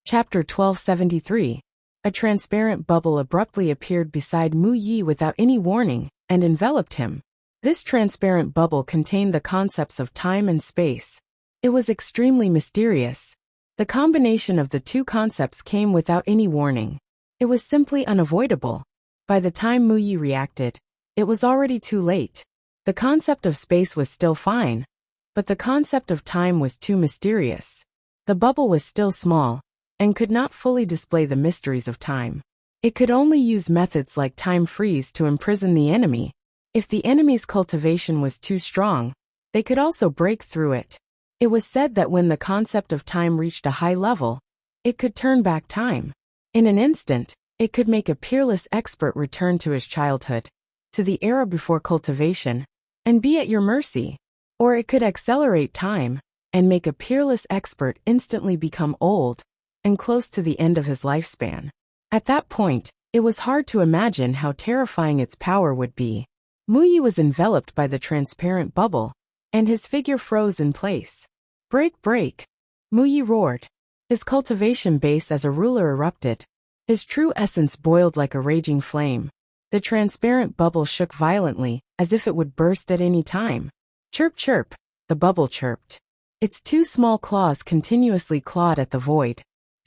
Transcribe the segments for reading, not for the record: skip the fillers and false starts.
Chapter 1273. A transparent bubble abruptly appeared beside Mu Yi without any warning, and enveloped him. This transparent bubble contained the concepts of time and space. It was extremely mysterious. The combination of the two concepts came without any warning. It was simply unavoidable. By the time Mu Yi reacted, it was already too late. The concept of space was still fine, but the concept of time was too mysterious. The bubble was still small, and could not fully display the mysteries of time. It could only use methods like time freeze to imprison the enemy. If the enemy's cultivation was too strong, they could also break through it. It was said that when the concept of time reached a high level, it could turn back time. In an instant, it could make a peerless expert return to his childhood, to the era before cultivation, and be at your mercy. Or it could accelerate time, and make a peerless expert instantly become old, and close to the end of his lifespan. At that point, it was hard to imagine how terrifying its power would be. Mu Yi was enveloped by the transparent bubble, and his figure froze in place. Break, break! Mu Yi roared. His cultivation base as a ruler erupted. His true essence boiled like a raging flame. The transparent bubble shook violently, as if it would burst at any time. Chirp, chirp, the bubble chirped. Its two small claws continuously clawed at the void.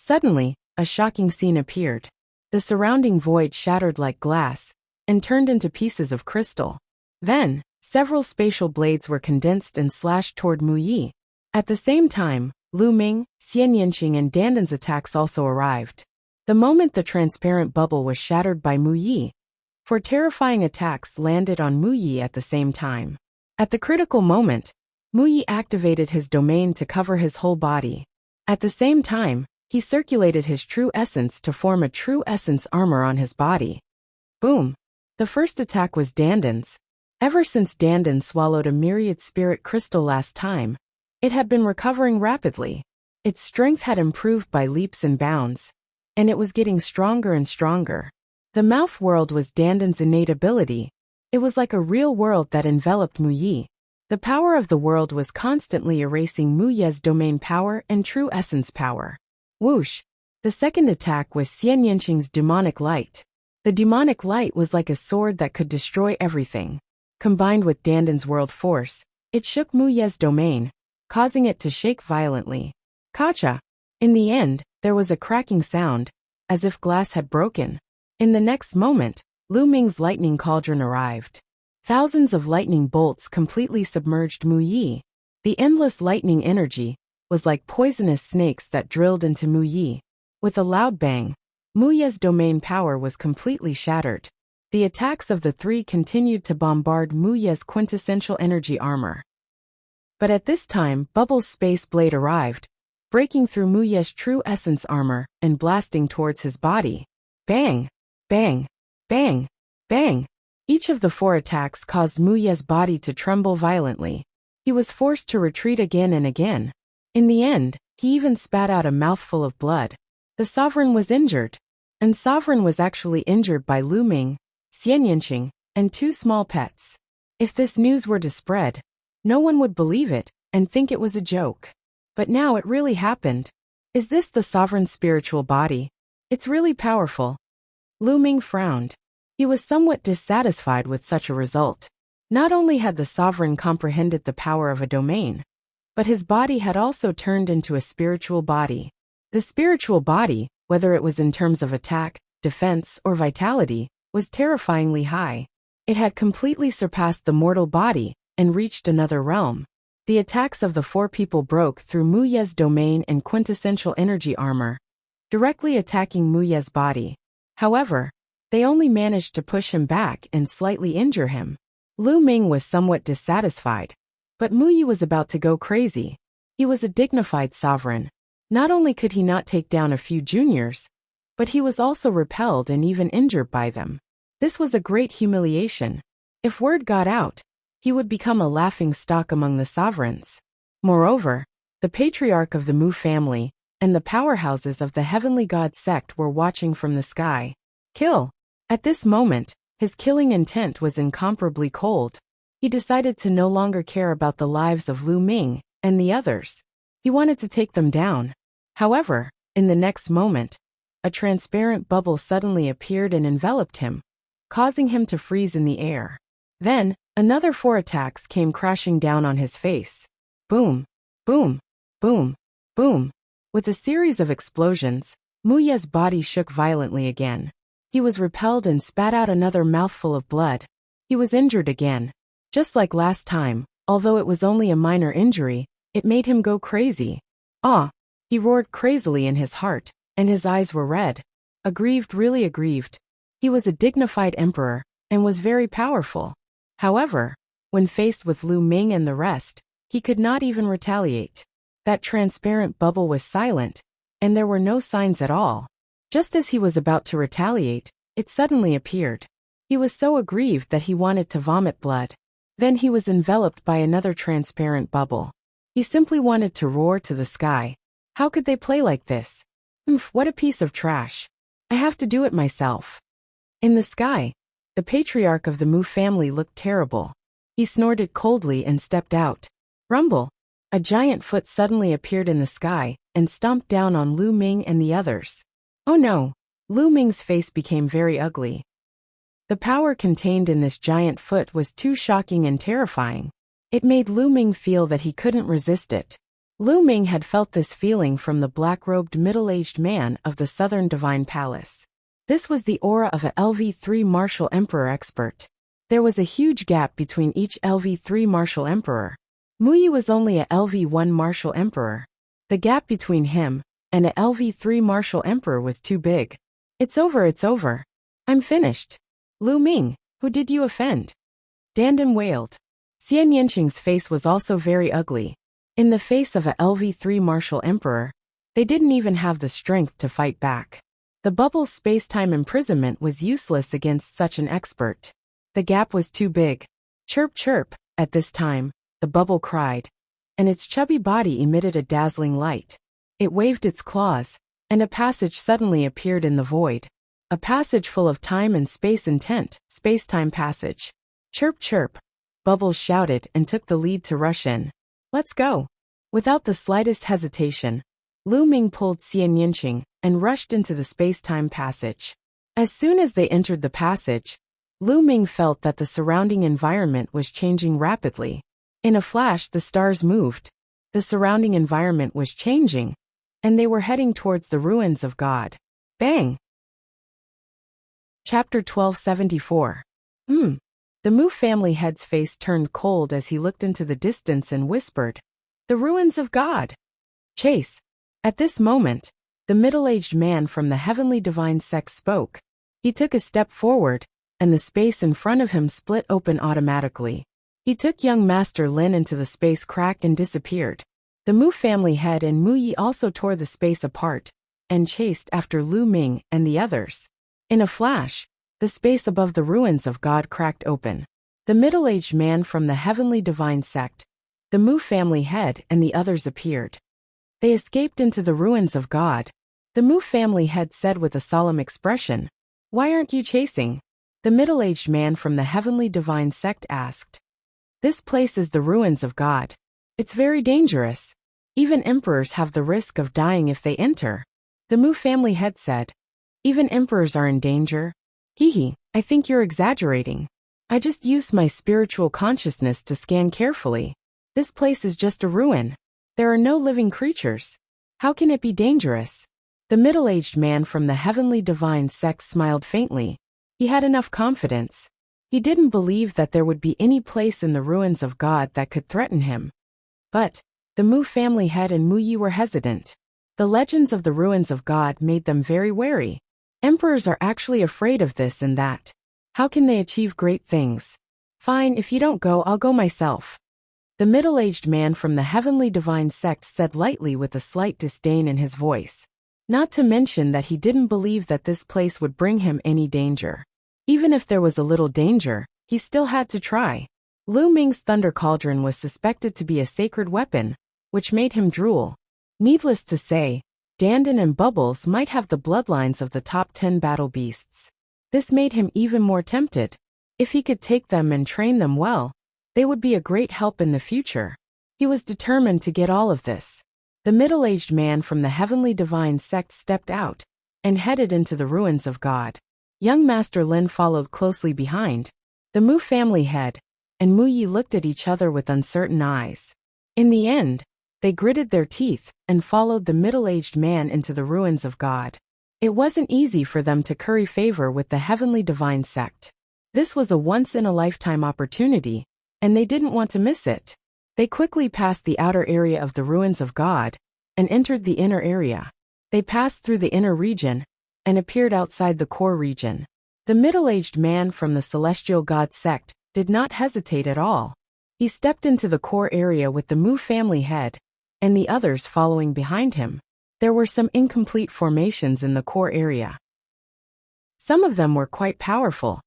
Suddenly, a shocking scene appeared. The surrounding void shattered like glass, and turned into pieces of crystal. Then, several spatial blades were condensed and slashed toward Mu Yi. At the same time, Lu Ming, Xian Yanqing and Dandan's attacks also arrived. The moment the transparent bubble was shattered by Mu Yi, four terrifying attacks landed on Mu Yi at the same time. At the critical moment, Mu Yi activated his domain to cover his whole body. At the same time, he circulated his true essence to form a true essence armor on his body. Boom! The first attack was Dandan's. Ever since Dandan swallowed a myriad spirit crystal last time, it had been recovering rapidly. Its strength had improved by leaps and bounds, and it was getting stronger and stronger. The mouth world was Dandan's innate ability. It was like a real world that enveloped Mu Yi. The power of the world was constantly erasing Mu Yi's domain power and true essence power. Whoosh! The second attack was Xian Yanqing's demonic light. The demonic light was like a sword that could destroy everything. Combined with Dandan's world force, it shook Mu Yi's domain, causing it to shake violently. Kacha! In the end, there was a cracking sound, as if glass had broken. In the next moment, Lu Ming's lightning cauldron arrived. Thousands of lightning bolts completely submerged Mu Yi. The endless lightning energy was like poisonous snakes that drilled into Mu Yi. With a loud bang, Mu Yi's domain power was completely shattered. The attacks of the three continued to bombard Mu Yi's quintessential energy armor. But at this time, Bubble's space blade arrived, breaking through Mu Yi's true essence armor and blasting towards his body. Bang! Bang! Bang! Bang! Each of the four attacks caused Mu Yi's body to tremble violently. He was forced to retreat again and again. In the end, he even spat out a mouthful of blood. The sovereign was injured. And sovereign was actually injured by Lu Ming, Xian Yanqing, and two small pets. If this news were to spread, no one would believe it and think it was a joke. But now it really happened. Is this the sovereign's spiritual body? It's really powerful. Lu Ming frowned. He was somewhat dissatisfied with such a result. Not only had the sovereign comprehended the power of a domain, but his body had also turned into a spiritual body. The spiritual body, whether it was in terms of attack, defense, or vitality, was terrifyingly high. It had completely surpassed the mortal body and reached another realm. The attacks of the four people broke through Mu Yi's domain and quintessential energy armor, directly attacking Mu Yi's body. However, they only managed to push him back and slightly injure him. Lu Ming was somewhat dissatisfied, but Mu Yi was about to go crazy. He was a dignified sovereign. Not only could he not take down a few juniors, but he was also repelled and even injured by them. This was a great humiliation. If word got out, he would become a laughing stock among the sovereigns. Moreover, the patriarch of the Mu family and the powerhouses of the heavenly god sect were watching from the sky. Kill! At this moment, his killing intent was incomparably cold. He decided to no longer care about the lives of Lu Ming and the others. He wanted to take them down. However, In the next moment, a transparent bubble suddenly appeared and enveloped him, causing him to freeze in the air. Then, another 4 attacks came crashing down on his face. Boom, boom, boom, boom. With a series of explosions, Muye's body shook violently again. He was repelled and spat out another mouthful of blood. He was injured again. Just like last time, although it was only a minor injury, it made him go crazy. Ah! He roared crazily in his heart, and his eyes were red. Aggrieved, really aggrieved. He was a dignified emperor, and was very powerful. However, when faced with Lu Ming and the rest, he could not even retaliate. That transparent bubble was silent, and there were no signs at all. Just as he was about to retaliate, it suddenly appeared. He was so aggrieved that he wanted to vomit blood. Then he was enveloped by another transparent bubble. He simply wanted to roar to the sky. How could they play like this? What a piece of trash. I have to do it myself. In the sky, the patriarch of the Mu family looked terrible. He snorted coldly and stepped out. Rumble! A giant foot suddenly appeared in the sky and stomped down on Lu Ming and the others. Oh no! Lu Ming's face became very ugly. The power contained in this giant foot was too shocking and terrifying. It made Lu Ming feel that he couldn't resist it. Lu Ming had felt this feeling from the black-robed middle-aged man of the Southern Divine Palace. This was the aura of a LV3 Martial Emperor expert. There was a huge gap between each LV3 Martial Emperor. Muyi was only a LV1 Martial Emperor. The gap between him and a LV3 Martial Emperor was too big. It's over, it's over. I'm finished. Lu Ming, who did you offend? Dandan wailed. Xian Yanqing's face was also very ugly. In the face of a LV3 Martial Emperor, they didn't even have the strength to fight back. The bubble's space-time imprisonment was useless against such an expert. The gap was too big. Chirp chirp, at this time, the bubble cried, and its chubby body emitted a dazzling light. It waved its claws, and a passage suddenly appeared in the void. A passage full of time and space intent, space-time passage. Chirp chirp, Bubbles shouted and took the lead to rush in. Let's go. Without the slightest hesitation, Lu Ming pulled Xian Yanqing and rushed into the space-time passage. As soon as they entered the passage, Lu Ming felt that the surrounding environment was changing rapidly. In a flash, the stars moved. The surrounding environment was changing, and they were heading towards the ruins of God. Bang! Chapter 1274. The Mu family head's face turned cold as he looked into the distance and whispered, "The ruins of God!" Chase. At this moment, the middle-aged man from the heavenly divine sect spoke. He took a step forward, and the space in front of him split open automatically. He took young Master Lin into the space crack and disappeared. The Mu family head and Mu Yi also tore the space apart and chased after Lu Ming and the others. In a flash, the space above the ruins of God cracked open. The middle-aged man from the heavenly divine sect, the Mu family head and the others appeared. They escaped into the ruins of God. The Mu family head said with a solemn expression, "Why aren't you chasing?" The middle-aged man from the heavenly divine sect asked. "This place is the ruins of God. It's very dangerous. Even emperors have the risk of dying if they enter." The Mu family head said, "Even emperors are in danger? Hehe, I think you're exaggerating. I just used my spiritual consciousness to scan carefully. This place is just a ruin. There are no living creatures. How can it be dangerous?" The middle-aged man from the heavenly divine sect smiled faintly. He had enough confidence. He didn't believe that there would be any place in the ruins of God that could threaten him. But the Mu family head and Mu Yi were hesitant. The legends of the ruins of God made them very wary. Emperors are actually afraid of this and that. How can they achieve great things? "Fine, if you don't go, I'll go myself." The middle-aged man from the heavenly divine sect said lightly with a slight disdain in his voice. Not to mention that he didn't believe that this place would bring him any danger. Even if there was a little danger, he still had to try. Lu Ming's thunder cauldron was suspected to be a sacred weapon, which made him drool. Needless to say, Dandan and Bubbles might have the bloodlines of the top 10 battle beasts. This made him even more tempted. If he could take them and train them well, they would be a great help in the future. He was determined to get all of this. The middle-aged man from the heavenly divine sect stepped out and headed into the ruins of God. Young Master Lin followed closely behind. The Mu family head and Mu Yi looked at each other with uncertain eyes. In the end, they gritted their teeth and followed the middle-aged man into the ruins of God. It wasn't easy for them to curry favor with the heavenly divine sect. This was a once-in-a-lifetime opportunity, and they didn't want to miss it. They quickly passed the outer area of the ruins of God and entered the inner area. They passed through the inner region and appeared outside the core region. The middle-aged man from the celestial god sect did not hesitate at all. He stepped into the core area with the Mu family head and the others following behind him. There were some incomplete formations in the core area. Some of them were quite powerful,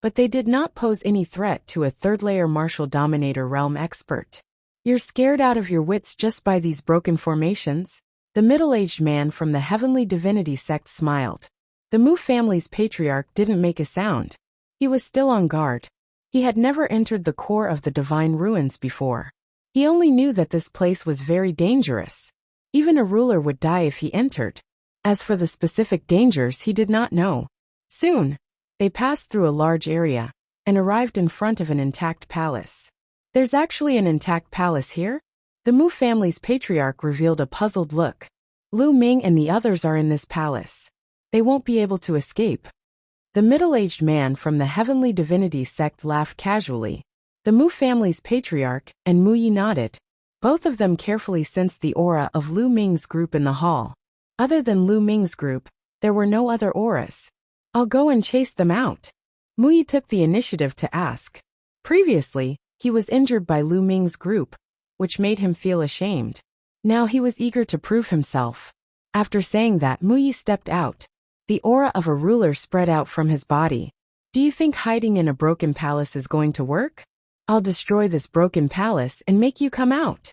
but they did not pose any threat to a third-layer martial dominator realm expert. You're scared out of your wits just by these broken formations? The middle-aged man from the heavenly divinity sect smiled. The Mu family's patriarch didn't make a sound. He was still on guard. He had never entered the core of the divine ruins before. He only knew that this place was very dangerous. Even a ruler would die if he entered. As for the specific dangers, he did not know. Soon, they passed through a large area and arrived in front of an intact palace. There's actually an intact palace here? The Mu family's patriarch revealed a puzzled look. Lu Ming and the others are in this palace. They won't be able to escape. The middle-aged man from the heavenly divinity sect laughed casually. The Mu family's patriarch and Mu Yi nodded. Both of them carefully sensed the aura of Lu Ming's group in the hall. Other than Lu Ming's group, there were no other auras. I'll go and chase them out. Mu Yi took the initiative to ask. Previously, he was injured by Lu Ming's group, which made him feel ashamed. Now he was eager to prove himself. After saying that, Mu Yi stepped out. The aura of a ruler spread out from his body. Do you think hiding in a broken palace is going to work? I'll destroy this broken palace and make you come out.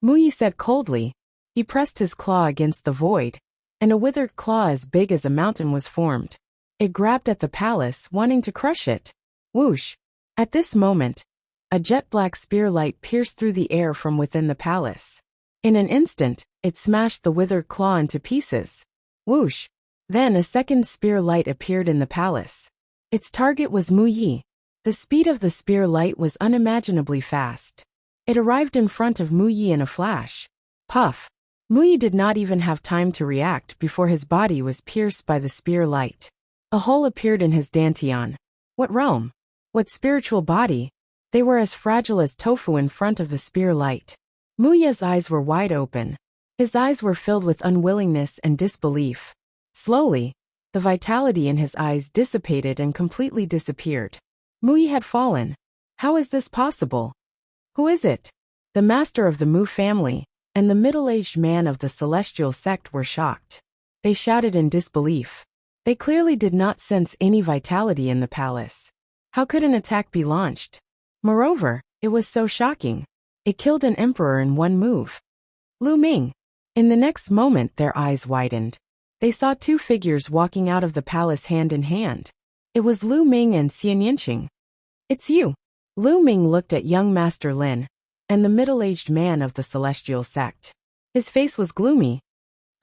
Mu Yi said coldly. He pressed his claw against the void, and a withered claw as big as a mountain was formed. It grabbed at the palace, wanting to crush it. Whoosh! At this moment, a jet-black spear light pierced through the air from within the palace. In an instant, it smashed the withered claw into pieces. Whoosh! Then a second spear light appeared in the palace. Its target was Mu Yi. The speed of the spear light was unimaginably fast. It arrived in front of Mu Yi in a flash. Puff! Mu Yi did not even have time to react before his body was pierced by the spear light. A hole appeared in his dantian. What realm? What spiritual body? They were as fragile as tofu in front of the spear light. Mu Yi's eyes were wide open. His eyes were filled with unwillingness and disbelief. Slowly, the vitality in his eyes dissipated and completely disappeared. Mu Yi had fallen. How is this possible? Who is it? The master of the Mu family and the middle-aged man of the celestial sect were shocked. They shouted in disbelief. They clearly did not sense any vitality in the palace. How could an attack be launched? Moreover, it was so shocking. It killed an emperor in one move. Lu Ming. In the next moment, their eyes widened. They saw two figures walking out of the palace hand in hand. It was Lu Ming and Xian Yinqing. It's you. Lu Ming looked at young Master Lin and the middle-aged man of the celestial sect. His face was gloomy.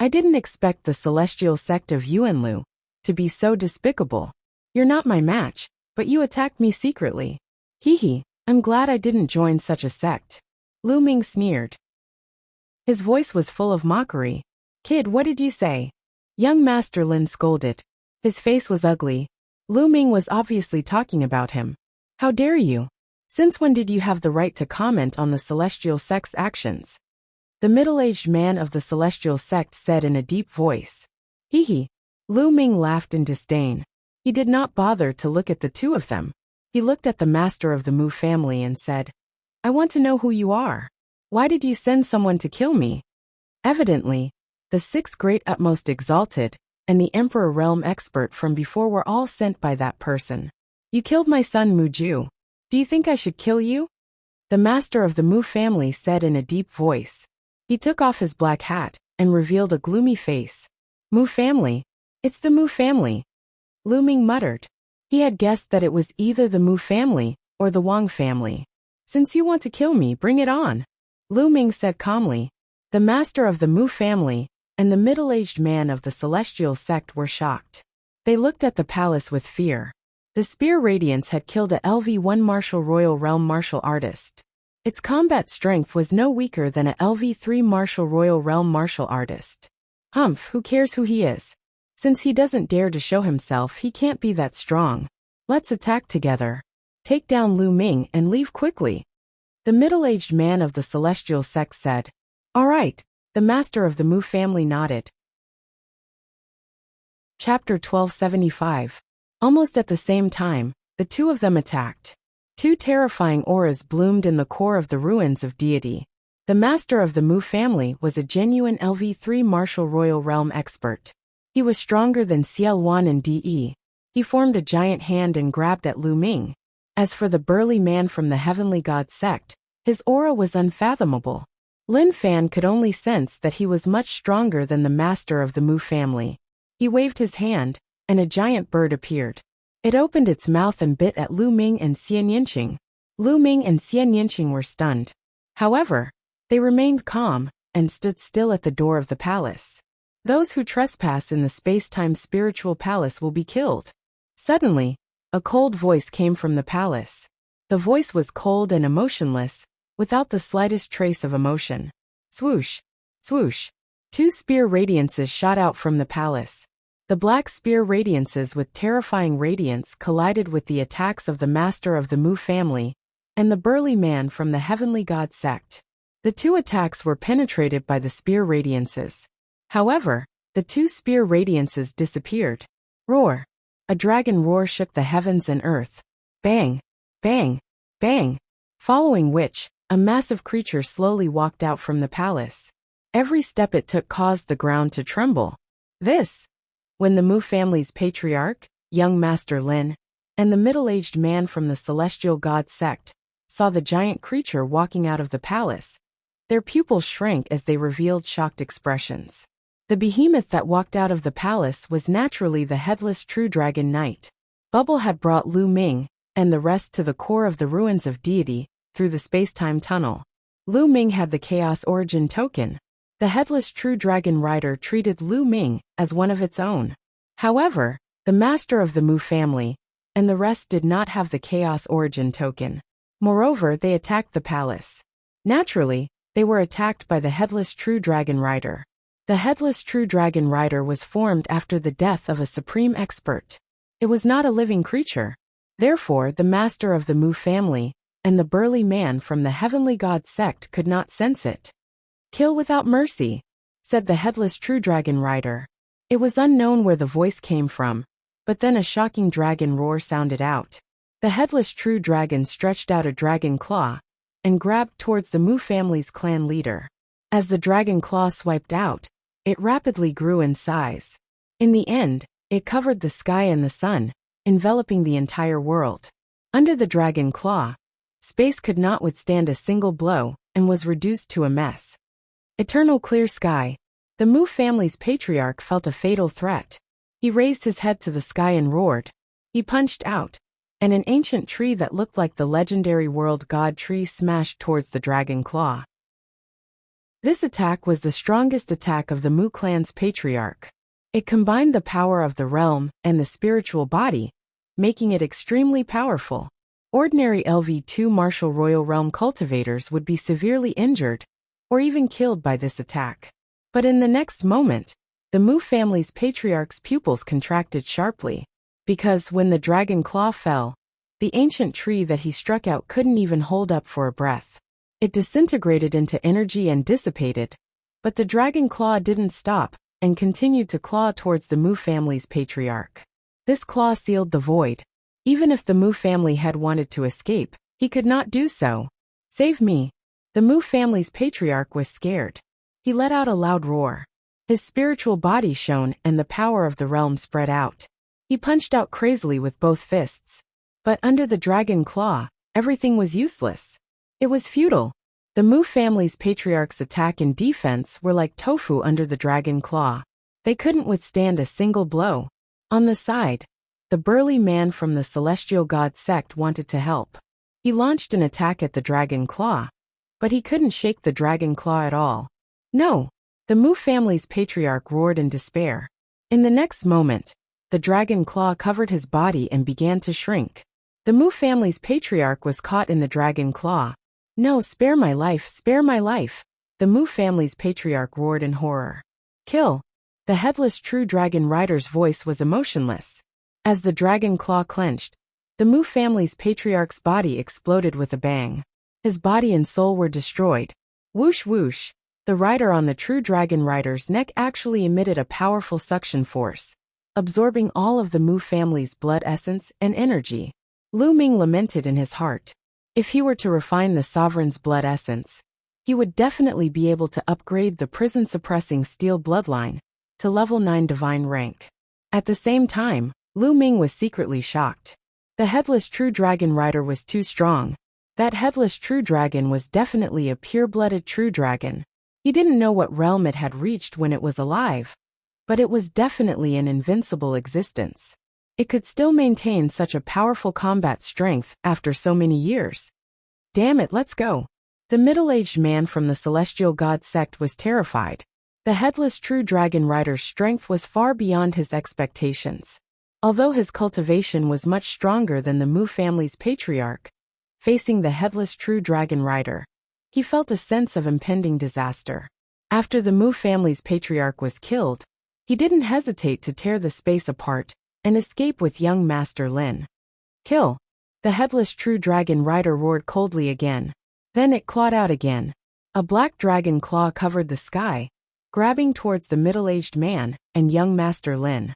I didn't expect the celestial sect of Yuanlu to be so despicable. You're not my match, but you attacked me secretly. Hee, I'm glad I didn't join such a sect. Lu Ming sneered. His voice was full of mockery. Kid, what did you say? Young Master Lin scolded. His face was ugly. Lu Ming was obviously talking about him. How dare you? Since when did you have the right to comment on the celestial sect's actions? The middle-aged man of the celestial sect said in a deep voice. Hee. Lu Ming laughed in disdain. He did not bother to look at the two of them. He looked at the master of the Mu family and said, I want to know who you are. Why did you send someone to kill me? Evidently, the six great utmost exalted and the emperor realm expert from before were all sent by that person. You killed my son Mu Ju. Do you think I should kill you? The master of the Mu family said in a deep voice. He took off his black hat and revealed a gloomy face. Mu family? It's the Mu family. Lu Ming muttered. He had guessed that it was either the Mu family or the Wang family. Since you want to kill me, bring it on. Lu Ming said calmly. The master of the Mu family and the middle-aged man of the celestial sect were shocked. They looked at the palace with fear. The spear radiance had killed a LV-1 martial royal realm martial artist. Its combat strength was no weaker than a LV-3 martial royal realm martial artist. Humph, who cares who he is? Since he doesn't dare to show himself, he can't be that strong. Let's attack together. Take down Lu Ming and leave quickly. The middle-aged man of the celestial sect said. All right. The master of the Mu family nodded. Chapter 1275. Almost at the same time, the two of them attacked. Two terrifying auras bloomed in the core of the ruins of deity. The master of the Mu family was a genuine LV-3 martial royal realm expert. He was stronger than Ciel Wan and De. He formed a giant hand and grabbed at Lu Ming. As for the burly man from the heavenly god sect, his aura was unfathomable. Lin Fan could only sense that he was much stronger than the master of the Mu family. He waved his hand, and a giant bird appeared. It opened its mouth and bit at Lu Ming and Xian Yinqing. Lu Ming and Xian Yinqing were stunned. However, they remained calm and stood still at the door of the palace. Those who trespass in the space-time spiritual palace will be killed. Suddenly, a cold voice came from the palace. The voice was cold and emotionless, without the slightest trace of emotion. Swoosh! Swoosh! Two spear radiances shot out from the palace. The black spear radiances with terrifying radiance collided with the attacks of the master of the Mu family and the burly man from the heavenly god sect. The two attacks were penetrated by the spear radiances. However, the two spear radiances disappeared. Roar! A dragon roar shook the heavens and earth. Bang! Bang! Bang! Following which, a massive creature slowly walked out from the palace. Every step it took caused the ground to tremble. When the Mu family's patriarch, young Master Lin, and the middle-aged man from the celestial god sect saw the giant creature walking out of the palace, their pupils shrank as they revealed shocked expressions. The behemoth that walked out of the palace was naturally the headless true dragon knight. Bubble had brought Lu Ming and the rest to the core of the ruins of deity through the space-time tunnel. Lu Ming had the Chaos Origin token. The headless true dragon rider treated Lu Ming as one of its own. However, the master of the Mu family and the rest did not have the Chaos Origin token. Moreover, they attacked the palace. Naturally, they were attacked by the headless true dragon rider. The headless true dragon rider was formed after the death of a supreme expert. It was not a living creature. Therefore, the master of the Mu family and the burly man from the heavenly god sect could not sense it. Kill without mercy, said the headless true dragon rider. It was unknown where the voice came from, but then a shocking dragon roar sounded out. The headless true dragon stretched out a dragon claw and grabbed towards the Mu family's clan leader. As the dragon claw swiped out, it rapidly grew in size. In the end, it covered the sky and the sun, enveloping the entire world. Under the dragon claw, space could not withstand a single blow and was reduced to a mess. Eternal clear sky. The Mu family's patriarch felt a fatal threat. He raised his head to the sky and roared. He punched out, and an ancient tree that looked like the legendary world god tree smashed towards the dragon claw. This attack was the strongest attack of the Mu clan's patriarch. It combined the power of the realm and the spiritual body, making it extremely powerful. Ordinary LV-2 martial royal realm cultivators would be severely injured or even killed by this attack. But in the next moment, the Mu family's patriarch's pupils contracted sharply, because when the dragon claw fell, the ancient tree that he struck out couldn't even hold up for a breath. It disintegrated into energy and dissipated, but the dragon claw didn't stop and continued to claw towards the Mu family's patriarch. This claw sealed the void. Even if the Mu family had wanted to escape, he could not do so. Save me. The Mu family's patriarch was scared. He let out a loud roar. His spiritual body shone and the power of the realm spread out. He punched out crazily with both fists. But under the dragon claw, everything was useless. It was futile. The Mu family's patriarch's attack and defense were like tofu under the dragon claw. They couldn't withstand a single blow. On the side, the burly man from the celestial god sect wanted to help. He launched an attack at the dragon claw, but he couldn't shake the dragon claw at all. No! The Mu family's patriarch roared in despair. In the next moment, the dragon claw covered his body and began to shrink. The Mu family's patriarch was caught in the dragon claw. No, spare my life, spare my life! The Mu family's patriarch roared in horror. Kill! The headless true dragon rider's voice was emotionless. As the dragon claw clenched, the Mu family's patriarch's body exploded with a bang. His body and soul were destroyed. Whoosh whoosh! The rider on the true dragon rider's neck actually emitted a powerful suction force, absorbing all of the Mu family's blood essence and energy. Lu Ming lamented in his heart. If he were to refine the sovereign's blood essence, he would definitely be able to upgrade the prison-suppressing steel bloodline to level 9 divine rank. At the same time, Lu Ming was secretly shocked. The headless true dragon rider was too strong. That headless true dragon was definitely a pure-blooded true dragon. He didn't know what realm it had reached when it was alive, but it was definitely an invincible existence. It could still maintain such a powerful combat strength after so many years. Damn it, let's go. The middle-aged man from the celestial god sect was terrified. The headless true dragon rider's strength was far beyond his expectations. Although his cultivation was much stronger than the Mu family's patriarch, facing the headless true dragon rider, he felt a sense of impending disaster. After the Mu family's patriarch was killed, he didn't hesitate to tear the space apart and escape with young Master Lin. Kill! The headless true dragon rider roared coldly again. Then it clawed out again. A black dragon claw covered the sky, grabbing towards the middle-aged man and young Master Lin.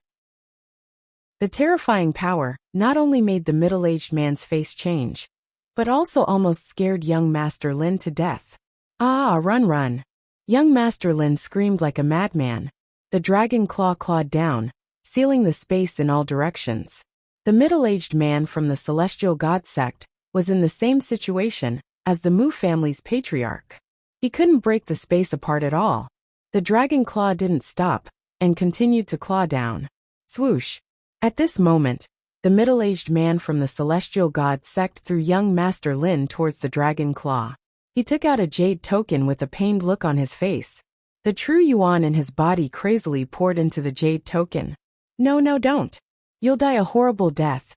The terrifying power not only made the middle-aged man's face change, but also almost scared young Master Lin to death. Ah, run, run! Young Master Lin screamed like a madman. The dragon claw clawed down, sealing the space in all directions. The middle-aged man from the celestial god sect was in the same situation as the Mu family's patriarch. He couldn't break the space apart at all. The dragon claw didn't stop and continued to claw down. Swoosh! At this moment, the middle-aged man from the celestial god sect threw young Master Lin towards the dragon claw. He took out a jade token with a pained look on his face. The true yuan in his body crazily poured into the jade token. No, no, don't. You'll die a horrible death.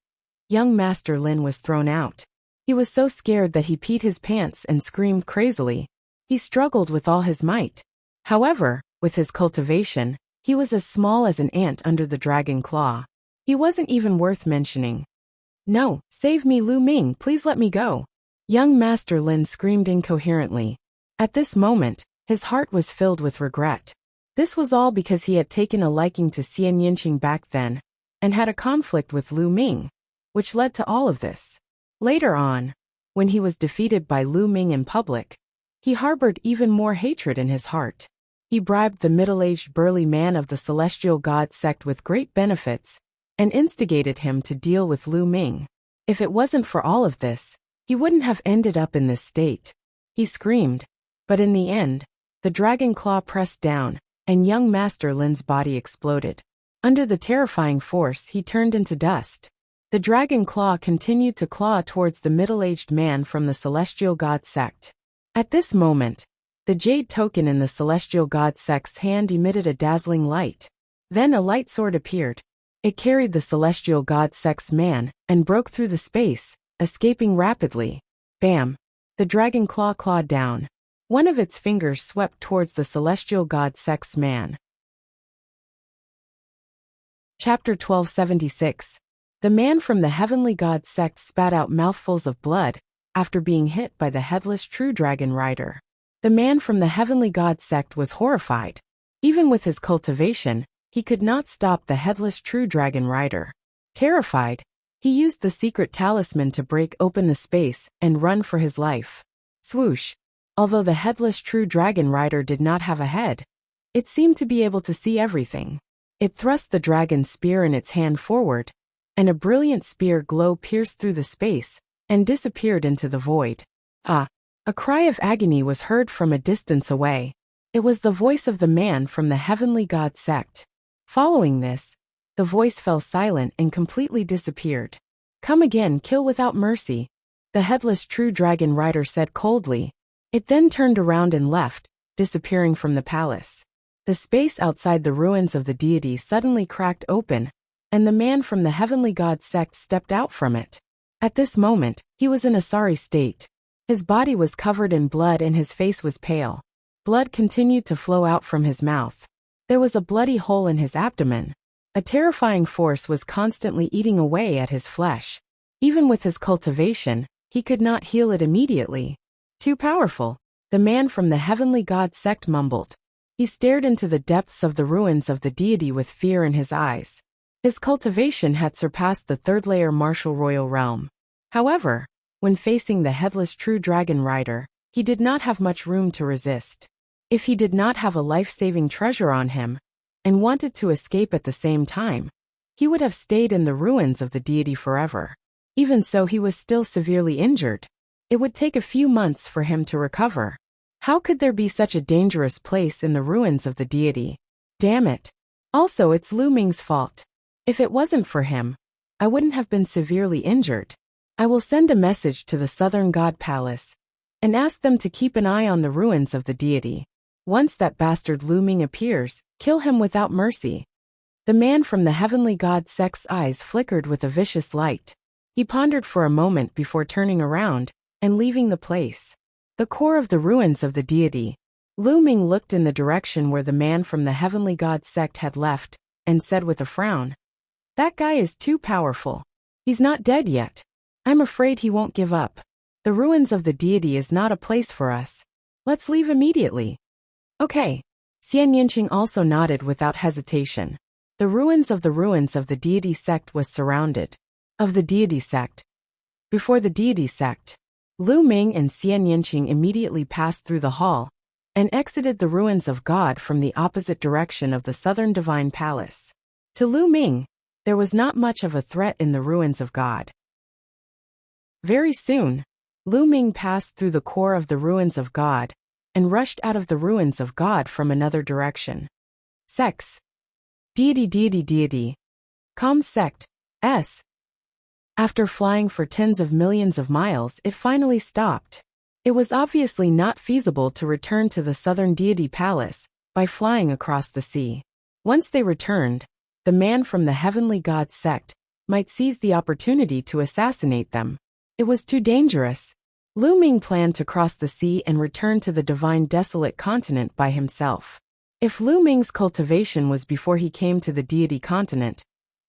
Young Master Lin was thrown out. He was so scared that he peed his pants and screamed crazily. He struggled with all his might. However, with his cultivation, he was as small as an ant under the dragon claw. He wasn't even worth mentioning. No, save me, Lu Ming, please let me go. Young Master Lin screamed incoherently. At this moment, his heart was filled with regret. This was all because he had taken a liking to Xian Yinqing back then, and had a conflict with Lu Ming, which led to all of this. Later on, when he was defeated by Lu Ming in public, he harbored even more hatred in his heart. He bribed the middle-aged burly man of the celestial god sect with great benefits, and instigated him to deal with Lu Ming. If it wasn't for all of this, he wouldn't have ended up in this state. He screamed, but in the end, the dragon claw pressed down, and young Master Lin's body exploded. Under the terrifying force, he turned into dust. The dragon claw continued to claw towards the middle-aged man from the celestial god sect. At this moment, the jade token in the celestial god sect's hand emitted a dazzling light. Then a light sword appeared. It carried the celestial god sect's man and broke through the space, escaping rapidly. Bam! The dragon claw clawed down. One of its fingers swept towards the celestial god sect's man. Chapter 1276. The man from the heavenly god sect spat out mouthfuls of blood after being hit by the headless true dragon rider. The man from the heavenly god sect was horrified. Even with his cultivation, he could not stop the headless true dragon rider. Terrified, he used the secret talisman to break open the space and run for his life. Swoosh! Although the headless true dragon rider did not have a head, it seemed to be able to see everything. It thrust the dragon's spear in its hand forward, and a brilliant spear glow pierced through the space and disappeared into the void. Ah! A cry of agony was heard from a distance away. It was the voice of the man from the heavenly god sect. Following this, the voice fell silent and completely disappeared. Come again, kill without mercy, the headless true dragon rider said coldly. It then turned around and left, disappearing from the palace. The space outside the ruins of the deity suddenly cracked open, and the man from the heavenly god sect stepped out from it. At this moment, he was in a sorry state. His body was covered in blood and his face was pale. Blood continued to flow out from his mouth. There was a bloody hole in his abdomen. A terrifying force was constantly eating away at his flesh. Even with his cultivation, he could not heal it immediately. Too powerful, the man from the heavenly god sect mumbled. He stared into the depths of the ruins of the deity with fear in his eyes. His cultivation had surpassed the third-layer martial royal realm. However, when facing the headless true dragon rider, he did not have much room to resist. If he did not have a life-saving treasure on him, and wanted to escape at the same time, he would have stayed in the ruins of the deity forever. Even so, he was still severely injured. It would take a few months for him to recover. How could there be such a dangerous place in the ruins of the deity? Damn it. Also, it's Lu Ming's fault. If it wasn't for him, I wouldn't have been severely injured. I will send a message to the Southern God Palace and ask them to keep an eye on the ruins of the deity. Once that bastard Lu Ming appears, kill him without mercy. The man from the heavenly god sect's eyes flickered with a vicious light. He pondered for a moment before turning around and leaving the place. The core of the ruins of the deity. Lu Ming looked in the direction where the man from the heavenly god sect had left and said with a frown, "That guy is too powerful. He's not dead yet. I'm afraid he won't give up. The ruins of the deity is not a place for us. Let's leave immediately." Okay. Xian Yinqing also nodded without hesitation. The ruins of the deity sect was surrounded. Of the deity sect. Before the deity sect, Lu Ming and Xian Yinqing immediately passed through the hall and exited the ruins of God from the opposite direction of the southern divine palace. To Lu Ming, there was not much of a threat in the ruins of God. Very soon, Lu Ming passed through the core of the ruins of God and rushed out of the ruins of God from another direction. Sex. Deity. Com sect. S. After flying for tens of millions of miles, it finally stopped. It was obviously not feasible to return to the southern deity palace by flying across the sea. Once they returned, the man from the heavenly god sect might seize the opportunity to assassinate them. It was too dangerous. Lu Ming planned to cross the sea and return to the divine desolate continent by himself. If Lu Ming's cultivation was before he came to the deity continent,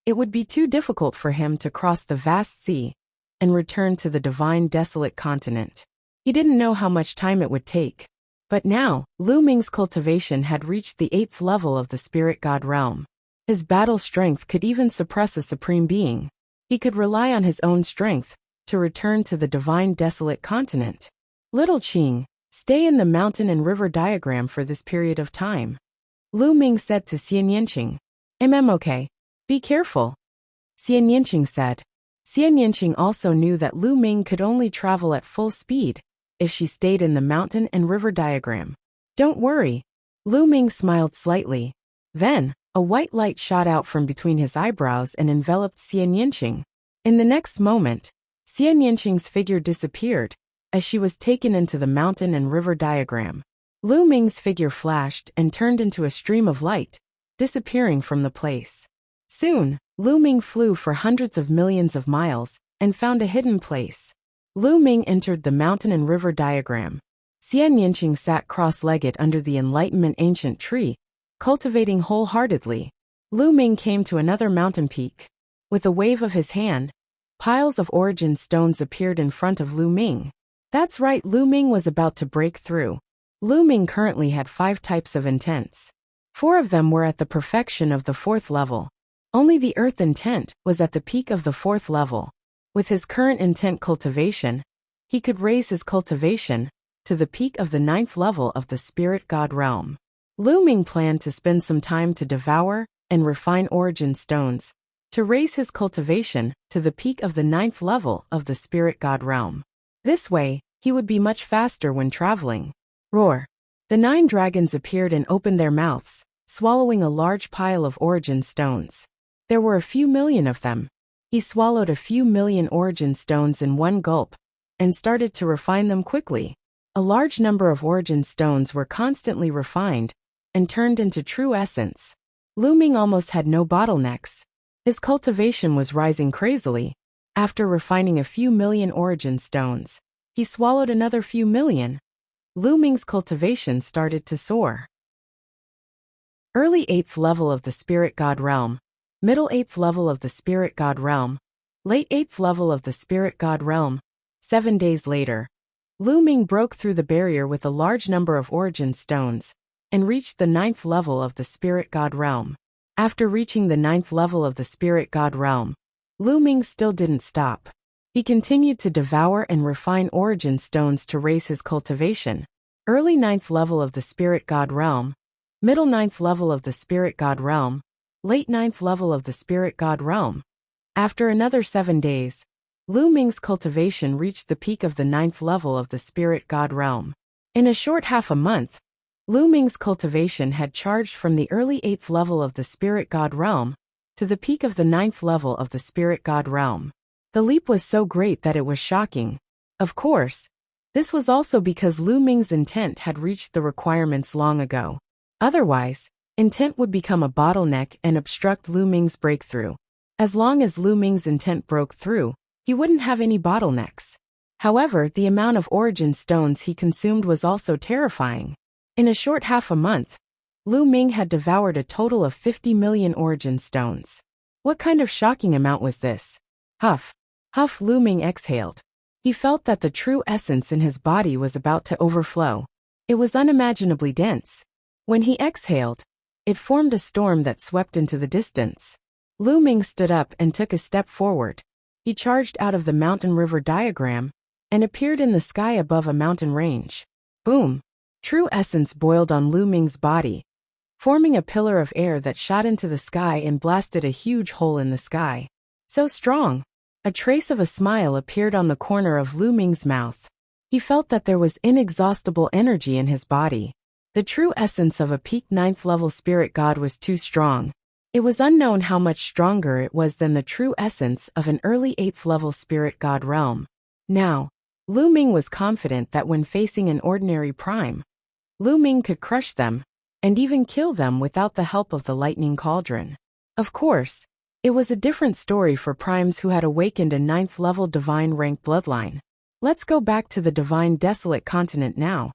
it would be too difficult for him to cross the vast sea and return to the divine desolate continent. He didn't know how much time it would take. But now, Lu Ming's cultivation had reached the 8th level of the spirit god realm. His battle strength could even suppress a supreme being. He could rely on his own strength to return to the divine desolate continent. Little Qing, stay in the mountain and river diagram for this period of time. Lu Ming said to Xian Yinqing. Okay. Be careful. Xian Yinqing said. Xian Yinqing also knew that Lu Ming could only travel at full speed if she stayed in the mountain and river diagram. Don't worry. Lu Ming smiled slightly. Then, a white light shot out from between his eyebrows and enveloped Xian Yinqing. In the next moment, Xian Yinqing's figure disappeared as she was taken into the mountain and river diagram. Lu Ming's figure flashed and turned into a stream of light, disappearing from the place. Soon, Lu Ming flew for hundreds of millions of miles and found a hidden place. Lu Ming entered the mountain and river diagram. Xian Yinqing sat cross-legged under the enlightenment ancient tree, cultivating wholeheartedly. Lu Ming came to another mountain peak. With a wave of his hand, piles of origin stones appeared in front of Lu Ming. That's right, Lu Ming was about to break through. Lu Ming currently had 5 types of intents. 4 of them were at the perfection of the 4th level. Only the earth intent was at the peak of the 4th level. With his current intent cultivation, he could raise his cultivation to the peak of the 9th level of the spirit god realm. Lu Ming planned to spend some time to devour and refine origin stones, to raise his cultivation to the peak of the 9th level of the spirit god realm. This way, he would be much faster when traveling. Roar! The 9 dragons appeared and opened their mouths, swallowing a large pile of origin stones. There were a few million of them. He swallowed a few million origin stones in one gulp and started to refine them quickly. A large number of origin stones were constantly refined and turned into true essence. Lu Ming almost had no bottlenecks. His cultivation was rising crazily. After refining a few million origin stones, he swallowed another few million. Lu Ming's cultivation started to soar. Early 8th level of the Spirit God Realm, middle 8th level of the Spirit God Realm, late 8th level of the Spirit God Realm. 7 days later, Lu Ming broke through the barrier with a large number of origin stones and reached the 9th level of the Spirit God Realm. After reaching the 9th level of the Spirit God Realm, Lu Ming still didn't stop. He continued to devour and refine origin stones to raise his cultivation. Early 9th level of the Spirit God Realm, middle 9th level of the Spirit God Realm, late 9th level of the Spirit God Realm. After another 7 days, Lu Ming's cultivation reached the peak of the 9th level of the Spirit God Realm. In a short half a month, Lu Ming's cultivation had charged from the early 8th level of the Spirit God Realm to the peak of the 9th level of the Spirit God Realm. The leap was so great that it was shocking. Of course, this was also because Lu Ming's intent had reached the requirements long ago. Otherwise, intent would become a bottleneck and obstruct Lu Ming's breakthrough. As long as Lu Ming's intent broke through, he wouldn't have any bottlenecks. However, the amount of origin stones he consumed was also terrifying. In a short half a month, Lu Ming had devoured a total of 50 million origin stones. What kind of shocking amount was this? Huff. Huff. Lu Ming exhaled. He felt that the true essence in his body was about to overflow. It was unimaginably dense. When he exhaled, it formed a storm that swept into the distance. Lu Ming stood up and took a step forward. He charged out of the mountain-river diagram and appeared in the sky above a mountain range. Boom! True essence boiled on Lu Ming's body, forming a pillar of air that shot into the sky and blasted a huge hole in the sky. So strong! A trace of a smile appeared on the corner of Lu Ming's mouth. He felt that there was inexhaustible energy in his body. The true essence of a peak 9th level spirit god was too strong. It was unknown how much stronger it was than the true essence of an early 8th level spirit god realm. Now, Lu Ming was confident that when facing an ordinary prime, Lu Ming could crush them, and even kill them without the help of the lightning cauldron. Of course, it was a different story for primes who had awakened a 9th level divine rank bloodline. Let's go back to the divine desolate continent now.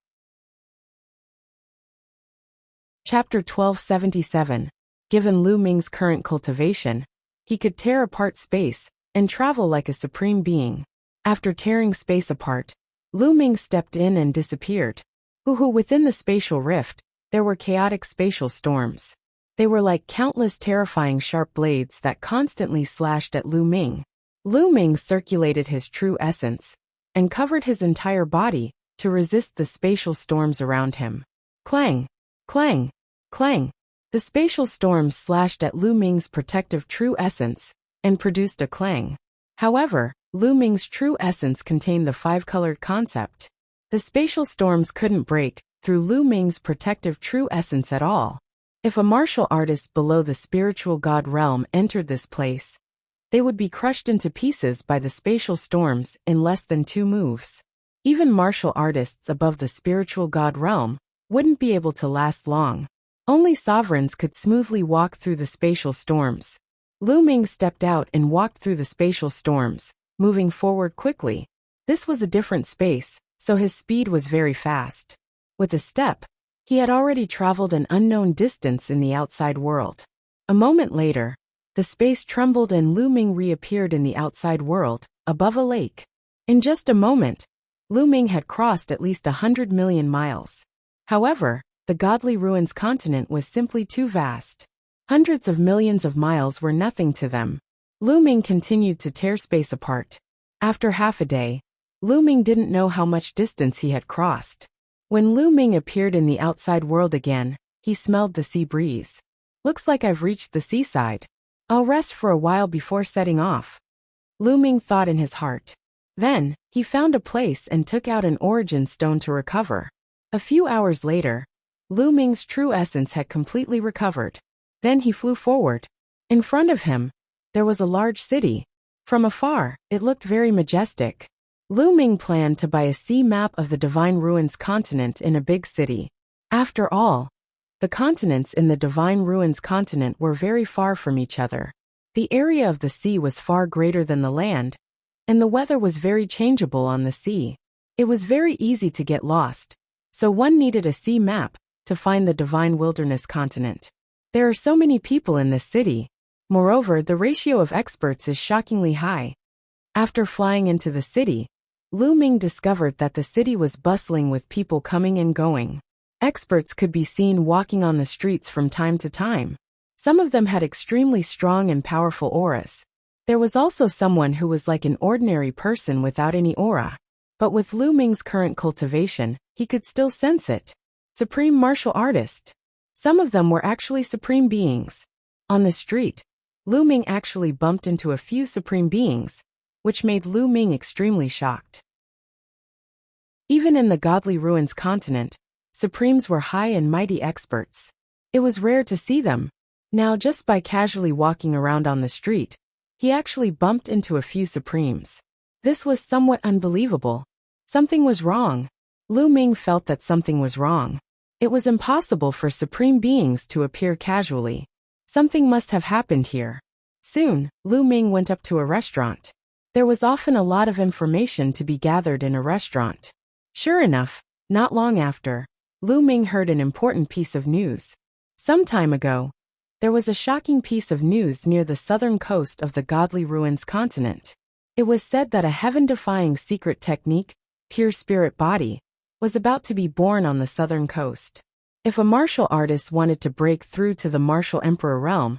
Chapter 1277. Given Lu Ming's current cultivation, he could tear apart space and travel like a supreme being. After tearing space apart, Lu Ming stepped in and disappeared. Within the spatial rift, there were chaotic spatial storms. They were like countless terrifying sharp blades that constantly slashed at Lu Ming. Lu Ming circulated his true essence and covered his entire body to resist the spatial storms around him. Clang! Clang! Clang! The spatial storms slashed at Lu Ming's protective true essence and produced a clang. However, Lu Ming's true essence contained the five-colored concept. The spatial storms couldn't break through Lu Ming's protective true essence at all. If a martial artist below the spiritual god realm entered this place, they would be crushed into pieces by the spatial storms in less than 2 moves. Even martial artists above the spiritual god realm wouldn't be able to last long. Only sovereigns could smoothly walk through the spatial storms. Lu Ming stepped out and walked through the spatial storms, moving forward quickly. This was a different space, so his speed was very fast. With a step, he had already traveled an unknown distance in the outside world. A moment later, the space trembled and Lu Ming reappeared in the outside world, above a lake. In just a moment, Lu Ming had crossed at least 100 million miles. However, the godly ruins continent was simply too vast. Hundreds of millions of miles were nothing to them. Lu Ming continued to tear space apart. After half a day, Lu Ming didn't know how much distance he had crossed. When Lu Ming appeared in the outside world again, he smelled the sea breeze. Looks like I've reached the seaside. I'll rest for a while before setting off. Lu Ming thought in his heart. Then, he found a place and took out an origin stone to recover. A few hours later, Lu Ming's true essence had completely recovered. Then he flew forward. In front of him, there was a large city. From afar, it looked very majestic. Lu Ming planned to buy a sea map of the Divine Ruins continent in a big city. After all, the continents in the Divine Ruins continent were very far from each other. The area of the sea was far greater than the land, and the weather was very changeable on the sea. It was very easy to get lost, so one needed a sea map to find the Divine Wilderness continent. There are so many people in this city. Moreover, the ratio of experts is shockingly high. After flying into the city, Lu Ming discovered that the city was bustling with people coming and going. Experts could be seen walking on the streets from time to time. Some of them had extremely strong and powerful auras. There was also someone who was like an ordinary person without any aura. But with Lu Ming's current cultivation, he could still sense it. Supreme martial artist. Some of them were actually supreme beings. On the street, Lu Ming actually bumped into a few supreme beings, which made Lu Ming extremely shocked. Even in the Godly Ruins continent, Supremes were high and mighty experts. It was rare to see them. Now, just by casually walking around on the street, he actually bumped into a few Supremes. This was somewhat unbelievable. Something was wrong. Lu Ming felt that something was wrong. It was impossible for supreme beings to appear casually. Something must have happened here. Soon, Lu Ming went up to a restaurant. There was often a lot of information to be gathered in a restaurant. Sure enough, not long after, Lu Ming heard an important piece of news. Some time ago, there was a shocking piece of news near the southern coast of the Godly Ruins continent. It was said that a heaven-defying secret technique, pure spirit body, was about to be born on the southern coast. If a martial artist wanted to break through to the martial emperor realm,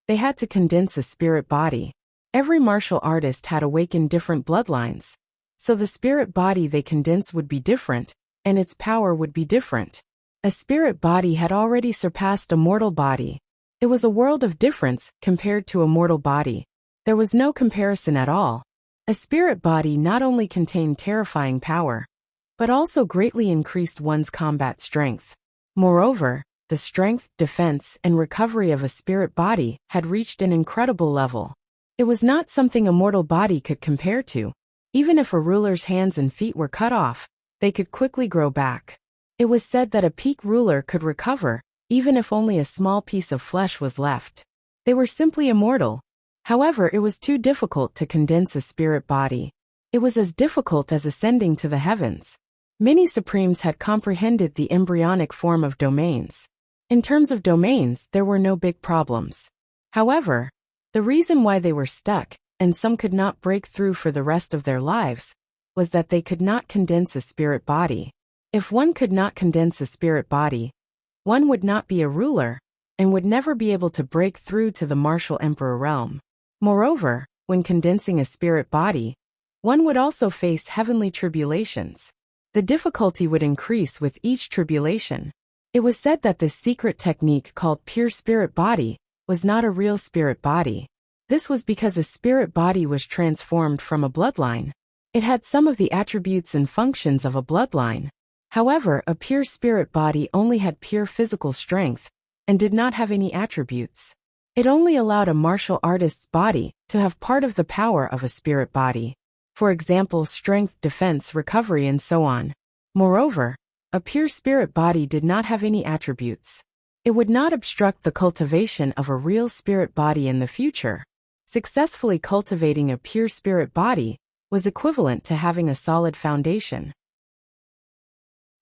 they had to condense a spirit body. Every martial artist had awakened different bloodlines, so the spirit body they condensed would be different, and its power would be different. A spirit body had already surpassed a mortal body. It was a world of difference compared to a mortal body. There was no comparison at all. A spirit body not only contained terrifying power, but also greatly increased one's combat strength. Moreover, the strength, defense, and recovery of a spirit body had reached an incredible level. It was not something a mortal body could compare to. Even if a ruler's hands and feet were cut off, they could quickly grow back. It was said that a peak ruler could recover, even if only a small piece of flesh was left. They were simply immortal. However, it was too difficult to condense a spirit body. It was as difficult as ascending to the heavens. Many Supremes had comprehended the embryonic form of domains. In terms of domains, there were no big problems. However, the reason why they were stuck, and some could not break through for the rest of their lives, was that they could not condense a spirit body. If one could not condense a spirit body, one would not be a ruler, and would never be able to break through to the martial emperor realm. Moreover, when condensing a spirit body, one would also face heavenly tribulations. The difficulty would increase with each tribulation. It was said that this secret technique called pure spirit body was not a real spirit body. This was because a spirit body was transformed from a bloodline. It had some of the attributes and functions of a bloodline. However, a pure spirit body only had pure physical strength and did not have any attributes. It only allowed a martial artist's body to have part of the power of a spirit body. For example, strength, defense, recovery, and so on. Moreover, a pure spirit body did not have any attributes. It would not obstruct the cultivation of a real spirit body in the future. Successfully cultivating a pure spirit body was equivalent to having a solid foundation.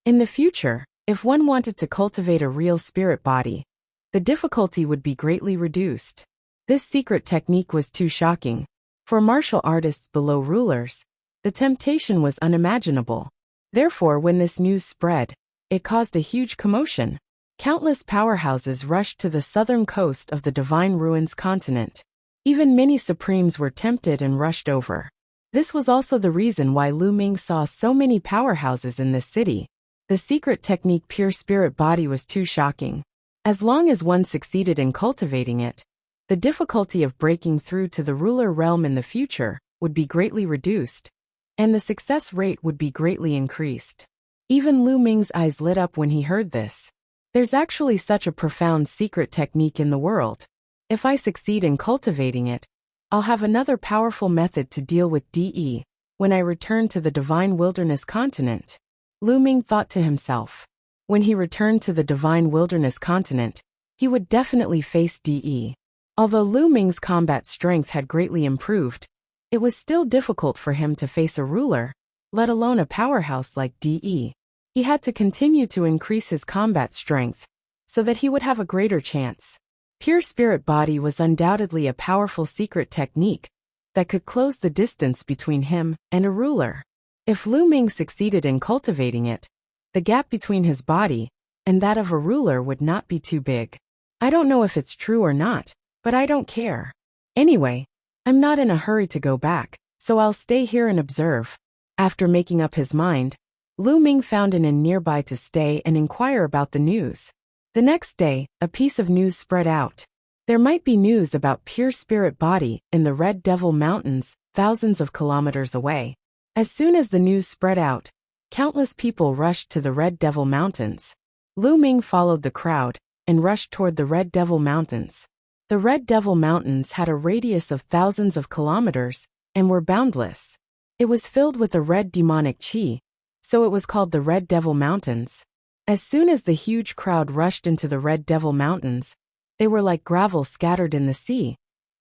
In the future, if one wanted to cultivate a real spirit body, the difficulty would be greatly reduced. This secret technique was too shocking. For martial artists below rulers, the temptation was unimaginable. Therefore, when this news spread, it caused a huge commotion. Countless powerhouses rushed to the southern coast of the Divine Ruins continent. Even many Supremes were tempted and rushed over. This was also the reason why Lu Ming saw so many powerhouses in this city. The secret technique pure spirit body was too shocking. As long as one succeeded in cultivating it, the difficulty of breaking through to the ruler realm in the future would be greatly reduced, and the success rate would be greatly increased. Even Lu Ming's eyes lit up when he heard this. There's actually such a profound secret technique in the world. If I succeed in cultivating it, I'll have another powerful method to deal with DE. when I return to the divine wilderness continent. Lu Ming thought to himself. When he returned to the divine wilderness continent, he would definitely face De. Although Lu Ming's combat strength had greatly improved, it was still difficult for him to face a ruler, let alone a powerhouse like De. He had to continue to increase his combat strength, so that he would have a greater chance. Pure spirit body was undoubtedly a powerful secret technique that could close the distance between him and a ruler. If Lu Ming succeeded in cultivating it, the gap between his body and that of a ruler would not be too big. I don't know if it's true or not, but I don't care. Anyway, I'm not in a hurry to go back, so I'll stay here and observe. After making up his mind, Lu Ming found an inn nearby to stay and inquire about the news. The next day, a piece of news spread out. There might be news about pure spirit body in the Red Devil Mountains, thousands of kilometers away. As soon as the news spread out, countless people rushed to the Red Devil Mountains. Lu Ming followed the crowd and rushed toward the Red Devil Mountains. The Red Devil Mountains had a radius of thousands of kilometers and were boundless. It was filled with a red demonic chi, so it was called the Red Devil Mountains. As soon as the huge crowd rushed into the Red Devil Mountains, they were like gravel scattered in the sea,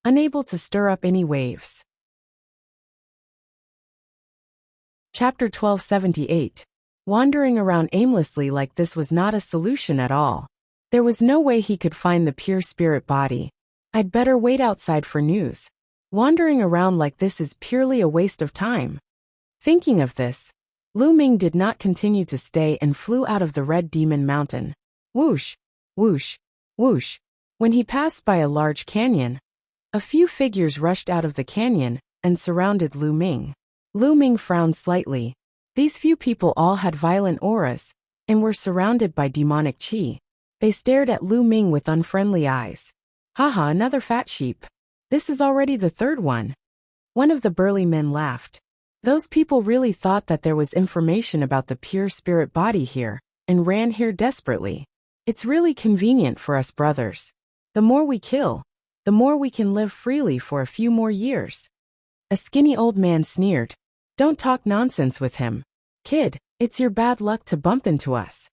unable to stir up any waves. Chapter 1278. Wandering around aimlessly like this was not a solution at all. There was no way he could find the pure spirit body. I'd better wait outside for news. Wandering around like this is purely a waste of time. Thinking of this, Lu Ming did not continue to stay and flew out of the Red Demon Mountain. Whoosh, whoosh, whoosh. When he passed by a large canyon, a few figures rushed out of the canyon and surrounded Lu Ming. Lu Ming frowned slightly. These few people all had violent auras and were surrounded by demonic chi. They stared at Lu Ming with unfriendly eyes. Haha, another fat sheep. This is already the third one. One of the burly men laughed. Those people really thought that there was information about the pure spirit body here, and ran here desperately. It's really convenient for us brothers. The more we kill, the more we can live freely for a few more years. A skinny old man sneered. Don't talk nonsense with him. Kid, it's your bad luck to bump into us.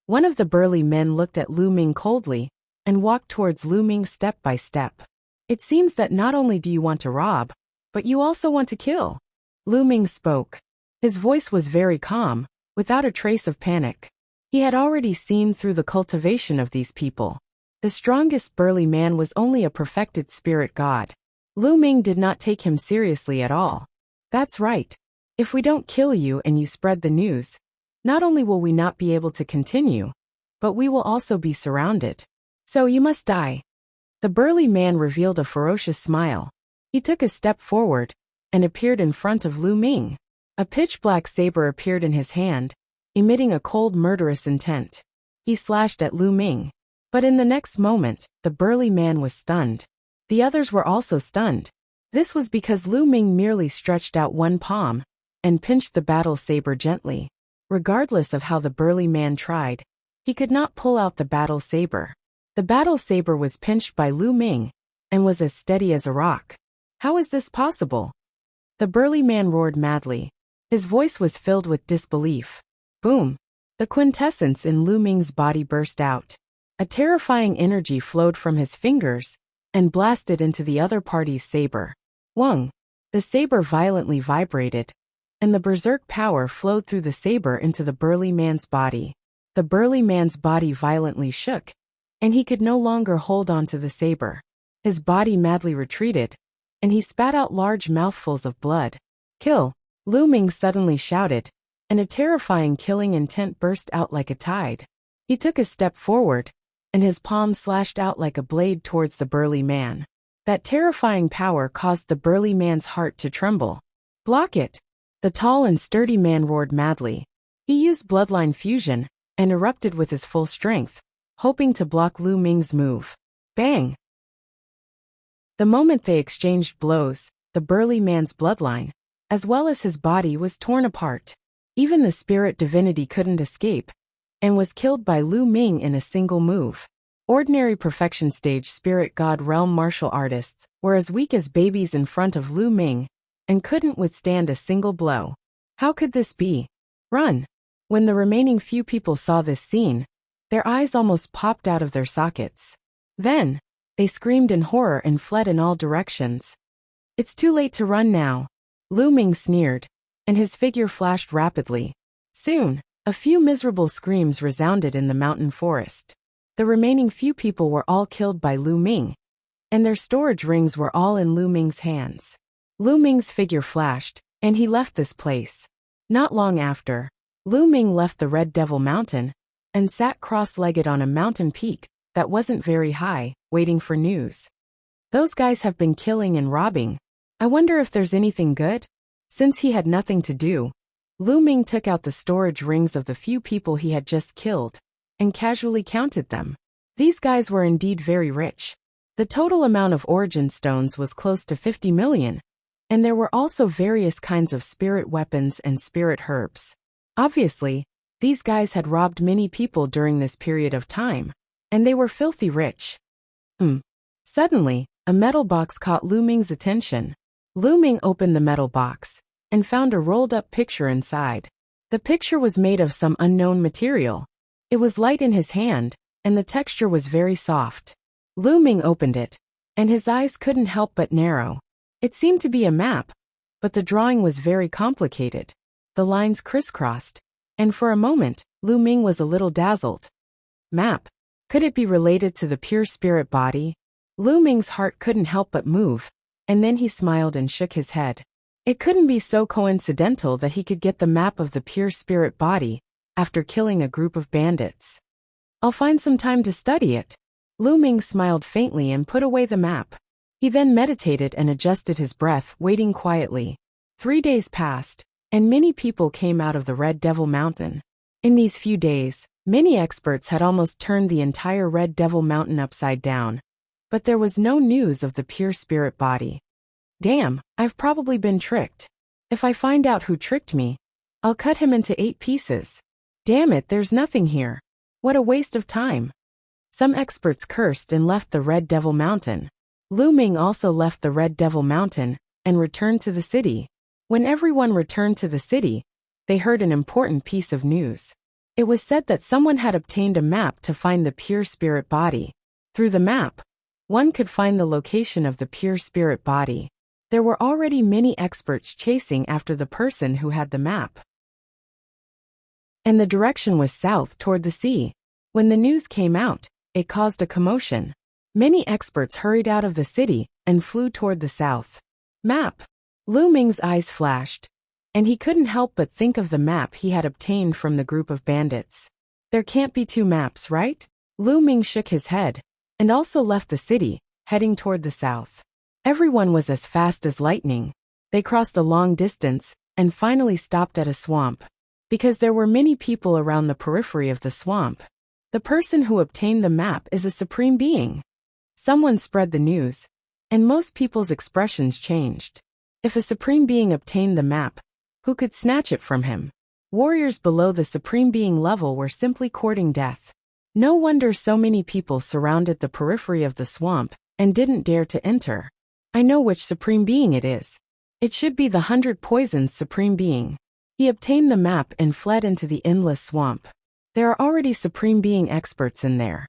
One of the burly men looked at Lu Ming coldly and walked towards Lu Ming step by step. It seems that not only do you want to rob, but you also want to kill. Lu Ming spoke. His voice was very calm, without a trace of panic. He had already seen through the cultivation of these people. The strongest burly man was only a perfected spirit god. Lu Ming did not take him seriously at all. That's right. If we don't kill you and you spread the news, not only will we not be able to continue, but we will also be surrounded. So you must die. The burly man revealed a ferocious smile. He took a step forward and appeared in front of Lu Ming. A pitch-black saber appeared in his hand, emitting a cold, murderous intent. He slashed at Lu Ming. But in the next moment, the burly man was stunned. The others were also stunned. This was because Lu Ming merely stretched out one palm and pinched the battle saber gently. Regardless of how the burly man tried, he could not pull out the battle saber. The battle saber was pinched by Lu Ming and was as steady as a rock. How is this possible? The burly man roared madly. His voice was filled with disbelief. Boom! The quintessence in Lu Ming's body burst out. A terrifying energy flowed from his fingers and blasted into the other party's saber. Whong! The saber violently vibrated, and the berserk power flowed through the saber into the burly man's body. The burly man's body violently shook, and he could no longer hold on to the saber. His body madly retreated, and he spat out large mouthfuls of blood. Kill! Lu Ming suddenly shouted, and a terrifying killing intent burst out like a tide. He took a step forward, and his palm slashed out like a blade towards the burly man. That terrifying power caused the burly man's heart to tremble. Block it! The tall and sturdy man roared madly. He used bloodline fusion and erupted with his full strength, hoping to block Lu Ming's move. Bang! The moment they exchanged blows, the burly man's bloodline, as well as his body, was torn apart. Even the spirit divinity couldn't escape, and was killed by Lu Ming in a single move. Ordinary perfection stage spirit god realm martial artists were as weak as babies in front of Lu Ming, and couldn't withstand a single blow. How could this be? Run! When the remaining few people saw this scene, their eyes almost popped out of their sockets. Then, they screamed in horror and fled in all directions. It's too late to run now. Lu Ming sneered, and his figure flashed rapidly. Soon, a few miserable screams resounded in the mountain forest. The remaining few people were all killed by Lu Ming, and their storage rings were all in Lu Ming's hands. Lu Ming's figure flashed, and he left this place. Not long after, Lu Ming left the Red Devil Mountain and sat cross-legged on a mountain peak that wasn't very high, waiting for news. Those guys have been killing and robbing. I wonder if there's anything good? Since he had nothing to do, Lu Ming took out the storage rings of the few people he had just killed and casually counted them. These guys were indeed very rich. The total amount of origin stones was close to 50 million, and there were also various kinds of spirit weapons and spirit herbs. Obviously, these guys had robbed many people during this period of time, and they were filthy rich. Suddenly, a metal box caught Lu Ming's attention. Lu Ming opened the metal box and found a rolled-up picture inside. The picture was made of some unknown material. It was light in his hand, and the texture was very soft. Lu Ming opened it, and his eyes couldn't help but narrow. It seemed to be a map, but the drawing was very complicated. The lines crisscrossed, and for a moment, Lu Ming was a little dazzled. Map? Could it be related to the pure spirit body? Lu Ming's heart couldn't help but move, and then he smiled and shook his head. It couldn't be so coincidental that he could get the map of the pure spirit body after killing a group of bandits. I'll find some time to study it. Lu Ming smiled faintly and put away the map. He then meditated and adjusted his breath, waiting quietly. 3 days passed, and many people came out of the Red Devil Mountain. In these few days, many experts had almost turned the entire Red Devil Mountain upside down, but there was no news of the pure spirit body. Damn, I've probably been tricked. If I find out who tricked me, I'll cut him into 8 pieces. Damn it, there's nothing here. What a waste of time. Some experts cursed and left the Red Devil Mountain. Lu Ming also left the Red Devil Mountain and returned to the city. When everyone returned to the city, they heard an important piece of news. It was said that someone had obtained a map to find the pure spirit body. Through the map, one could find the location of the pure spirit body. There were already many experts chasing after the person who had the map. And the direction was south toward the sea. When the news came out, it caused a commotion. Many experts hurried out of the city and flew toward the south. Map! Lu Ming's eyes flashed, and he couldn't help but think of the map he had obtained from the group of bandits. There can't be 2 maps, right? Lu Ming shook his head, and also left the city, heading toward the south. Everyone was as fast as lightning. They crossed a long distance, and finally stopped at a swamp. Because there were many people around the periphery of the swamp. The person who obtained the map is a supreme being. Someone spread the news, and most people's expressions changed. If a supreme being obtained the map, who could snatch it from him? Warriors below the supreme being level were simply courting death. No wonder so many people surrounded the periphery of the swamp and didn't dare to enter. I know which supreme being it is. It should be the 100 Poisons supreme being. He obtained the map and fled into the endless swamp. There are already supreme being experts in there.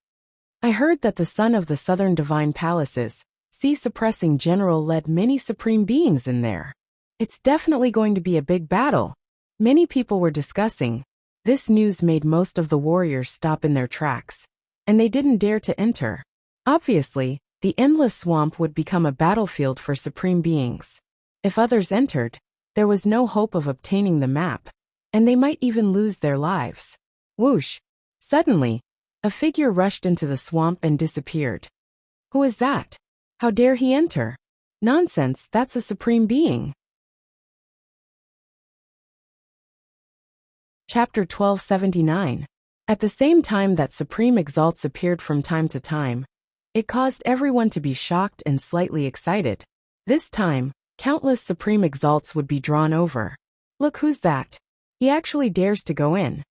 I heard that the son of the southern divine palaces, sea-suppressing general, led many supreme beings in there. It's definitely going to be a big battle. Many people were discussing. This news made most of the warriors stop in their tracks, and they didn't dare to enter. Obviously, the endless swamp would become a battlefield for supreme beings. If others entered, there was no hope of obtaining the map, and they might even lose their lives. Whoosh! Suddenly, a figure rushed into the swamp and disappeared. Who is that? How dare he enter? Nonsense, that's a supreme being. Chapter 1279. At the same time that supreme exalts appeared from time to time, it caused everyone to be shocked and slightly excited. This time, countless supreme exalts would be drawn over. Look, who's that? He actually dares to go in.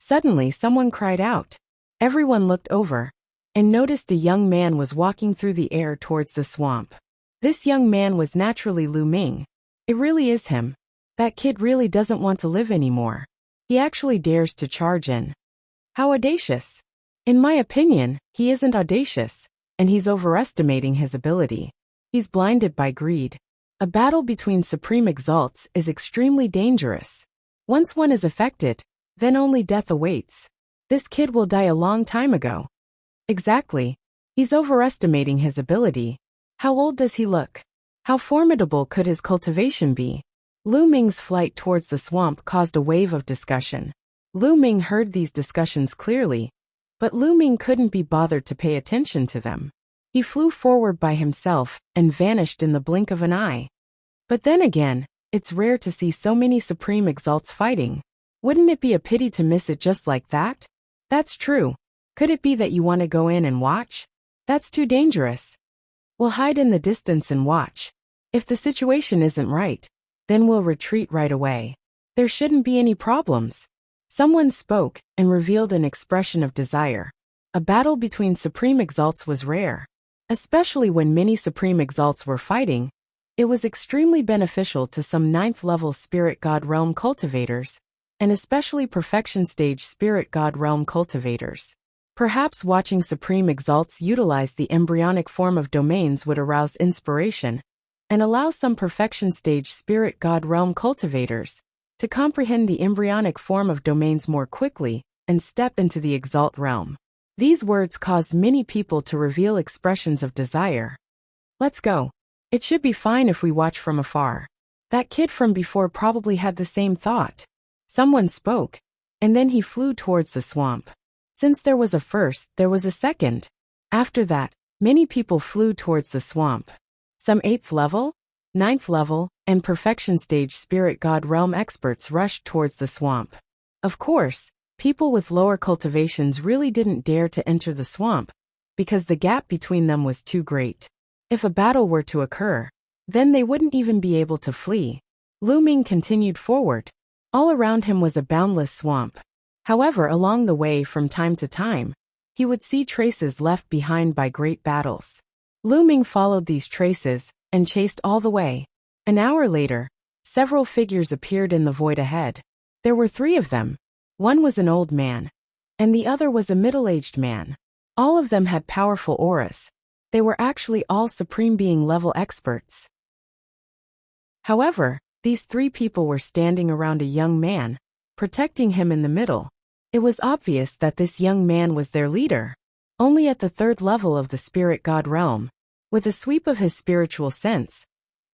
Suddenly someone cried out. Everyone looked over, and noticed a young man was walking through the air towards the swamp. This young man was naturally Lu Ming. It really is him. That kid really doesn't want to live anymore. He actually dares to charge in. How audacious. In my opinion, he isn't audacious, and he's overestimating his ability. He's blinded by greed. A battle between supreme exalts is extremely dangerous. Once one is affected, then only death awaits. This kid will die a long time ago. Exactly. He's overestimating his ability. How old does he look? How formidable could his cultivation be? Lu Ming's flight towards the swamp caused a wave of discussion. Lu Ming heard these discussions clearly, but Lu Ming couldn't be bothered to pay attention to them. He flew forward by himself and vanished in the blink of an eye. But then again, it's rare to see so many supreme exalts fighting. Wouldn't it be a pity to miss it just like that? That's true. Could it be that you want to go in and watch? That's too dangerous. We'll hide in the distance and watch. If the situation isn't right, then we'll retreat right away. There shouldn't be any problems. Someone spoke and revealed an expression of desire. A battle between supreme exalts was rare. Especially when many supreme exalts were fighting, it was extremely beneficial to some 9th level spirit god realm cultivators, and especially perfection stage spirit god realm cultivators. Perhaps watching supreme exalts utilize the embryonic form of domains would arouse inspiration, and allow some perfection stage spirit god realm cultivators to comprehend the embryonic form of domains more quickly and step into the exalt realm. These words caused many people to reveal expressions of desire. Let's go. It should be fine if we watch from afar. That kid from before probably had the same thought. Someone spoke, and then he flew towards the swamp. Since there was a first, there was a second. After that, many people flew towards the swamp. Some 8th level, 9th level, and perfection stage spirit god realm experts rushed towards the swamp. Of course, people with lower cultivations really didn't dare to enter the swamp, because the gap between them was too great. If a battle were to occur, then they wouldn't even be able to flee. Lu Ming continued forward. All around him was a boundless swamp. However, along the way from time to time, he would see traces left behind by great battles. Lu Ming followed these traces and chased all the way. An hour later, several figures appeared in the void ahead. There were 3 of them. One was an old man, and the other was a middle-aged man. All of them had powerful auras. They were actually all Supreme Being level experts. However, these 3 people were standing around a young man, protecting him in the middle. It was obvious that this young man was their leader. Only at the 3rd level of the spirit god realm, with a sweep of his spiritual sense,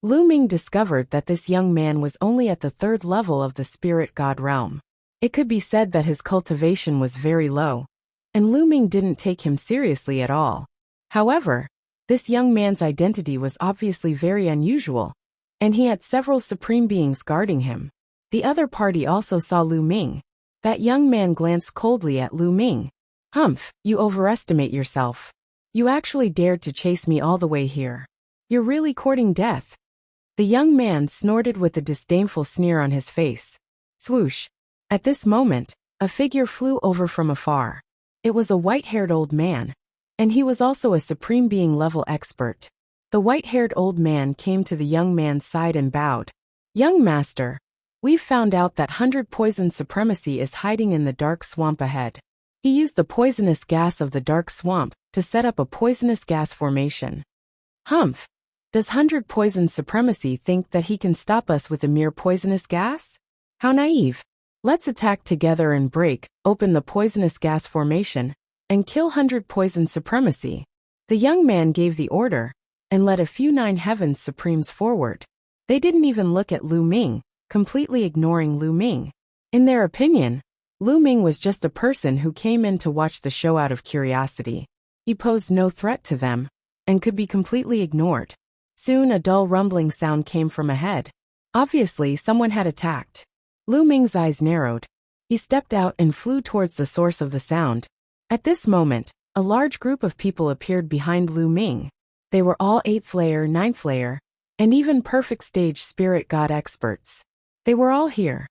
Lu Ming discovered that this young man was only at the 3rd level of the spirit god realm. It could be said that his cultivation was very low, and Lu Ming didn't take him seriously at all. However, this young man's identity was obviously very unusual, and he had several supreme beings guarding him. The other party also saw Lu Ming. That young man glanced coldly at Lu Ming. Humph, you overestimate yourself. You actually dared to chase me all the way here. You're really courting death. The young man snorted with a disdainful sneer on his face. Swoosh. At this moment, a figure flew over from afar. It was a white-haired old man, and he was also a Supreme Being level expert. The white-haired old man came to the young man's side and bowed. Young master, we've found out that 100 poison supremacy is hiding in the dark swamp ahead. He used the poisonous gas of the dark swamp to set up a poisonous gas formation. Humph! Does 100 poison supremacy think that he can stop us with a mere poisonous gas? How naive! Let's attack together and break open the poisonous gas formation and kill 100 poison supremacy. The young man gave the order and led a few 9 heavens supremes forward. They didn't even look at Lu Ming, completely ignoring Lu Ming. In their opinion, Lu Ming was just a person who came in to watch the show out of curiosity. He posed no threat to them and could be completely ignored. Soon a dull rumbling sound came from ahead. Obviously, someone had attacked. Lu Ming's eyes narrowed. He stepped out and flew towards the source of the sound. At this moment, a large group of people appeared behind Lu Ming. They were all 8th layer, 9th layer, and even perfect stage spirit god experts. They were all here.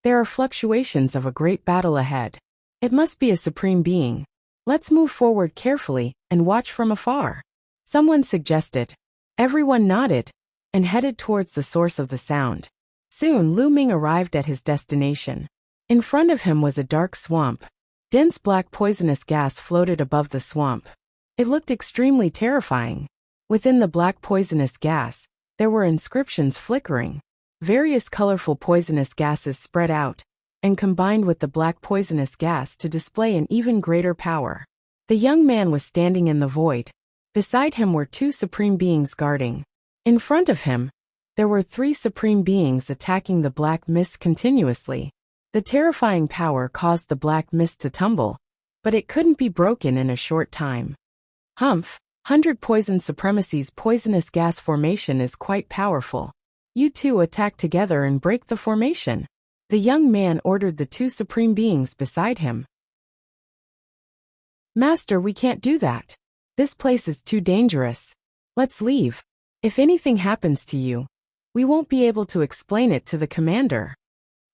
There are fluctuations of a great battle ahead. It must be a supreme being. Let's move forward carefully and watch from afar. Someone suggested. Everyone nodded, and headed towards the source of the sound. Soon Lu Ming arrived at his destination. In front of him was a dark swamp. Dense black poisonous gas floated above the swamp. It looked extremely terrifying. Within the black poisonous gas, there were inscriptions flickering. Various colorful poisonous gases spread out and combined with the black poisonous gas to display an even greater power. The young man was standing in the void. Beside him were two supreme beings guarding. In front of him, there were three supreme beings attacking the black mist continuously. The terrifying power caused the black mist to tumble, but it couldn't be broken in a short time. 100 Poison Supremacy's poisonous gas formation is quite powerful. You two attack together and break the formation. The young man ordered the two supreme beings beside him. Master, we can't do that. This place is too dangerous. Let's leave. If anything happens to you, we won't be able to explain it to the commander.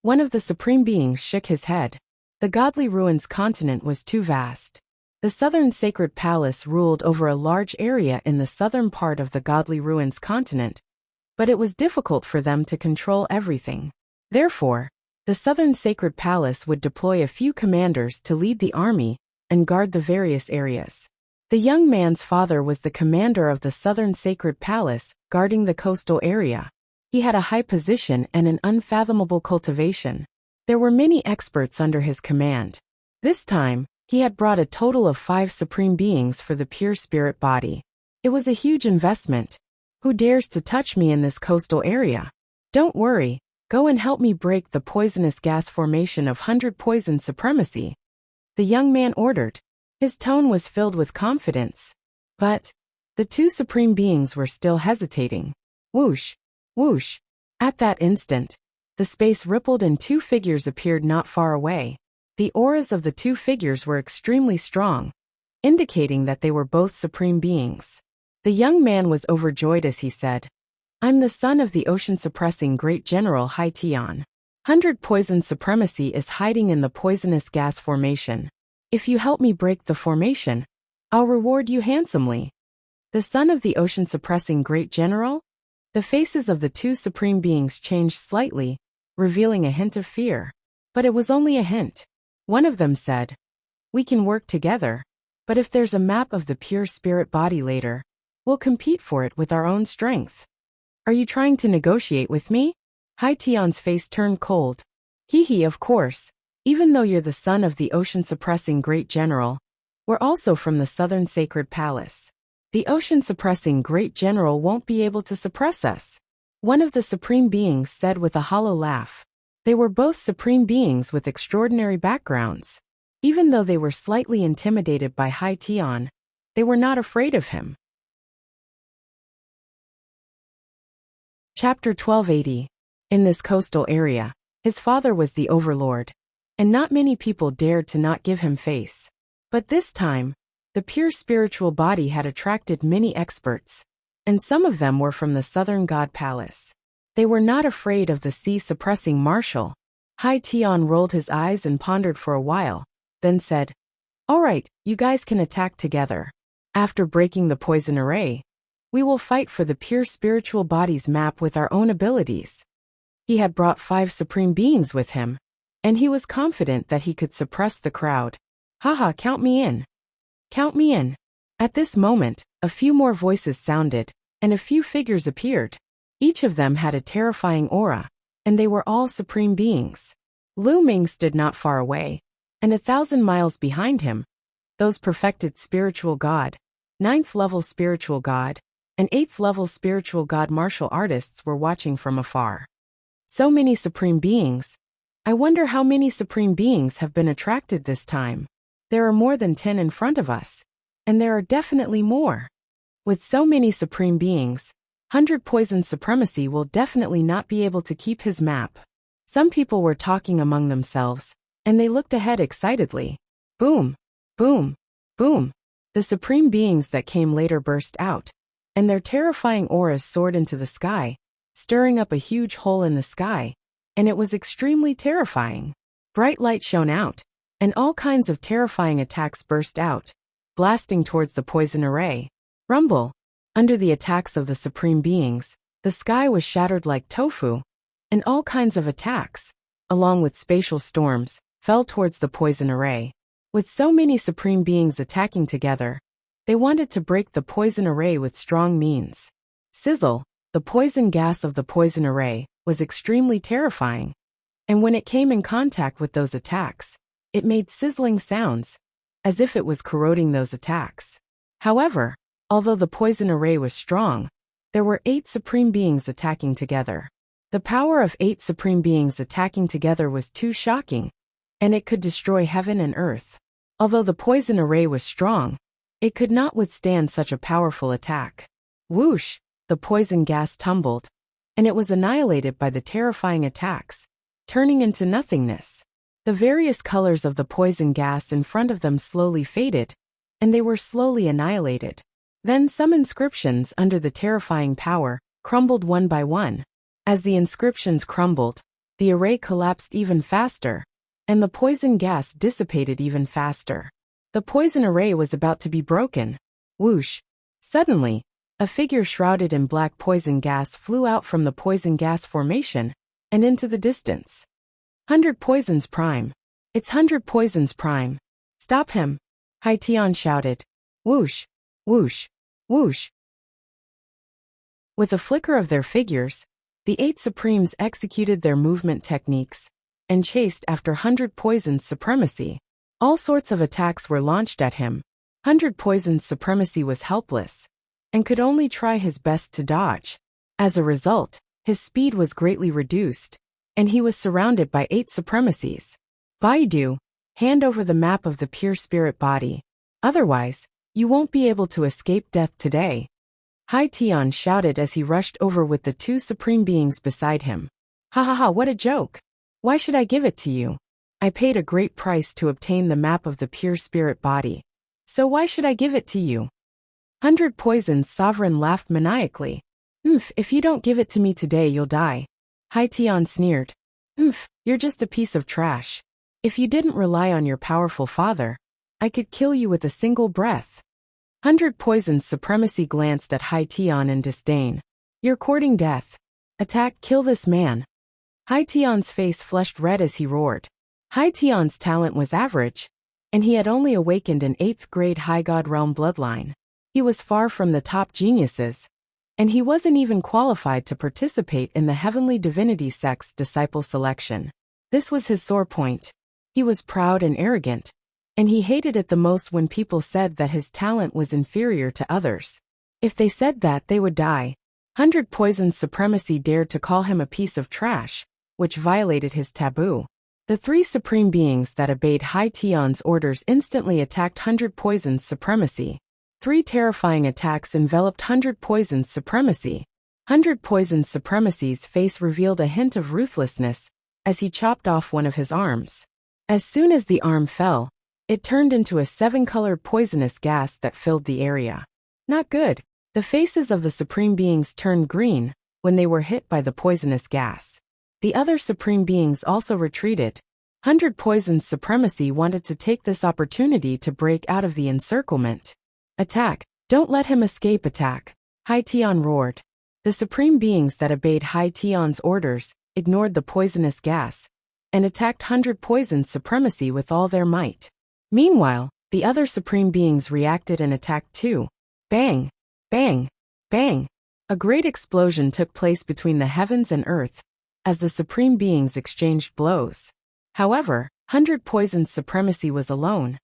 One of the supreme beings shook his head. The Godly Ruins continent was too vast. The Southern Sacred Palace ruled over a large area in the southern part of the Godly Ruins continent, but it was difficult for them to control everything. Therefore, the Southern Sacred Palace would deploy a few commanders to lead the army and guard the various areas. The young man's father was the commander of the Southern Sacred Palace, guarding the coastal area. He had a high position and an unfathomable cultivation. There were many experts under his command. This time, he had brought a total of 5 supreme beings for the pure spirit body. It was a huge investment. Who dares to touch me in this coastal area? Don't worry, go and help me break the poisonous gas formation of 100 Poison Supremacy. The young man ordered. His tone was filled with confidence. But the two supreme beings were still hesitating. Whoosh! Whoosh! At that instant, the space rippled and 2 figures appeared not far away. The auras of the 2 figures were extremely strong, indicating that they were both supreme beings. The young man was overjoyed as he said, I'm the son of the ocean-suppressing great general Hai Tian. 100 Poison Supremacy is hiding in the poisonous gas formation. If you help me break the formation, I'll reward you handsomely. The son of the ocean-suppressing great general? The faces of the 2 supreme beings changed slightly, revealing a hint of fear. But it was only a hint. One of them said, we can work together, but if there's a map of the pure spirit body later, we'll compete for it with our own strength. Are you trying to negotiate with me? Hai Tian's face turned cold. Hee, of course. Even though you're the son of the ocean-suppressing great general, we're also from the Southern Sacred Palace. The ocean-suppressing great general won't be able to suppress us. One of the supreme beings said with a hollow laugh. They were both supreme beings with extraordinary backgrounds. Even though they were slightly intimidated by Hai Tian, they were not afraid of him. Chapter 1280. In this coastal area, his father was the overlord, and not many people dared to not give him face. But this time, the pure spiritual body had attracted many experts, and some of them were from the Southern God Palace. They were not afraid of the sea-suppressing marshal. Hai Tian rolled his eyes and pondered for a while, then said, all right, you guys can attack together. After breaking the poison array, we will fight for the pure spiritual body's map with our own abilities. He had brought 5 supreme beings with him, and he was confident that he could suppress the crowd. Haha, count me in. Count me in. At this moment, a few more voices sounded, and a few figures appeared. Each of them had a terrifying aura, and they were all supreme beings. Lu Ming stood not far away, and 1,000 miles behind him, those perfected spiritual god, 9th level spiritual god, and 8th level spiritual god martial artists were watching from afar. So many supreme beings. I wonder how many supreme beings have been attracted this time. There are more than 10 in front of us, and there are definitely more. With so many supreme beings, 100 Poison Supremacy will definitely not be able to keep his map. Some people were talking among themselves, and they looked ahead excitedly. Boom! Boom! Boom! The supreme beings that came later burst out, and their terrifying auras soared into the sky, stirring up a huge hole in the sky, and it was extremely terrifying. Bright light shone out, and all kinds of terrifying attacks burst out, blasting towards the poison array. Rumble! Under the attacks of the supreme beings, The sky was shattered like tofu, and all kinds of attacks, along with spatial storms, fell towards the poison array. With so many supreme beings attacking together, they wanted to break the poison array with strong means. Sizzle, the poison gas of the poison array, was extremely terrifying, and when it came in contact with those attacks, it made sizzling sounds, as if it was corroding those attacks. However, although the poison array was strong, there were 8 supreme beings attacking together. The power of 8 supreme beings attacking together was too shocking, and it could destroy heaven and earth. Although the poison array was strong, it could not withstand such a powerful attack. Whoosh, the poison gas tumbled, and it was annihilated by the terrifying attacks, turning into nothingness. The various colors of the poison gas in front of them slowly faded, and they were slowly annihilated. Then some inscriptions under the terrifying power crumbled one by one. As the inscriptions crumbled, the array collapsed even faster, and the poison gas dissipated even faster. The poison array was about to be broken. Whoosh! Suddenly, a figure shrouded in black poison gas flew out from the poison gas formation and into the distance. 100 Poisons Prime. It's 100 Poisons Prime. Stop him! Haitian shouted. Whoosh! Whoosh! Whoosh! With a flicker of their figures, the 8 Supremes executed their movement techniques and chased after 100 Poisons Supremacy. All sorts of attacks were launched at him. 100 Poisons Supremacy was helpless and could only try his best to dodge. As a result, his speed was greatly reduced, and he was surrounded by 8 Supremacies. Baidu, hand over the map of the pure spirit body. Otherwise, you won't be able to escape death today. Haitian shouted as he rushed over with the 2 supreme beings beside him. Ha ha ha, what a joke! Why should I give it to you? I paid a great price to obtain the map of the pure spirit body. So why should I give it to you? 100 Poisons Sovereign laughed maniacally. If you don't give it to me today you'll die. Haitian sneered. You're just a piece of trash. If you didn't rely on your powerful father, I could kill you with a single breath. 100 Poisons Supremacy glanced at Haitian in disdain. You're courting death. Attack, kill this man. Haitian's face flushed red as he roared. Haitian's talent was average, and he had only awakened an 8th grade High God Realm bloodline. He was far from the top geniuses, and he wasn't even qualified to participate in the Heavenly Divinity Sect's disciple selection. This was his sore point. He was proud and arrogant, and he hated it the most when people said that his talent was inferior to others. If they said that, they would die. 100 Poisons Supremacy dared to call him a piece of trash, which violated his taboo. The 3 supreme beings that obeyed Haitian's orders instantly attacked 100 Poisons Supremacy. 3 terrifying attacks enveloped 100 Poisons Supremacy. 100 Poisons Supremacy's face revealed a hint of ruthlessness as he chopped off one of his arms. As soon as the arm fell, it turned into a 7-colored poisonous gas that filled the area. Not good. The faces of the supreme beings turned green when they were hit by the poisonous gas. The other supreme beings also retreated. 100 Poisons Supremacy wanted to take this opportunity to break out of the encirclement. Attack! Don't let him escape, attack! Haitian roared. The supreme beings that obeyed Haitian's orders ignored the poisonous gas and attacked 100 Poisons Supremacy with all their might. Meanwhile, the other supreme beings reacted and attacked too. Bang! Bang! Bang! A great explosion took place between the heavens and earth as the supreme beings exchanged blows. However, 100 Poisons Supremacy was alone.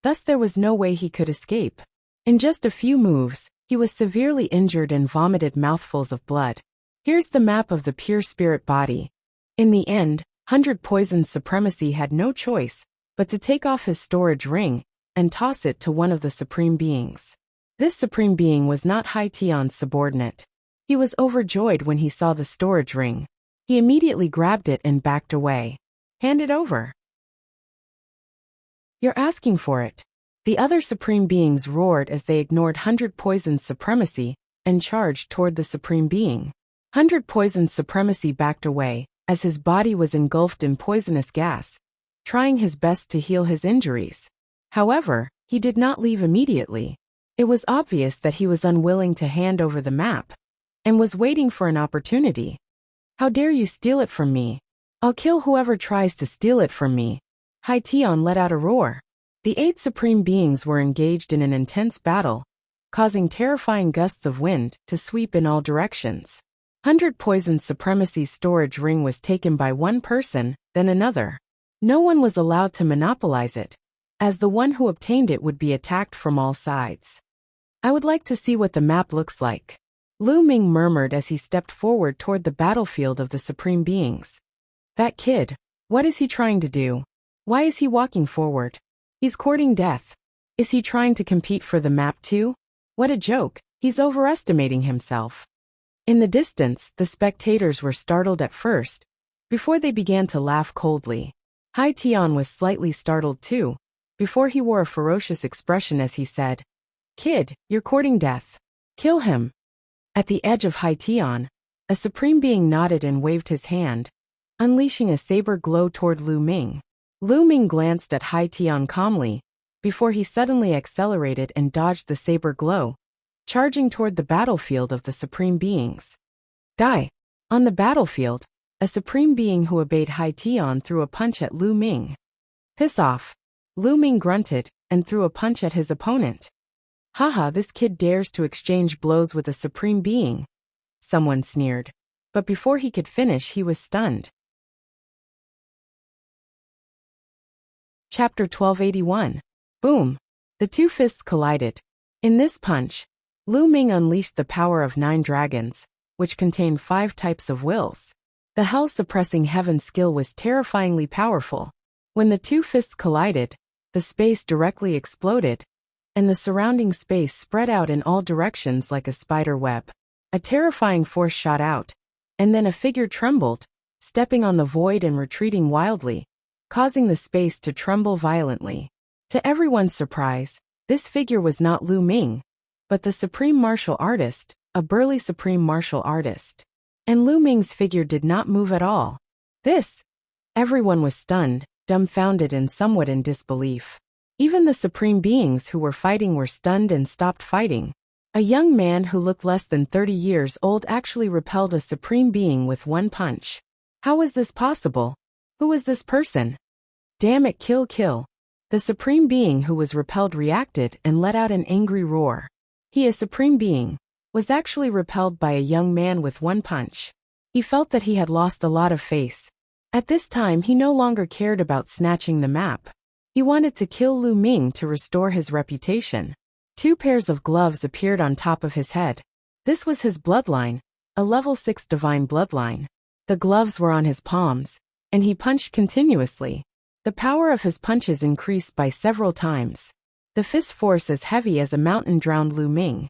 Thus there was no way he could escape. In just a few moves, he was severely injured and vomited mouthfuls of blood. Here's the map of the pure spirit body. In the end, 100 Poisons Supremacy had no choice but to take off his storage ring and toss it to one of the supreme beings. This supreme being was not Haitian's subordinate. He was overjoyed when he saw the storage ring. He immediately grabbed it and backed away. Hand it over. You're asking for it. The other supreme beings roared as they ignored 100 Poisons Supremacy and charged toward the supreme being. 100 Poisons Supremacy backed away as his body was engulfed in poisonous gas, trying his best to heal his injuries. However, he did not leave immediately. It was obvious that he was unwilling to hand over the map, and was waiting for an opportunity. How dare you steal it from me? I'll kill whoever tries to steal it from me. Haitian let out a roar. The 8 supreme beings were engaged in an intense battle, causing terrifying gusts of wind to sweep in all directions. 100 Poison Supremacy's storage ring was taken by one person, then another. No one was allowed to monopolize it, as the one who obtained it would be attacked from all sides. I would like to see what the map looks like, Lu Ming murmured as he stepped forward toward the battlefield of the supreme beings. That kid, what is he trying to do? Why is he walking forward? He's courting death. Is he trying to compete for the map too? What a joke, he's overestimating himself. In the distance, the spectators were startled at first, before they began to laugh coldly. Haitian was slightly startled too, before he wore a ferocious expression as he said, "Kid, you're courting death. Kill him." At the edge of Haitian, a supreme being nodded and waved his hand, unleashing a saber glow toward Lu Ming. Lu Ming glanced at Haitian calmly, before he suddenly accelerated and dodged the saber glow, charging toward the battlefield of the supreme beings. Die! On the battlefield, a supreme being who obeyed Haitian threw a punch at Lu Ming. Piss off! Lu Ming grunted, and threw a punch at his opponent. Haha, this kid dares to exchange blows with a supreme being, someone sneered. But before he could finish, he was stunned. Chapter 1281. Boom! The 2 fists collided. In this punch, Lu Ming unleashed the power of 9 dragons, which contained 5 types of wills. The hell-suppressing heaven skill was terrifyingly powerful. When the 2 fists collided, the space directly exploded, and the surrounding space spread out in all directions like a spider web. A terrifying force shot out, and then a figure trembled, stepping on the void and retreating wildly, causing the space to tremble violently. To everyone's surprise, this figure was not Lu Ming, but the supreme martial artist, a burly supreme martial artist. And Lu Ming's figure did not move at all. Everyone was stunned, dumbfounded and somewhat in disbelief. Even the supreme beings who were fighting were stunned and stopped fighting. A young man who looked less than 30 years old actually repelled a supreme being with one punch. How was this possible? Who was this person? Damn it, kill. The supreme being who was repelled reacted and let out an angry roar. He, a supreme being, was actually repelled by a young man with one punch. He felt that he had lost a lot of face. At this time he no longer cared about snatching the map. He wanted to kill Lu Ming to restore his reputation. 2 pairs of gloves appeared on top of his head. This was his bloodline, a level 6 divine bloodline. The gloves were on his palms, and he punched continuously. The power of his punches increased by several times. The fist force as heavy as a mountain drowned Lu Ming.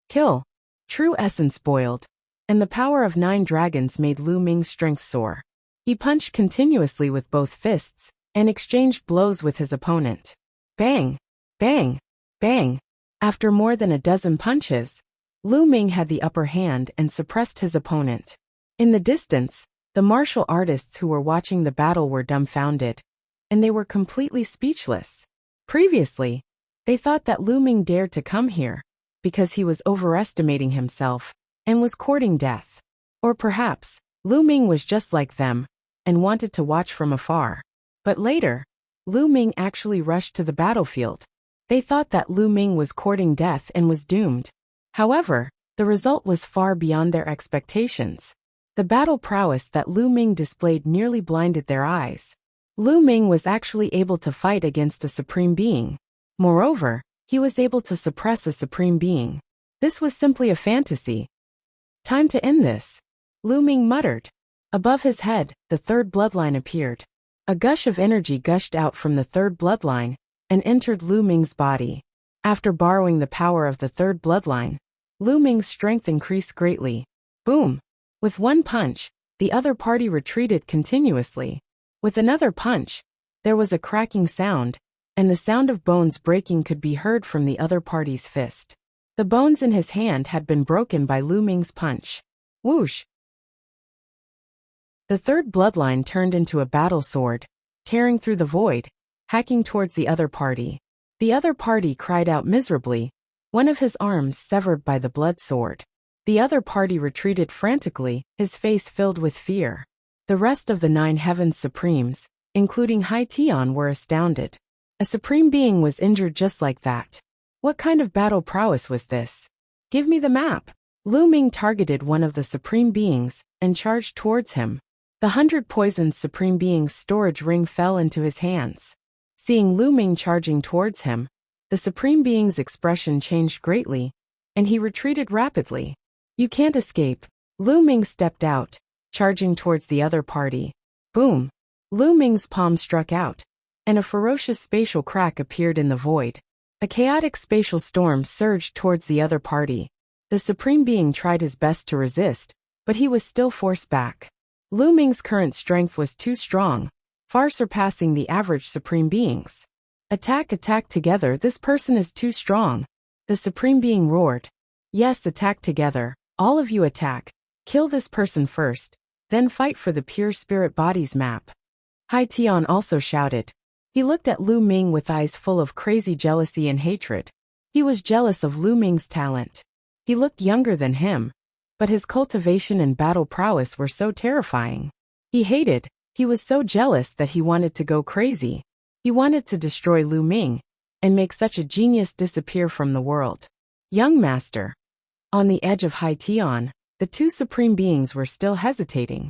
Kill. True essence boiled, and the power of 9 dragons made Lu Ming's strength soar. He punched continuously with both fists, and exchanged blows with his opponent. Bang! Bang! Bang! After more than a dozen punches, Lu Ming had the upper hand and suppressed his opponent. In the distance, the martial artists who were watching the battle were dumbfounded, and they were completely speechless. Previously, they thought that Lu Ming dared to come here, because he was overestimating himself, and was courting death. Or perhaps, Lu Ming was just like them, and wanted to watch from afar. But later, Lu Ming actually rushed to the battlefield. They thought that Lu Ming was courting death and was doomed. However, the result was far beyond their expectations. The battle prowess that Lu Ming displayed nearly blinded their eyes. Lu Ming was actually able to fight against a supreme being. Moreover, he was able to suppress a supreme being. This was simply a fantasy. Time to end this, Lu Ming muttered. Above his head, the 3rd bloodline appeared. A gush of energy gushed out from the 3rd bloodline, and entered Lu Ming's body. After borrowing the power of the 3rd bloodline, Lu Ming's strength increased greatly. Boom! With one punch, the other party retreated continuously. With another punch, there was a cracking sound, and the sound of bones breaking could be heard from the other party's fist. The bones in his hand had been broken by Lu Ming's punch. Whoosh! The 3rd bloodline turned into a battle sword, tearing through the void, hacking towards the other party. The other party cried out miserably, one of his arms severed by the blood sword. The other party retreated frantically, his face filled with fear. The rest of the 9 Heavens Supremes, including Hai Tian, were astounded. A supreme being was injured just like that. What kind of battle prowess was this? Give me the map. Lu Ming targeted one of the supreme beings and charged towards him. The 100 poisoned supreme being's storage ring fell into his hands. Seeing Lu Ming charging towards him, the supreme being's expression changed greatly, and he retreated rapidly. You can't escape. Lu Ming stepped out, charging towards the other party. Boom! Lu Ming's palm struck out, and a ferocious spatial crack appeared in the void. A chaotic spatial storm surged towards the other party. The supreme being tried his best to resist, but he was still forced back. Lu Ming's current strength was too strong, far surpassing the average supreme beings. Attack together, this person is too strong. The supreme being roared. Yes, attack together, all of you attack. Kill this person first, then fight for the pure spirit body's map. Hai Tian also shouted. He looked at Lu Ming with eyes full of crazy jealousy and hatred. He was jealous of Lu Ming's talent. He looked younger than him, but his cultivation and battle prowess were so terrifying. He was so jealous that he wanted to go crazy. He wanted to destroy Lu Ming and make such a genius disappear from the world. Young master. On the edge of Hai Tian, the 2 supreme beings were still hesitating.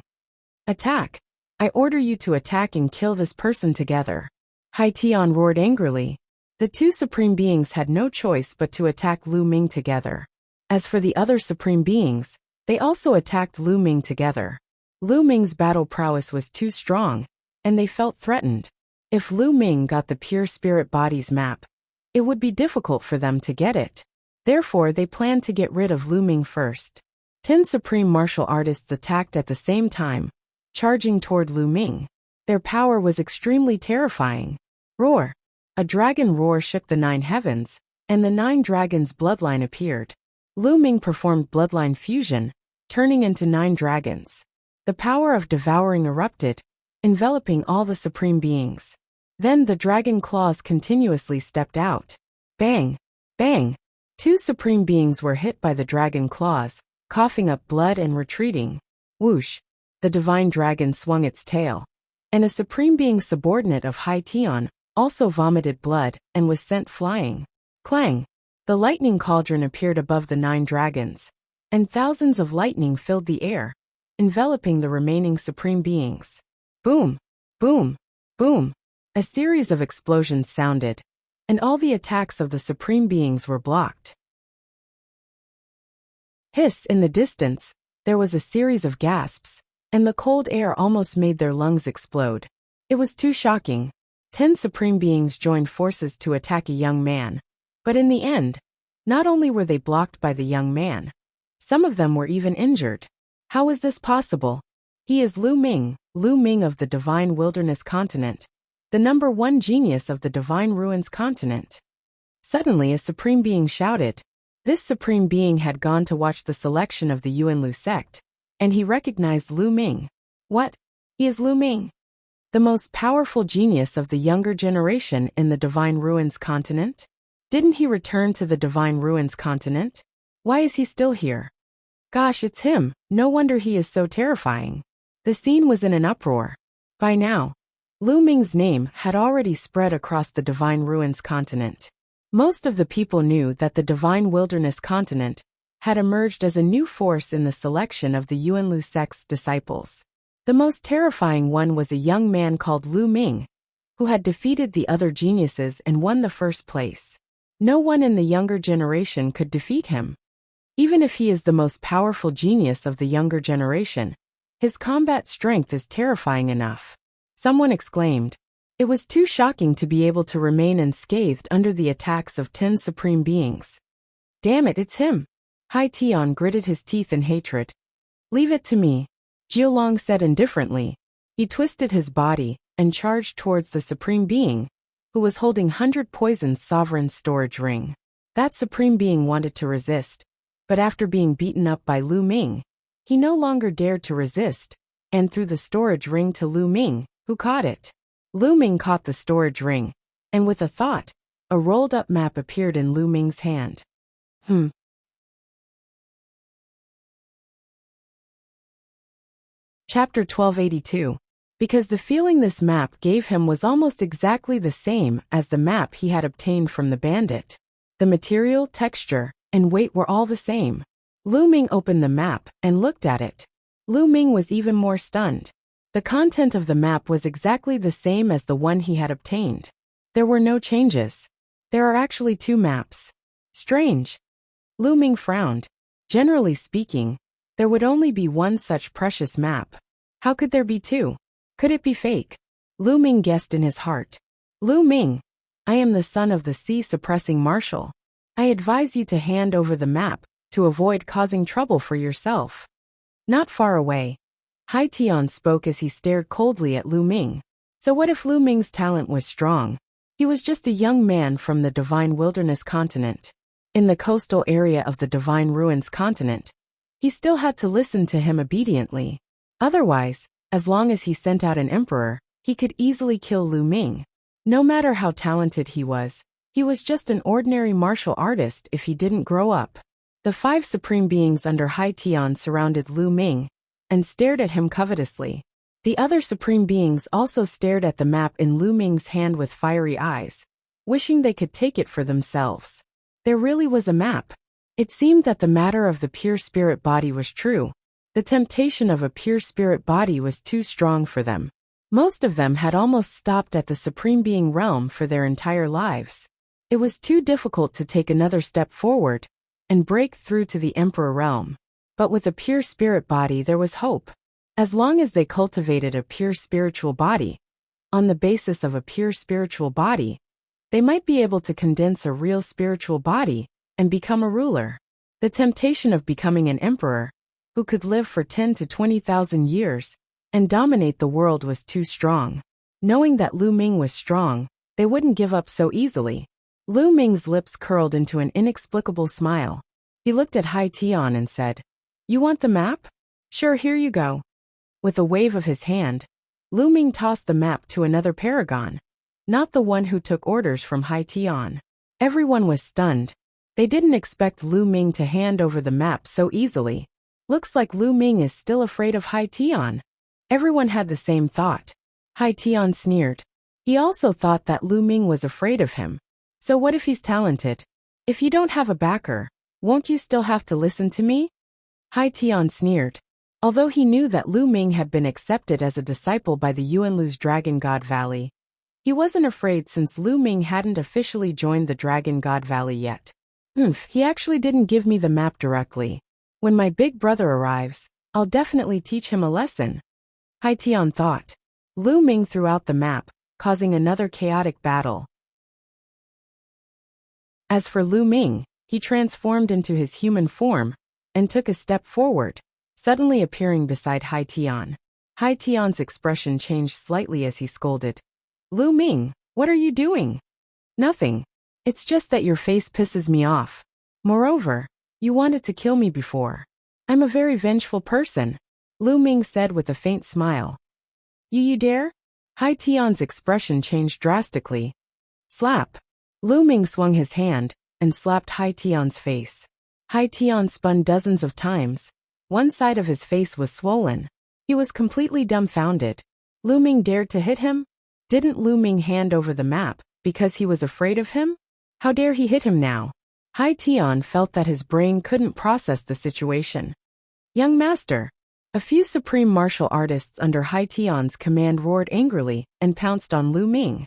Attack! I order you to attack and kill this person together. Hai Tian roared angrily. The 2 supreme beings had no choice but to attack Lu Ming together. As for the other supreme beings, they also attacked Lu Ming together. Lu Ming's battle prowess was too strong, and they felt threatened. If Lu Ming got the pure spirit body's map, it would be difficult for them to get it. Therefore, they planned to get rid of Lu Ming first. 10 supreme martial artists attacked at the same time, charging toward Lu Ming. Their power was extremely terrifying. Roar! A dragon roar shook the 9 heavens, and the 9 dragons' bloodline appeared. Lu Ming performed bloodline fusion, turning into 9 dragons. The power of devouring erupted, enveloping all the supreme beings. Then the dragon claws continuously stepped out. Bang! Bang! 2 supreme beings were hit by the dragon claws, coughing up blood and retreating. Whoosh! The divine dragon swung its tail. And a supreme being subordinate of Hai Tian also vomited blood and was sent flying. Clang! The lightning cauldron appeared above the 9 dragons, and thousands of lightning filled the air, enveloping the remaining supreme beings. Boom! Boom! Boom! A series of explosions sounded, and all the attacks of the supreme beings were blocked. Hiss! In the distance, there was a series of gasps, and the cold air almost made their lungs explode. It was too shocking. 10 supreme beings joined forces to attack a young man. But in the end, not only were they blocked by the young man, some of them were even injured. How is this possible? He is Lu Ming of the Divine Wilderness Continent, the #1 genius of the Divine Ruins Continent. Suddenly a supreme being shouted. This supreme being had gone to watch the selection of the Yuanlu sect, and he recognized Lu Ming. What? He is Lu Ming, the most powerful genius of the younger generation in the Divine Ruins Continent? Didn't he return to the Divine Ruins Continent? Why is he still here? Gosh, it's him. No wonder he is so terrifying. The scene was in an uproar. By now, Lu Ming's name had already spread across the Divine Ruins Continent. Most of the people knew that the Divine Wilderness Continent had emerged as a new force in the selection of the Yuanlu sect's disciples. The most terrifying one was a young man called Lu Ming, who had defeated the other geniuses and won the first place. No one in the younger generation could defeat him. Even if he is the most powerful genius of the younger generation, his combat strength is terrifying enough. Someone exclaimed. It was too shocking to be able to remain unscathed under the attacks of 10 supreme beings. Damn it, it's him. Hai Tian gritted his teeth in hatred. Leave it to me, Jiulong said indifferently. He twisted his body and charged towards the supreme being, who was holding 100 Poison's sovereign storage ring. That supreme being wanted to resist, but after being beaten up by Lu Ming, he no longer dared to resist, and threw the storage ring to Lu Ming, who caught it. Lu Ming caught the storage ring, and with a thought, a rolled-up map appeared in Lu Ming's hand. Chapter 1282. Because the feeling this map gave him was almost exactly the same as the map he had obtained from the bandit. The material, texture, and weight were all the same. Lu Ming opened the map and looked at it. Lu Ming was even more stunned. The content of the map was exactly the same as the one he had obtained. There were no changes. There are actually two maps. Strange. Lu Ming frowned. Generally speaking, there would only be one such precious map. How could there be two? Could it be fake? Lu Ming guessed in his heart. Lu Ming, I am the son of the sea-suppressing marshal. I advise you to hand over the map to avoid causing trouble for yourself. Not far away, Hai Tian spoke as he stared coldly at Lu Ming. So what if Lu Ming's talent was strong? He was just a young man from the Divine Wilderness continent. In the coastal area of the Divine Ruins continent, he still had to listen to him obediently. Otherwise, as long as he sent out an emperor, he could easily kill Lu Ming. No matter how talented he was just an ordinary martial artist if he didn't grow up. The 5 supreme beings under Hai Tian surrounded Lu Ming and stared at him covetously. The other supreme beings also stared at the map in Lu Ming's hand with fiery eyes, wishing they could take it for themselves. There really was a map. It seemed that the matter of the pure spirit body was true. The temptation of a pure spirit body was too strong for them. Most of them had almost stopped at the supreme being realm for their entire lives. It was too difficult to take another step forward and break through to the emperor realm. But with a pure spirit body there was hope. As long as they cultivated a pure spiritual body, on the basis of a pure spiritual body, they might be able to condense a real spiritual body and become a ruler. The temptation of becoming an emperor, who could live for 10 to 20,000 years and dominate the world, was too strong. Knowing that Lu Ming was strong, they wouldn't give up so easily. Lu Ming's lips curled into an inexplicable smile. He looked at Hai Tian and said, "You want the map? Sure, here you go." With a wave of his hand, Lu Ming tossed the map to another paragon, not the one who took orders from Hai Tian. Everyone was stunned. They didn't expect Lu Ming to hand over the map so easily. Looks like Lu Ming is still afraid of Hai Tian. Everyone had the same thought. Hai Tian sneered. He also thought that Lu Ming was afraid of him. So what if he's talented? If you don't have a backer, won't you still have to listen to me? Hai Tian sneered. Although he knew that Lu Ming had been accepted as a disciple by the Yuanlu's Dragon God Valley, he wasn't afraid since Lu Ming hadn't officially joined the Dragon God Valley yet. He actually didn't give me the map directly. When my big brother arrives, I'll definitely teach him a lesson. Hai Tian thought. Lu Ming threw out the map, causing another chaotic battle. As for Lu Ming, he transformed into his human form and took a step forward, suddenly appearing beside Hai Tian. Hai Tian's expression changed slightly as he scolded. "Lu Ming, what are you doing?" "Nothing. It's just that your face pisses me off. Moreover, you wanted to kill me before. I'm a very vengeful person," Lu Ming said with a faint smile. You dare?" Hai Tian's expression changed drastically. Slap. Lu Ming swung his hand and slapped Hai Tian's face. Hai Tian spun dozens of times. One side of his face was swollen. He was completely dumbfounded. Lu Ming dared to hit him? Didn't Lu Ming hand over the map because he was afraid of him? How dare he hit him now? Hai Tian felt that his brain couldn't process the situation. "Young master!" A few supreme martial artists under Hai Tian's command roared angrily and pounced on Lu Ming.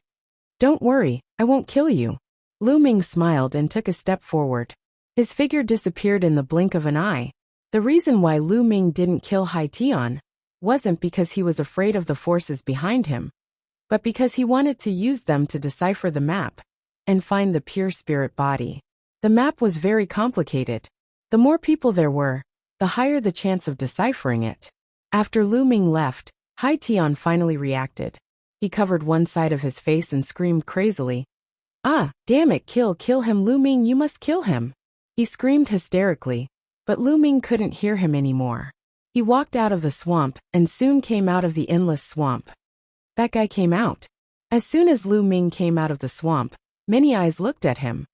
"Don't worry, I won't kill you." Lu Ming smiled and took a step forward. His figure disappeared in the blink of an eye. The reason why Lu Ming didn't kill Hai Tian wasn't because he was afraid of the forces behind him, but because he wanted to use them to decipher the map and find the pure spirit body. The map was very complicated. The more people there were, the higher the chance of deciphering it. After Lu Ming left, Hai Tian finally reacted. He covered one side of his face and screamed crazily. "Ah, damn it, kill him, Lu Ming, you must kill him." He screamed hysterically, but Lu Ming couldn't hear him anymore. He walked out of the swamp and soon came out of the endless swamp. That guy came out. As soon as Lu Ming came out of the swamp, many eyes looked at him.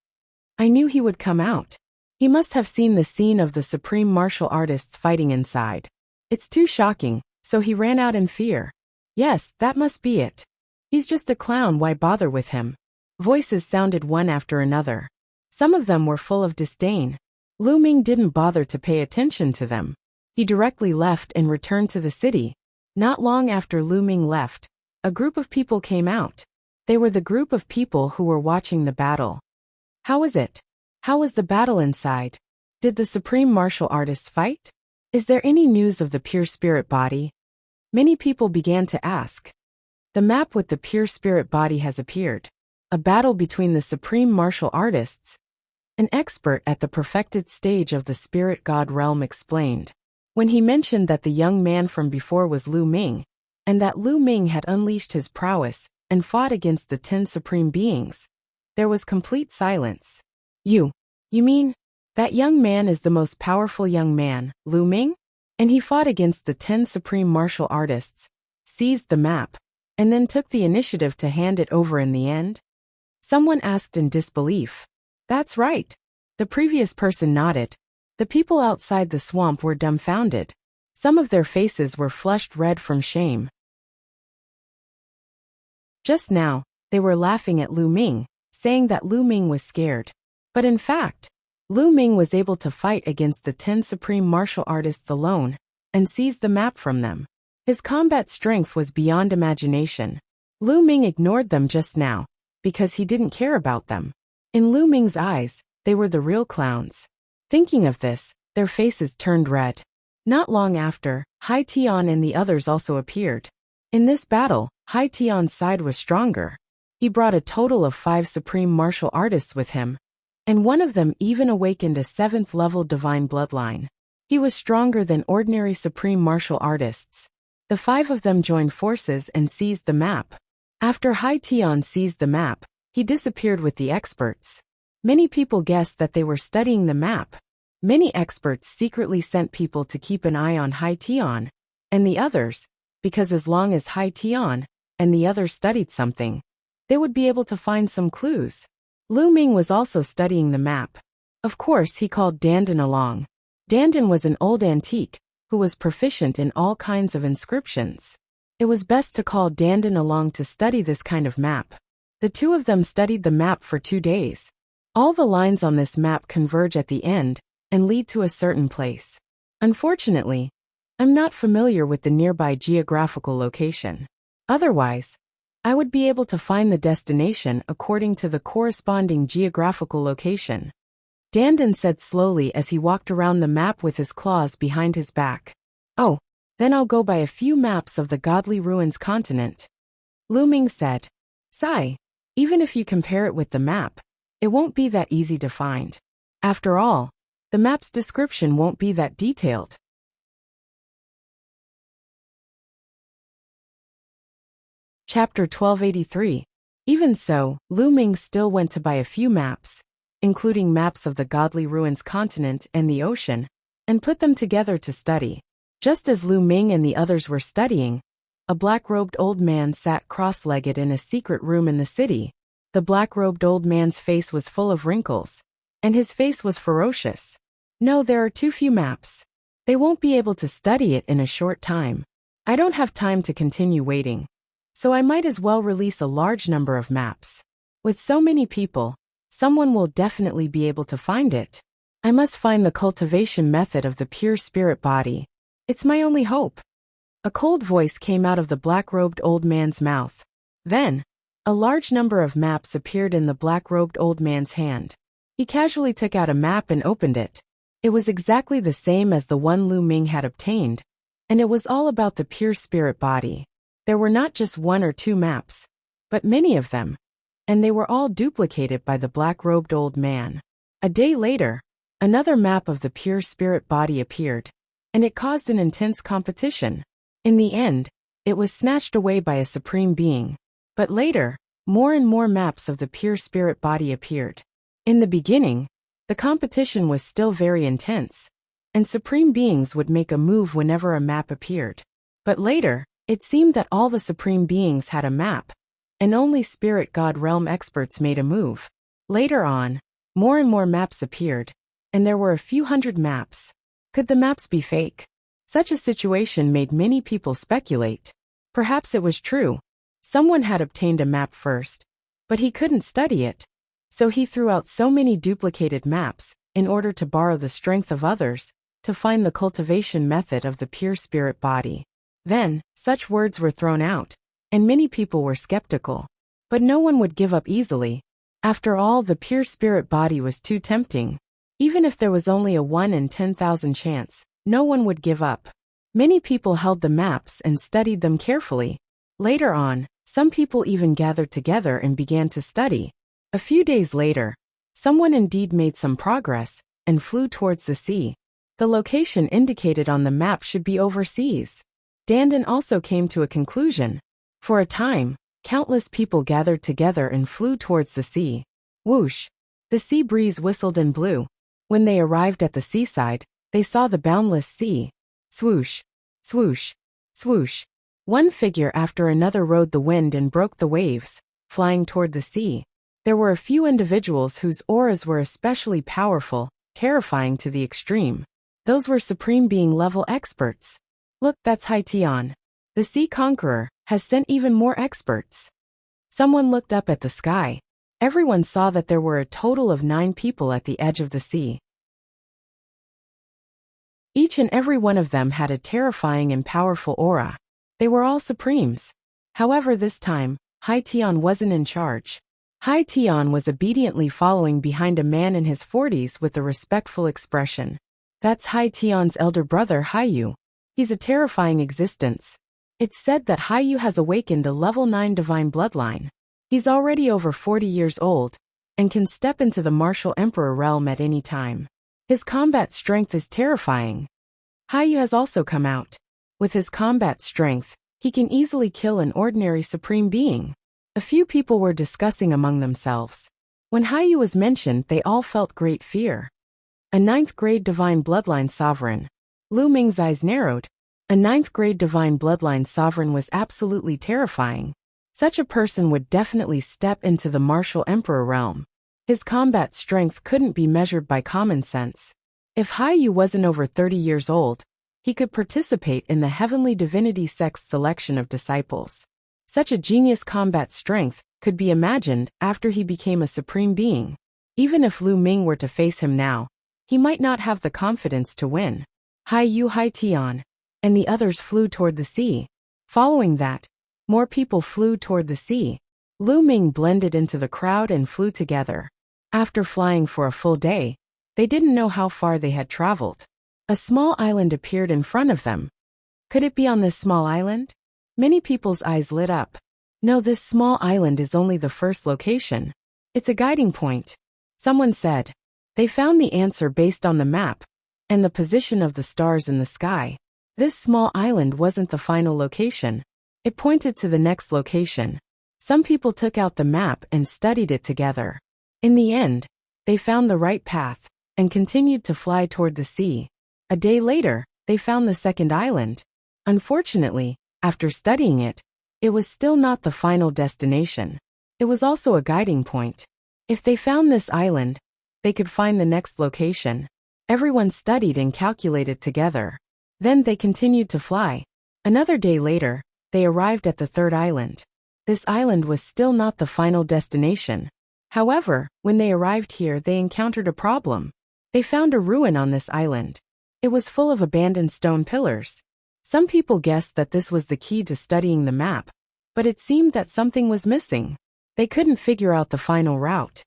I knew he would come out. He must have seen the scene of the supreme martial artists fighting inside. It's too shocking, So he ran out in fear. Yes, that must be it. He's just a clown, why bother with him? Voices sounded one after another. Some of them were full of disdain. Lu Ming didn't bother to pay attention to them. He directly left and returned to the city. Not long after Lu Ming left, a group of people came out. They were the group of people who were watching the battle. How was it? How was the battle inside? Did the supreme martial artists fight? Is there any news of the pure spirit body? Many people began to ask. The map with the pure spirit body has appeared. A battle between the supreme martial artists. An expert at the perfected stage of the spirit god realm explained. When he mentioned that the young man from before was Lu Ming, and that Lu Ming had unleashed his prowess and fought against the 10 supreme beings, there was complete silence. You mean, that young man is the most powerful young man, Lu Ming? And he fought against the 10 supreme martial artists, seized the map, and then took the initiative to hand it over in the end? Someone asked in disbelief. That's right. The previous person nodded. The people outside the swamp were dumbfounded. Some of their faces were flushed red from shame. Just now, they were laughing at Lu Ming, saying that Lu Ming was scared. But in fact, Lu Ming was able to fight against the 10 supreme martial artists alone, and seize the map from them. His combat strength was beyond imagination. Lu Ming ignored them just now, because he didn't care about them. In Lu Ming's eyes, they were the real clowns. Thinking of this, their faces turned red. Not long after, Hai Tian and the others also appeared. In this battle, Hai Tian's side was stronger. He brought a total of 5 supreme martial artists with him, and one of them even awakened a 7th-level divine bloodline. He was stronger than ordinary supreme martial artists. The 5 of them joined forces and seized the map. After Hai Tian seized the map, he disappeared with the experts. Many people guessed that they were studying the map. Many experts secretly sent people to keep an eye on Hai Tian and the others, because as long as Hai Tian and the others studied something, they would be able to find some clues. Lu Ming was also studying the map. Of course, he called Dandan along. Dandan was an old antique who was proficient in all kinds of inscriptions. It was best to call Dandan along to study this kind of map. The 2 of them studied the map for 2 days. All the lines on this map converge at the end and lead to a certain place. Unfortunately, I'm not familiar with the nearby geographical location. Otherwise, I would be able to find the destination according to the corresponding geographical location. Dandan said slowly as he walked around the map with his claws behind his back. Oh, then I'll go by a few maps of the Godly Ruins continent. Lu Ming said. Sigh, even if you compare it with the map, it won't be that easy to find. After all, the map's description won't be that detailed. Chapter 1283. Even so, Lu Ming still went to buy a few maps, including maps of the Godly Ruins continent and the ocean, and put them together to study. Just as Lu Ming and the others were studying, a black-robed old man sat cross-legged in a secret room in the city. The black-robed old man's face was full of wrinkles, and his face was ferocious. No, there are too few maps. They won't be able to study it in a short time. I don't have time to continue waiting, so I might as well release a large number of maps. With so many people, someone will definitely be able to find it. I must find the cultivation method of the pure spirit body. It's my only hope. A cold voice came out of the black-robed old man's mouth. Then, a large number of maps appeared in the black-robed old man's hand. He casually took out a map and opened it. It was exactly the same as the one Lu Ming had obtained, and it was all about the pure spirit body. There were not just 1 or 2 maps, but many of them, and they were all duplicated by the black-robed old man. A day later, another map of the pure spirit body appeared, and it caused an intense competition. In the end, it was snatched away by a supreme being. But later, more and more maps of the pure spirit body appeared. In the beginning, the competition was still very intense, and supreme beings would make a move whenever a map appeared. But later, it seemed that all the supreme beings had a map, and only spirit god realm experts made a move. Later on, more and more maps appeared, and there were a few hundred maps. Could the maps be fake? Such a situation made many people speculate. Perhaps it was true. Someone had obtained a map first, but he couldn't study it. So he threw out so many duplicated maps, in order to borrow the strength of others, to find the cultivation method of the pure spirit body. Then, such words were thrown out, and many people were skeptical. But no one would give up easily. After all, the pure spirit body was too tempting. Even if there was only a 1 in 10,000 chance, no one would give up. Many people held the maps and studied them carefully. Later on, some people even gathered together and began to study. A few days later, someone indeed made some progress and flew towards the sea. The location indicated on the map should be overseas. Dandan also came to a conclusion. For a time, countless people gathered together and flew towards the sea. Whoosh! The sea breeze whistled and blew. When they arrived at the seaside, they saw the boundless sea. Swoosh! Swoosh! Swoosh! One figure after another rode the wind and broke the waves, flying toward the sea. There were a few individuals whose auras were especially powerful, terrifying to the extreme. Those were Supreme Being level experts. Look, that's Haitian. The Sea Conqueror has sent even more experts. Someone looked up at the sky. Everyone saw that there were a total of 9 people at the edge of the sea. Each and every one of them had a terrifying and powerful aura. They were all Supremes. However, this time, Haitian wasn't in charge. Haitian was obediently following behind a man in his 40s with a respectful expression. That's Haitian's elder brother Hayu. He's a terrifying existence. It's said that Hayu has awakened a level 9 divine bloodline. He's already over 40 years old, and can step into the martial emperor realm at any time. His combat strength is terrifying. Hayu has also come out. With his combat strength, he can easily kill an ordinary Supreme Being. A few people were discussing among themselves. When Hayu was mentioned, they all felt great fear. A 9th grade divine bloodline sovereign. Lu Ming's eyes narrowed. A 9th grade divine bloodline sovereign was absolutely terrifying. Such a person would definitely step into the martial emperor realm. His combat strength couldn't be measured by common sense. If Hayu wasn't over 30 years old, he could participate in the heavenly divinity sect's selection of disciples. Such a genius combat strength could be imagined after he became a Supreme Being. Even if Lu Ming were to face him now, he might not have the confidence to win. Hayu Haitian and the others flew toward the sea. Following that, more people flew toward the sea. Lu Ming blended into the crowd and flew together. After flying for a full day, they didn't know how far they had traveled. A small island appeared in front of them. Could it be on this small island? Many people's eyes lit up. No, this small island is only the first location. It's a guiding point. Someone said. They found the answer based on the map and the position of the stars in the sky. This small island wasn't the final location. It pointed to the next location. Some people took out the map and studied it together. In the end, they found the right path and continued to fly toward the sea. A day later, they found the second island. Unfortunately, after studying it, it was still not the final destination. It was also a guiding point. If they found this island, they could find the next location. Everyone studied and calculated together. Then they continued to fly. Another day later, they arrived at the third island. This island was still not the final destination. However, when they arrived here, they encountered a problem. They found a ruin on this island. It was full of abandoned stone pillars. Some people guessed that this was the key to studying the map, but it seemed that something was missing. They couldn't figure out the final route.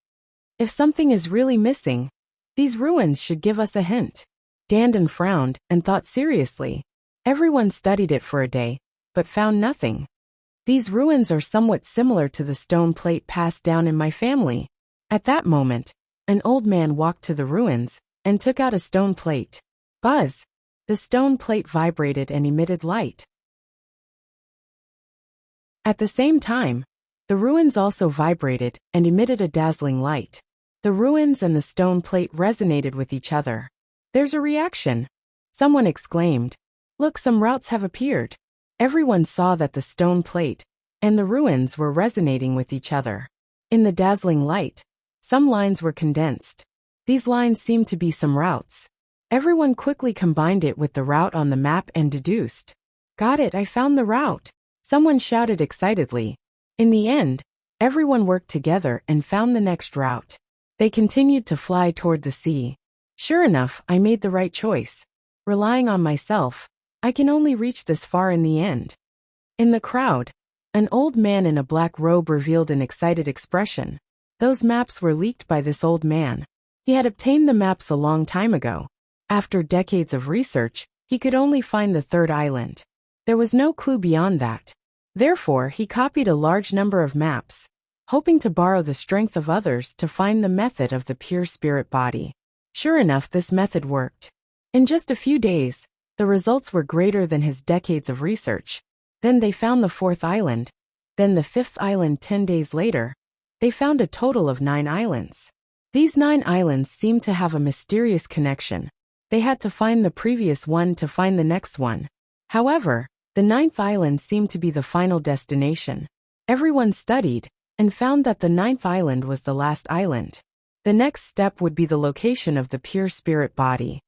If something is really missing, these ruins should give us a hint. Dandan frowned and thought seriously. Everyone studied it for a day, but found nothing. These ruins are somewhat similar to the stone plate passed down in my family. At that moment, an old man walked to the ruins and took out a stone plate. Buzz! The stone plate vibrated and emitted light. At the same time, the ruins also vibrated and emitted a dazzling light. The ruins and the stone plate resonated with each other. There's a reaction. Someone exclaimed. Look, some routes have appeared. Everyone saw that the stone plate and the ruins were resonating with each other. In the dazzling light, some lines were condensed. These lines seemed to be some routes. Everyone quickly combined it with the route on the map and deduced. Got it, I found the route! Someone shouted excitedly. In the end, everyone worked together and found the next route. They continued to fly toward the sea. Sure enough, I made the right choice. Relying on myself, I can only reach this far in the end. In the crowd, an old man in a black robe revealed an excited expression. Those maps were leaked by this old man. He had obtained the maps a long time ago. After decades of research, he could only find the third island. There was no clue beyond that. Therefore, he copied a large number of maps, hoping to borrow the strength of others to find the method of the pure spirit body. Sure enough, this method worked. In just a few days, the results were greater than his decades of research. Then they found the fourth island. Then the fifth island 10 days later. They found a total of 9 islands. These 9 islands seemed to have a mysterious connection. They had to find the previous one to find the next one. However, the 9th island seemed to be the final destination. Everyone studied and found that the 9th island was the last island. The next step would be the location of the pure spirit body.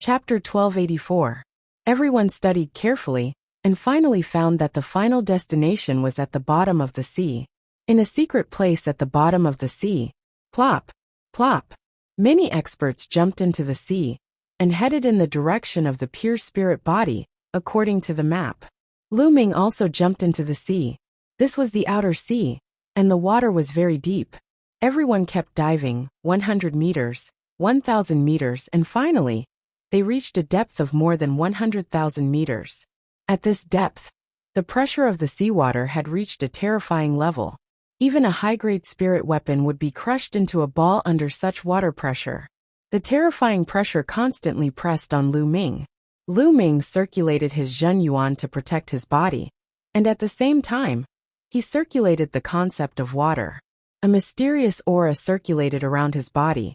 Chapter 1284. Everyone studied carefully and finally found that the final destination was at the bottom of the sea. In a secret place at the bottom of the sea. Plop, plop. Many experts jumped into the sea and headed in the direction of the pure spirit body, according to the map. Lu Ming also jumped into the sea. This was the outer sea, and the water was very deep. Everyone kept diving, 100 meters, 1,000 meters, and finally, they reached a depth of more than 100,000 meters. At this depth, the pressure of the seawater had reached a terrifying level. Even a high-grade spirit weapon would be crushed into a ball under such water pressure. The terrifying pressure constantly pressed on Lu Ming. Lu Ming circulated his Zhen Yuan to protect his body, and at the same time, he circulated the concept of water. A mysterious aura circulated around his body,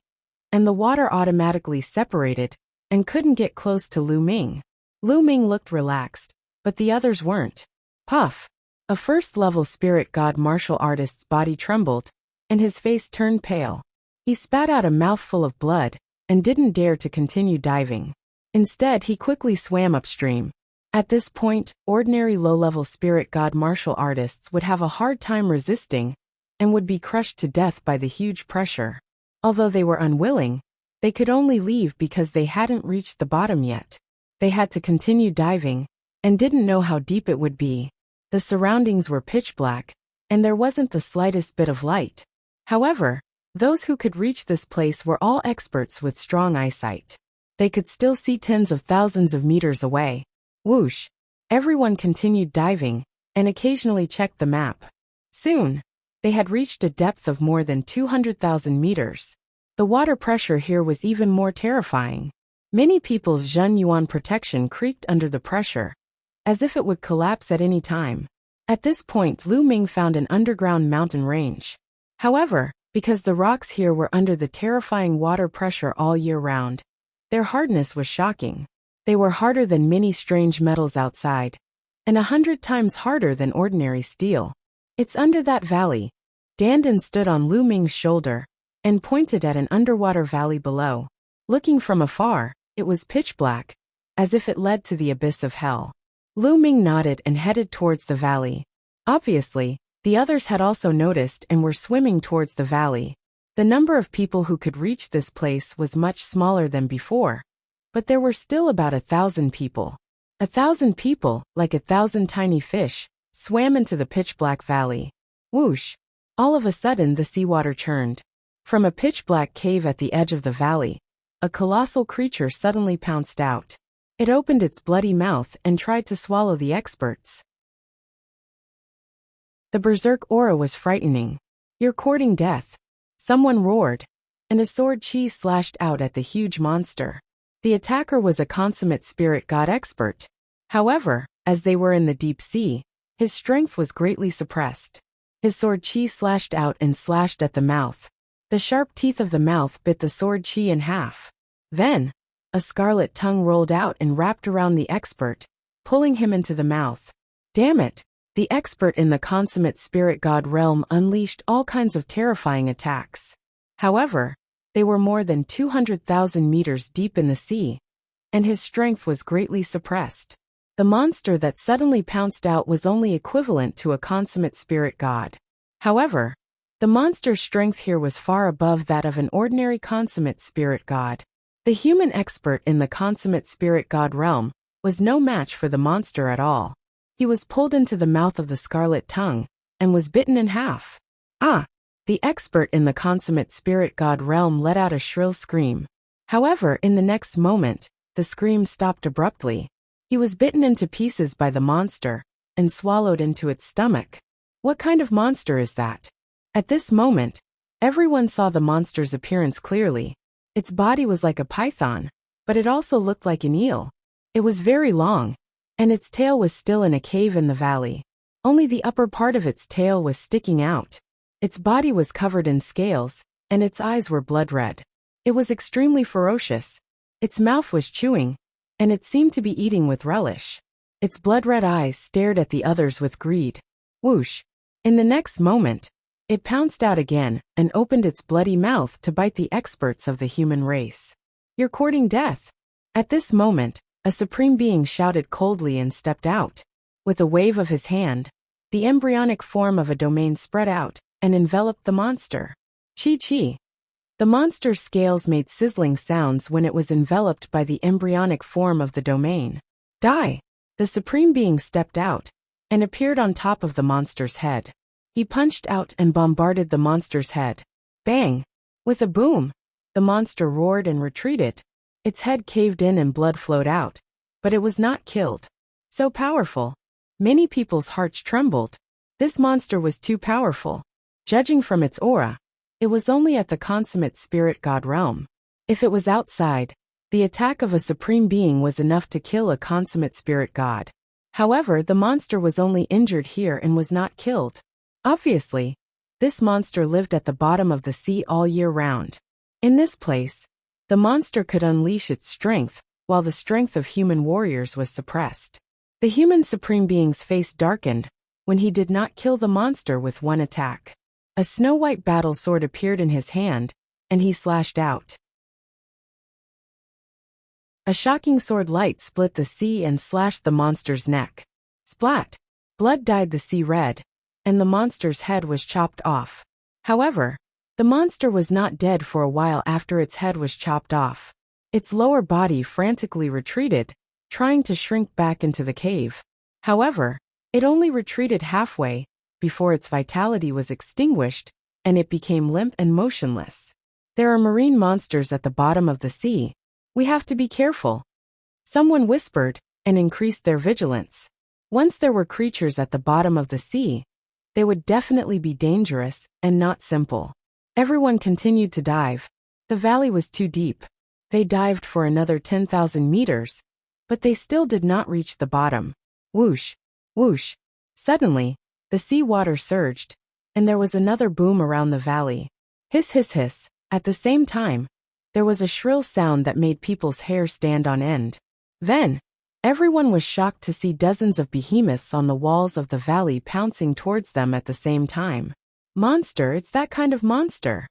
and the water automatically separated and couldn't get close to Lu Ming. Lu Ming looked relaxed, but the others weren't. Puff! A first-level spirit god martial artist's body trembled, and his face turned pale. He spat out a mouthful of blood and didn't dare to continue diving. Instead, he quickly swam upstream. At this point, ordinary low-level spirit god martial artists would have a hard time resisting and would be crushed to death by the huge pressure. Although they were unwilling, they could only leave because they hadn't reached the bottom yet. They had to continue diving and didn't know how deep it would be. The surroundings were pitch black, and there wasn't the slightest bit of light. However, those who could reach this place were all experts with strong eyesight. They could still see tens of thousands of meters away. Whoosh! Everyone continued diving, and occasionally checked the map. Soon, they had reached a depth of more than 200,000 meters. The water pressure here was even more terrifying. Many people's Zhen Yuan protection creaked under the pressure, as if it would collapse at any time. At this point, Lu Ming found an underground mountain range. However, because the rocks here were under the terrifying water pressure all year round, their hardness was shocking. They were harder than many strange metals outside, and 100 times harder than ordinary steel. It's under that valley. Dandan stood on Lu Ming's shoulder and pointed at an underwater valley below. Looking from afar, it was pitch black, as if it led to the abyss of hell. Lu Ming nodded and headed towards the valley. Obviously, the others had also noticed and were swimming towards the valley. The number of people who could reach this place was much smaller than before, but there were still about 1,000 people. 1,000 people, like 1,000 tiny fish, swam into the pitch-black valley. Whoosh! All of a sudden the seawater churned. From a pitch-black cave at the edge of the valley, a colossal creature suddenly pounced out. It opened its bloody mouth and tried to swallow the experts. The berserk aura was frightening. "You're courting death," someone roared, and a sword chi slashed out at the huge monster. The attacker was a consummate spirit god expert. However, as they were in the deep sea, his strength was greatly suppressed. His sword chi slashed out and slashed at the mouth. The sharp teeth of the mouth bit the sword chi in half. Then, a scarlet tongue rolled out and wrapped around the expert, pulling him into the mouth. "Damn it! The expert in the consummate spirit god realm unleashed all kinds of terrifying attacks. However, they were more than 200,000 meters deep in the sea, and his strength was greatly suppressed. The monster that suddenly pounced out was only equivalent to a consummate spirit god. However, the monster's strength here was far above that of an ordinary consummate spirit god. The human expert in the consummate spirit god realm was no match for the monster at all. He was pulled into the mouth of the scarlet tongue and was bitten in half. Ah! The expert in the consummate spirit god realm let out a shrill scream. However, in the next moment, the scream stopped abruptly. He was bitten into pieces by the monster and swallowed into its stomach. What kind of monster is that? At this moment, everyone saw the monster's appearance clearly. Its body was like a python, but it also looked like an eel. It was very long, and its tail was still in a cave in the valley. Only the upper part of its tail was sticking out. Its body was covered in scales, and its eyes were blood red. It was extremely ferocious. Its mouth was chewing, and it seemed to be eating with relish. Its blood-red eyes stared at the others with greed. Whoosh! In the next moment, it pounced out again and opened its bloody mouth to bite the experts of the human race. You're courting death. At this moment, a supreme being shouted coldly and stepped out. With a wave of his hand, the embryonic form of a domain spread out and enveloped the monster. Chi-chi. The monster's scales made sizzling sounds when it was enveloped by the embryonic form of the domain. Die! The supreme being stepped out and appeared on top of the monster's head. He punched out and bombarded the monster's head. Bang! With a boom, the monster roared and retreated. Its head caved in and blood flowed out, but it was not killed. So powerful. Many people's hearts trembled. This monster was too powerful. Judging from its aura, it was only at the consummate spirit god realm. If it was outside, the attack of a supreme being was enough to kill a consummate spirit god. However, the monster was only injured here and was not killed. Obviously, this monster lived at the bottom of the sea all year round. In this place, the monster could unleash its strength, while the strength of human warriors was suppressed. The human supreme being's face darkened when he did not kill the monster with one attack. A snow-white battle sword appeared in his hand, and he slashed out. A shocking sword light split the sea and slashed the monster's neck. Splat! Blood dyed the sea red, and the monster's head was chopped off. However, the monster was not dead for a while after its head was chopped off. Its lower body frantically retreated, trying to shrink back into the cave. However, it only retreated halfway, before its vitality was extinguished, and it became limp and motionless. There are marine monsters at the bottom of the sea. We have to be careful. Someone whispered, and increased their vigilance. Once there were creatures at the bottom of the sea, they would definitely be dangerous and not simple. Everyone continued to dive. The valley was too deep. They dived for another 10,000 meters, but they still did not reach the bottom. Whoosh! Whoosh! Suddenly, the sea water surged, and there was another boom around the valley. Hiss hiss hiss. At the same time, there was a shrill sound that made people's hair stand on end. Then, everyone was shocked to see dozens of behemoths on the walls of the valley pouncing towards them at the same time. Monster, it's that kind of monster!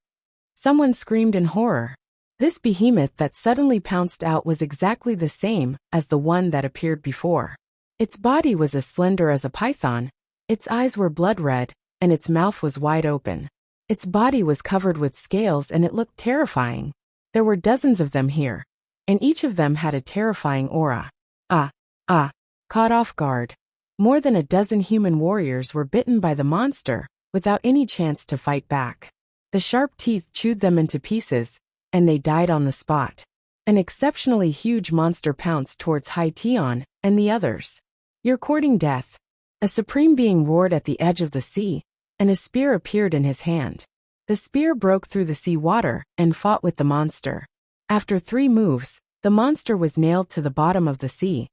Someone screamed in horror. This behemoth that suddenly pounced out was exactly the same as the one that appeared before. Its body was as slender as a python, its eyes were blood red, and its mouth was wide open. Its body was covered with scales and it looked terrifying. There were dozens of them here, and each of them had a terrifying aura. Caught off guard. More than a dozen human warriors were bitten by the monster, without any chance to fight back. The sharp teeth chewed them into pieces, and they died on the spot. An exceptionally huge monster pounced towards Hai Tian and the others. You're courting death. A supreme being roared at the edge of the sea, and a spear appeared in his hand. The spear broke through the sea water and fought with the monster. After 3 moves, the monster was nailed to the bottom of the sea.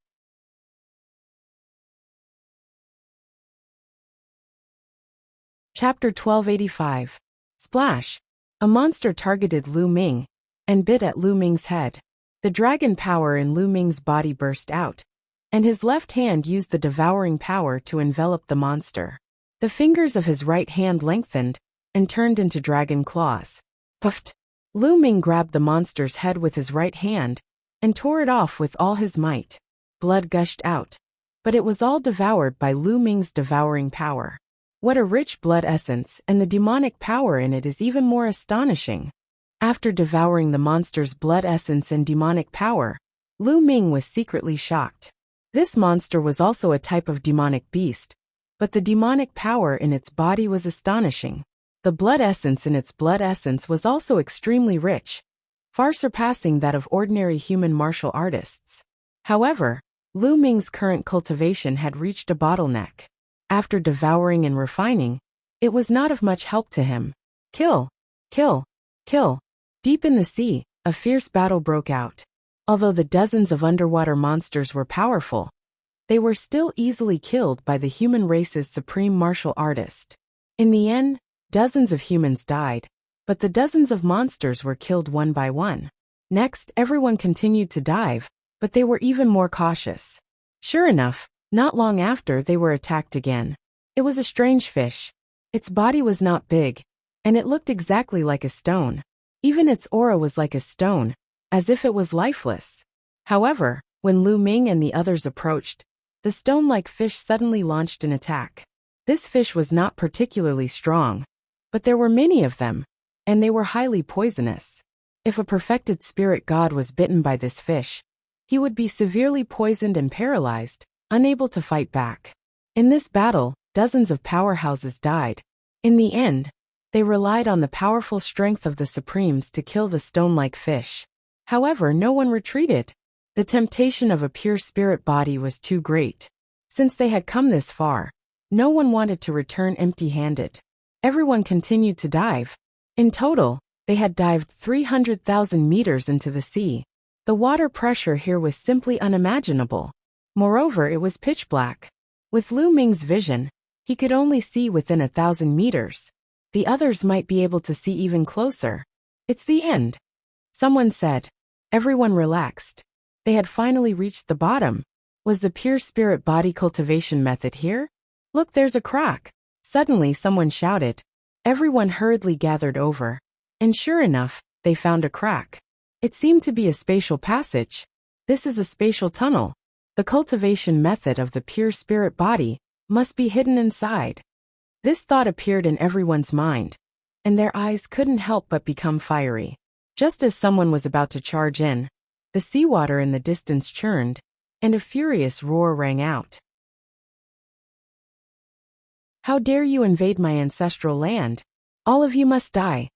Chapter 1285. Splash! A monster targeted Lu Ming and bit at Lu Ming's head. The dragon power in Lu Ming's body burst out, and his left hand used the devouring power to envelop the monster. The fingers of his right hand lengthened and turned into dragon claws. Puffed! Lu Ming grabbed the monster's head with his right hand and tore it off with all his might. Blood gushed out, but it was all devoured by Lu Ming's devouring power. What a rich blood essence, and the demonic power in it is even more astonishing. After devouring the monster's blood essence and demonic power, Lu Ming was secretly shocked. This monster was also a type of demonic beast, but the demonic power in its body was astonishing. The blood essence in its blood essence was also extremely rich, far surpassing that of ordinary human martial artists. However, Lu Ming's current cultivation had reached a bottleneck. After devouring and refining, it was not of much help to him. Kill! Kill! Kill! Deep in the sea, a fierce battle broke out. Although the dozens of underwater monsters were powerful, they were still easily killed by the human race's supreme martial artist. In the end, dozens of humans died, but the dozens of monsters were killed one by one. Next, everyone continued to dive, but they were even more cautious. Sure enough, not long after they were attacked again. It was a strange fish. Its body was not big, and it looked exactly like a stone. Even its aura was like a stone, as if it was lifeless. However, when Lu Ming and the others approached, the stone-like fish suddenly launched an attack. This fish was not particularly strong, but there were many of them, and they were highly poisonous. If a perfected spirit god was bitten by this fish, he would be severely poisoned and paralyzed, unable to fight back. In this battle, dozens of powerhouses died. In the end, they relied on the powerful strength of the Supremes to kill the stone-like fish. However, no one retreated. The temptation of a pure spirit body was too great. Since they had come this far, no one wanted to return empty-handed. Everyone continued to dive. In total, they had dived 300,000 meters into the sea. The water pressure here was simply unimaginable. Moreover, it was pitch black. With Lu Ming's vision, he could only see within 1,000 meters. The others might be able to see even closer. It's the end. Someone said. Everyone relaxed. They had finally reached the bottom. Was the pure spirit body cultivation method here? Look, there's a crack. Suddenly someone shouted. Everyone hurriedly gathered over. And sure enough, they found a crack. It seemed to be a spatial passage. This is a spatial tunnel. The cultivation method of the pure spirit body must be hidden inside. This thought appeared in everyone's mind, and their eyes couldn't help but become fiery. Just as someone was about to charge in, the seawater in the distance churned, and a furious roar rang out. How dare you invade my ancestral land? All of you must die.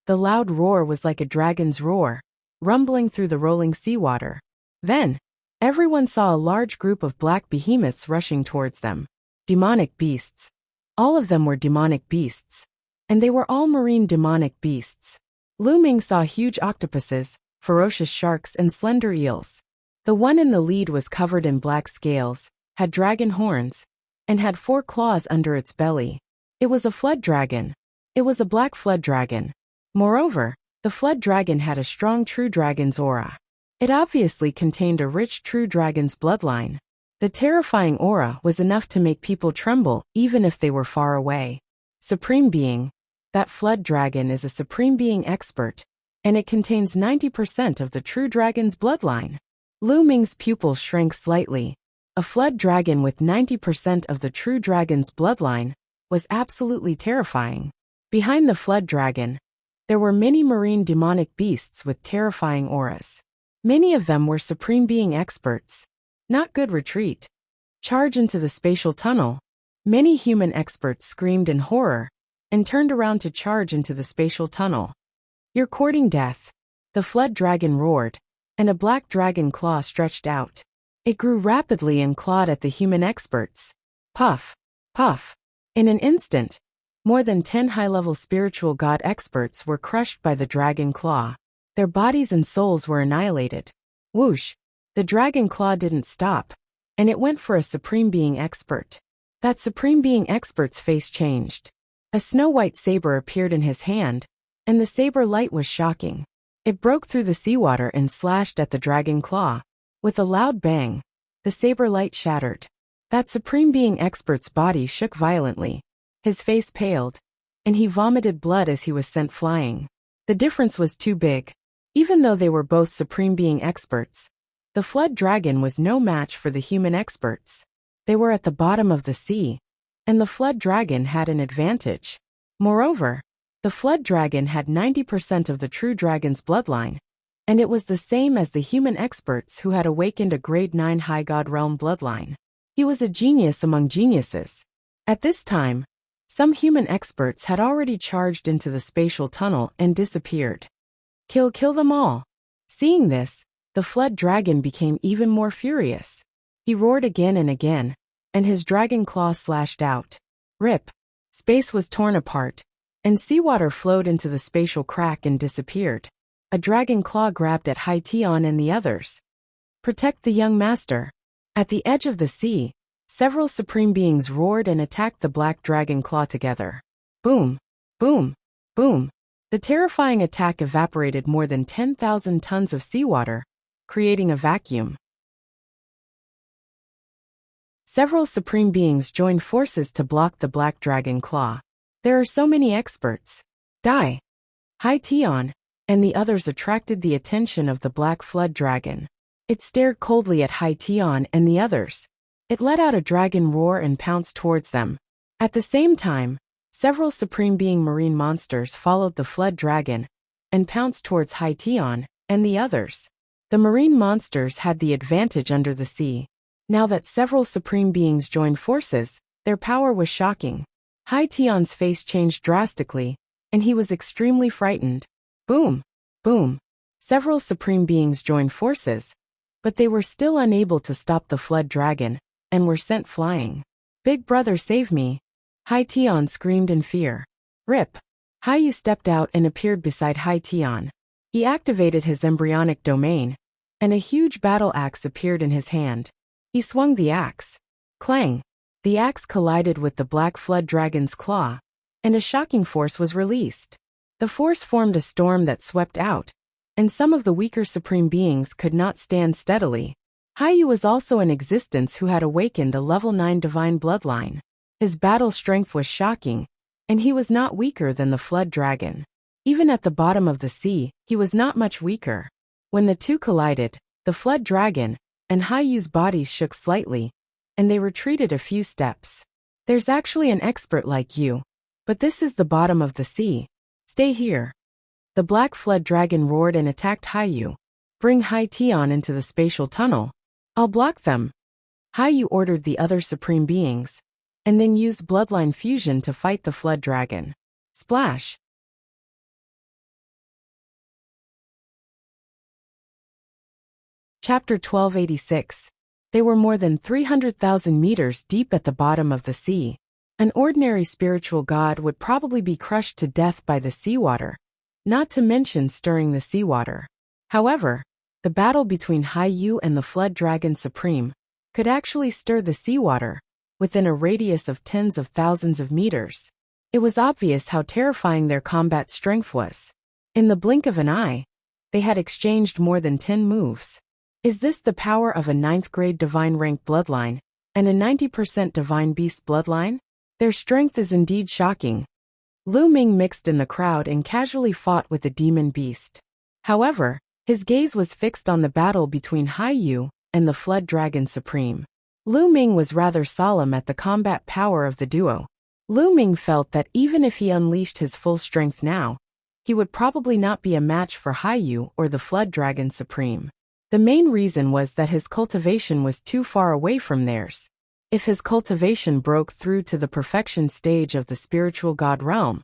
The loud roar was like a dragon's roar, rumbling through the rolling seawater. Then, everyone saw a large group of black behemoths rushing towards them. Demonic beasts. All of them were demonic beasts, and they were all marine demonic beasts. Lu Ming saw huge octopuses, ferocious sharks, and slender eels. The one in the lead was covered in black scales, had dragon horns, and had 4 claws under its belly. It was a flood dragon. It was a black flood dragon. Moreover, the flood dragon had a strong true dragon's aura. It obviously contained a rich true dragon's bloodline. The terrifying aura was enough to make people tremble even if they were far away. Supreme Being. That flood dragon is a Supreme Being expert, and it contains 90% of the true dragon's bloodline. Lu Ming's pupil shrank slightly. A flood dragon with 90% of the true dragon's bloodline was absolutely terrifying. Behind the flood dragon, there were many marine demonic beasts with terrifying auras. Many of them were Supreme Being experts. Not good retreat. Charge into the spatial tunnel. Many human experts screamed in horror and turned around to charge into the spatial tunnel. You're courting death. The flood dragon roared, and a black dragon claw stretched out. It grew rapidly and clawed at the human experts. Puff, puff. In an instant, more than 10 high-level spiritual god experts were crushed by the dragon claw. Their bodies and souls were annihilated. Whoosh! The dragon claw didn't stop, and it went for a Supreme Being expert. That Supreme Being expert's face changed. A snow-white saber appeared in his hand, and the saber light was shocking. It broke through the seawater and slashed at the dragon claw. With a loud bang, The saber light shattered. That Supreme Being expert's body shook violently. His face paled, and he vomited blood as he was sent flying. The difference was too big. Even though they were both Supreme Being experts, the Flood Dragon was no match for the human experts. They were at the bottom of the sea, and the Flood Dragon had an advantage. Moreover, the Flood Dragon had 90% of the true dragon's bloodline, and it was the same as the human experts who had awakened a Grade 9 High God Realm bloodline. He was a genius among geniuses. At this time, some human experts had already charged into the spatial tunnel and disappeared. Kill them all. Seeing this, the Flood Dragon became even more furious. He roared again and again, and his dragon claw slashed out. Rip! Space was torn apart, and seawater flowed into the spatial crack and disappeared. A dragon claw grabbed at Hai Tian and the others. Protect the young master. At the edge of the sea, several supreme beings roared and attacked the black dragon claw together. Boom! Boom! Boom! The terrifying attack evaporated more than 10,000 tons of seawater, creating a vacuum. Several supreme beings joined forces to block the black dragon claw. There are so many experts. Die! Hai Tian and the others attracted the attention of the black flood dragon. It stared coldly at Hai Tian and the others. It let out a dragon roar and pounced towards them. At the same time, several supreme being marine monsters followed the flood dragon and pounced towards Hai Tian and the others. The marine monsters had the advantage under the sea. Now that several supreme beings joined forces, their power was shocking. Hai Tian's face changed drastically, and he was extremely frightened. Boom! Boom! Several supreme beings joined forces, but they were still unable to stop the flood dragon, and were sent flying. Big brother, save me! Hai Tian screamed in fear. Rip! Hai Yu stepped out and appeared beside Hai Tian. He activated his embryonic domain, and a huge battle axe appeared in his hand. He swung the axe. Clang! The axe collided with the black flood dragon's claw, and a shocking force was released. The force formed a storm that swept out, and some of the weaker supreme beings could not stand steadily. Hai Yu was also in existence who had awakened a level 9 divine bloodline. His battle strength was shocking, and he was not weaker than the flood dragon. Even at the bottom of the sea, he was not much weaker. When the two collided, the flood dragon and Hai Yu's bodies shook slightly, and they retreated a few steps. There's actually an expert like you, but this is the bottom of the sea. Stay here. The black flood dragon roared and attacked Hai Yu. Bring Hai Tian into the spatial tunnel. I'll block them. Hai Yu ordered the other supreme beings, and then used bloodline fusion to fight the flood dragon. Splash! Chapter 1286. They were more than 300,000 meters deep at the bottom of the sea. An ordinary spiritual god would probably be crushed to death by the seawater, not to mention stirring the seawater. However, the battle between Hai Yu and the Flood Dragon Supreme could actually stir the seawater within a radius of tens of thousands of meters. It was obvious how terrifying their combat strength was. In the blink of an eye, they had exchanged more than 10 moves. Is this the power of a 9th grade divine rank bloodline and a 90% divine beast bloodline? Their strength is indeed shocking. Lu Ming mixed in the crowd and casually fought with the demon beast. However, his gaze was fixed on the battle between Hai Yu and the Flood Dragon Supreme. Lu Ming was rather solemn at the combat power of the duo. Lu Ming felt that even if he unleashed his full strength now, he would probably not be a match for Hai Yu or the Flood Dragon Supreme. The main reason was that his cultivation was too far away from theirs. If his cultivation broke through to the perfection stage of the spiritual god realm,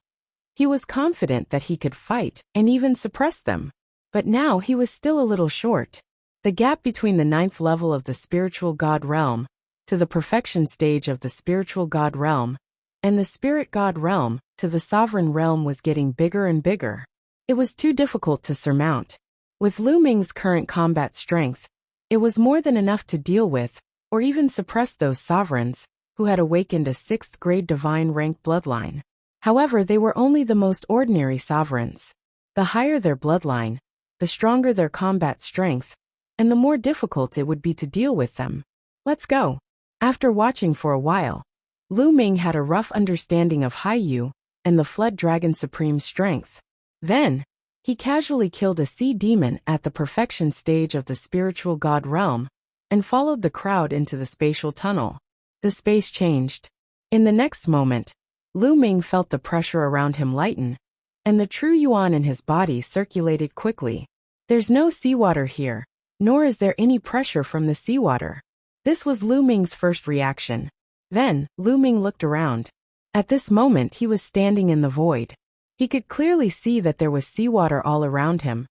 he was confident that he could fight and even suppress them. But now he was still a little short. The gap between the 9th level of the spiritual god realm to the perfection stage of the spiritual god realm and the spirit god realm to the sovereign realm was getting bigger and bigger. It was too difficult to surmount. With Lu Ming's current combat strength, it was more than enough to deal with or even suppress those sovereigns who had awakened a 6th grade divine rank bloodline. However, they were only the most ordinary sovereigns. The higher their bloodline, the stronger their combat strength, and the more difficult it would be to deal with them. Let's go. After watching for a while, Lu Ming had a rough understanding of Haiyu and the Flood Dragon Supreme's strength. Then, he casually killed a sea demon at the perfection stage of the spiritual god realm and followed the crowd into the spatial tunnel. The space changed. In the next moment, Lu Ming felt the pressure around him lighten, and the true yuan in his body circulated quickly. There's no seawater here, nor is there any pressure from the seawater. This was Lu Ming's first reaction. Then, Lu Ming looked around. At this moment he was standing in the void. He could clearly see that there was seawater all around him,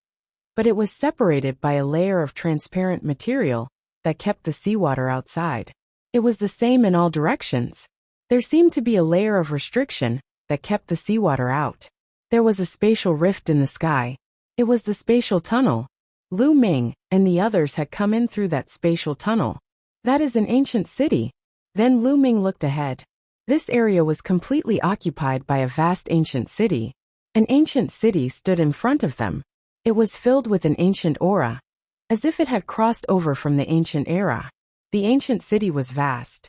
but it was separated by a layer of transparent material that kept the seawater outside. It was the same in all directions. There seemed to be a layer of restriction that kept the seawater out. There was a spatial rift in the sky. It was the spatial tunnel. Lu Ming and the others had come in through that spatial tunnel. That is an ancient city. Then Lu Ming looked ahead. This area was completely occupied by a vast ancient city. An ancient city stood in front of them. It was filled with an ancient aura, as if it had crossed over from the ancient era. The ancient city was vast.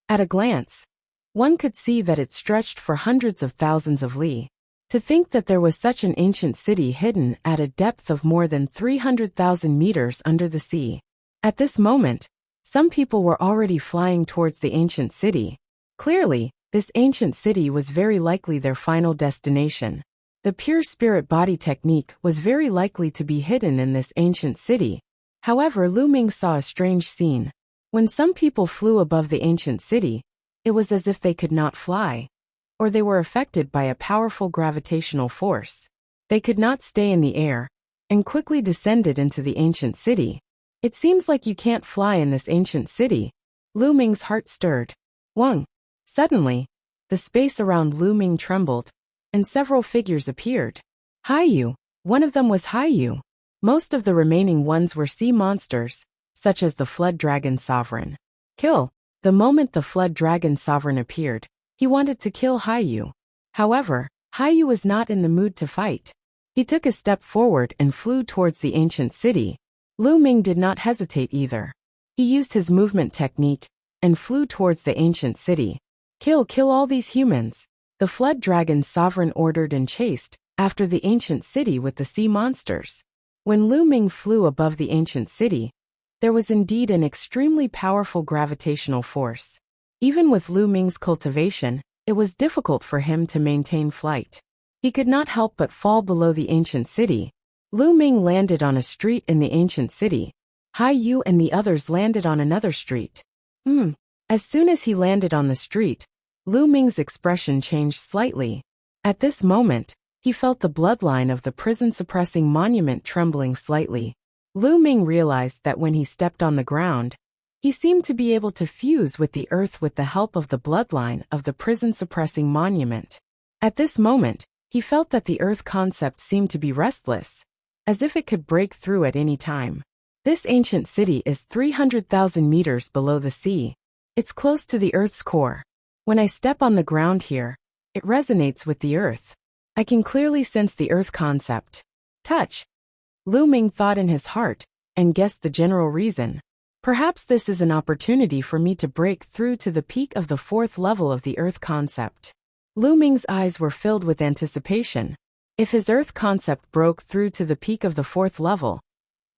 At a glance, one could see that it stretched for hundreds of thousands of li. To think that there was such an ancient city hidden at a depth of more than 300,000 meters under the sea. At this moment, some people were already flying towards the ancient city. Clearly, this ancient city was very likely their final destination. The pure spirit body technique was very likely to be hidden in this ancient city. However, Lu Ming saw a strange scene. When some people flew above the ancient city, it was as if they could not fly, or they were affected by a powerful gravitational force. They could not stay in the air, and quickly descended into the ancient city. It seems like you can't fly in this ancient city. Lu Ming's heart stirred. Wang. Suddenly, the space around Lu Ming trembled, and several figures appeared. Haiyu. One of them was Haiyu. Most of the remaining ones were sea monsters, such as the Flood Dragon Sovereign. Kill. The moment the Flood Dragon Sovereign appeared, he wanted to kill Haiyu. However, Haiyu was not in the mood to fight. He took a step forward and flew towards the ancient city. Lu Ming did not hesitate either. He used his movement technique and flew towards the ancient city. Kill all these humans. The Flood Dragon Sovereign ordered and chased after the ancient city with the sea monsters. When Lu Ming flew above the ancient city, there was indeed an extremely powerful gravitational force. Even with Lu Ming's cultivation, it was difficult for him to maintain flight. He could not help but fall below the ancient city. Lu Ming landed on a street in the ancient city. Haiyu and the others landed on another street. As soon as he landed on the street, Lu Ming's expression changed slightly. At this moment, he felt the bloodline of the prison-suppressing monument trembling slightly. Lu Ming realized that when he stepped on the ground, he seemed to be able to fuse with the earth with the help of the bloodline of the prison-suppressing monument. At this moment, he felt that the earth concept seemed to be restless, as if it could break through at any time. This ancient city is 300,000 meters below the sea. It's close to the earth's core. When I step on the ground here, it resonates with the earth. I can clearly sense the earth concept. Touch. Lu Ming thought in his heart, and guessed the general reason. Perhaps this is an opportunity for me to break through to the peak of the 4th level of the earth concept. Lu Ming's eyes were filled with anticipation. If his earth concept broke through to the peak of the 4th level,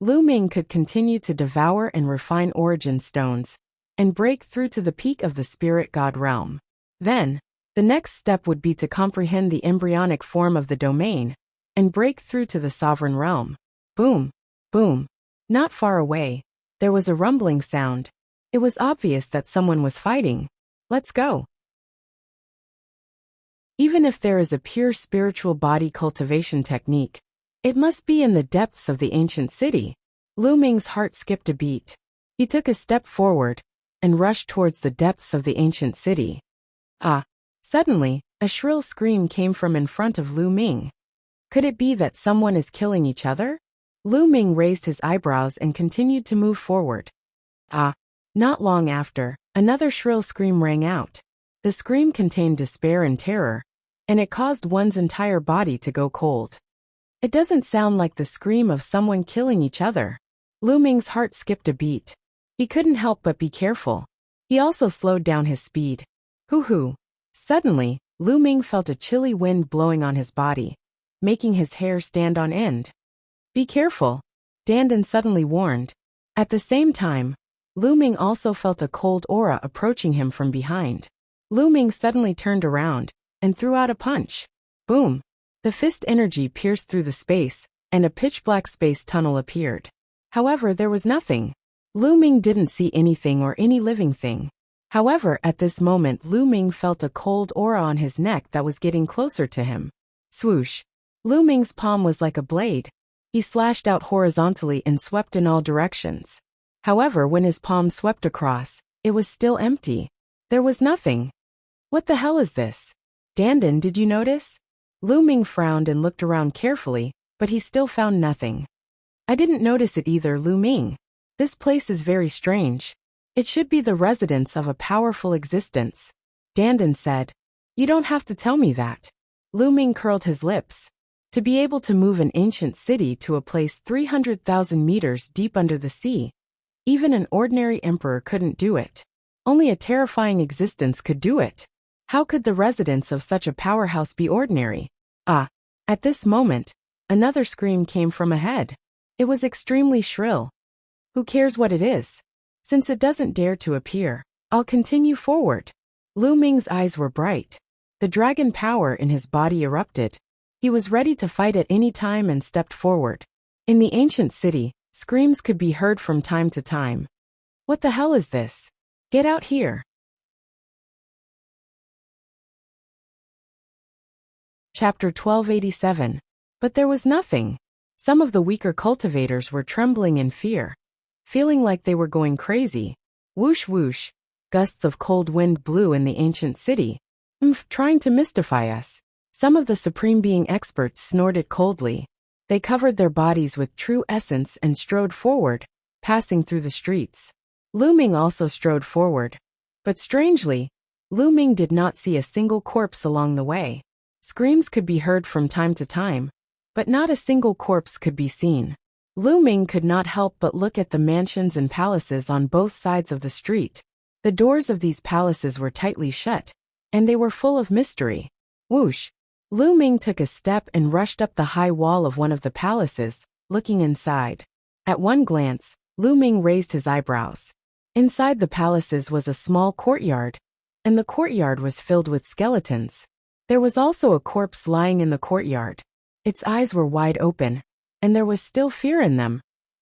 Lu Ming could continue to devour and refine origin stones, and break through to the peak of the spirit god realm. Then, the next step would be to comprehend the embryonic form of the domain, and break through to the sovereign realm. Boom, boom. Not far away, there was a rumbling sound. It was obvious that someone was fighting. Let's go. Even if there is a pure spiritual body cultivation technique, it must be in the depths of the ancient city. Lu Ming's heart skipped a beat. He took a step forward and rushed towards the depths of the ancient city. Suddenly, a shrill scream came from in front of Lu Ming. Could it be that someone is killing each other? Lu Ming raised his eyebrows and continued to move forward. Not long after, another shrill scream rang out. The scream contained despair and terror, and it caused one's entire body to go cold. It doesn't sound like the scream of someone killing each other. Lu Ming's heart skipped a beat. He couldn't help but be careful. He also slowed down his speed. Hoo-hoo. Suddenly, Lu Ming felt a chilly wind blowing on his body, making his hair stand on end. Be careful, Dandan suddenly warned. At the same time, Lu Ming also felt a cold aura approaching him from behind. Lu Ming suddenly turned around and threw out a punch. Boom! The fist energy pierced through the space, and a pitch-black space tunnel appeared. However, there was nothing. Lu Ming didn't see anything or any living thing. However, at this moment Lu Ming felt a cold aura on his neck that was getting closer to him. Swoosh! Lu Ming's palm was like a blade. He slashed out horizontally and swept in all directions. However, when his palm swept across, it was still empty. There was nothing. What the hell is this? Dandan, did you notice? Lu Ming frowned and looked around carefully, but he still found nothing. I didn't notice it either, Lu Ming. This place is very strange. It should be the residence of a powerful existence. Dandan said. You don't have to tell me that. Lu Ming curled his lips. To be able to move an ancient city to a place 300,000 meters deep under the sea, even an ordinary emperor couldn't do it. Only a terrifying existence could do it. How could the residents of such a powerhouse be ordinary? Ah! At this moment, another scream came from ahead. It was extremely shrill. Who cares what it is? Since it doesn't dare to appear, I'll continue forward. Lu Ming's eyes were bright. The dragon power in his body erupted. He was ready to fight at any time and stepped forward. In the ancient city, screams could be heard from time to time. What the hell is this? Get out here. Chapter 1287. But there was nothing. Some of the weaker cultivators were trembling in fear, feeling like they were going crazy. Whoosh whoosh. Gusts of cold wind blew in the ancient city. Trying to mystify us. Some of the Supreme Being experts snorted coldly. They covered their bodies with true essence and strode forward, passing through the streets. Lu Ming also strode forward. But strangely, Lu Ming did not see a single corpse along the way. Screams could be heard from time to time, but not a single corpse could be seen. Lu Ming could not help but look at the mansions and palaces on both sides of the street. The doors of these palaces were tightly shut, and they were full of mystery. Whoosh! Lu Ming took a step and rushed up the high wall of one of the palaces, looking inside. At one glance, Lu Ming raised his eyebrows. Inside the palaces was a small courtyard, and the courtyard was filled with skeletons. There was also a corpse lying in the courtyard. Its eyes were wide open, and there was still fear in them,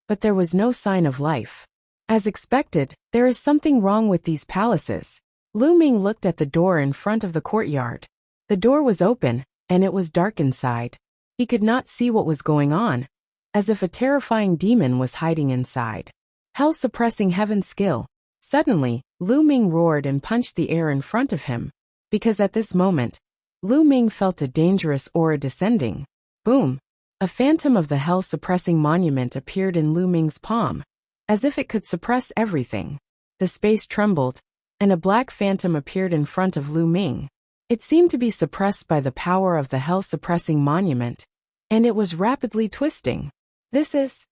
but there was no sign of life. As expected, there is something wrong with these palaces. Lu Ming looked at the door in front of the courtyard. The door was open, and it was dark inside. He could not see what was going on, as if a terrifying demon was hiding inside. Hell suppressing heaven skill. Suddenly, Lu Ming roared and punched the air in front of him, because at this moment, Lu Ming felt a dangerous aura descending. Boom! A phantom of the hell suppressing monument appeared in Lu Ming's palm, as if it could suppress everything. The space trembled, and a black phantom appeared in front of Lu Ming. It seemed to be suppressed by the power of the hell-suppressing monument, and it was rapidly twisting. This is...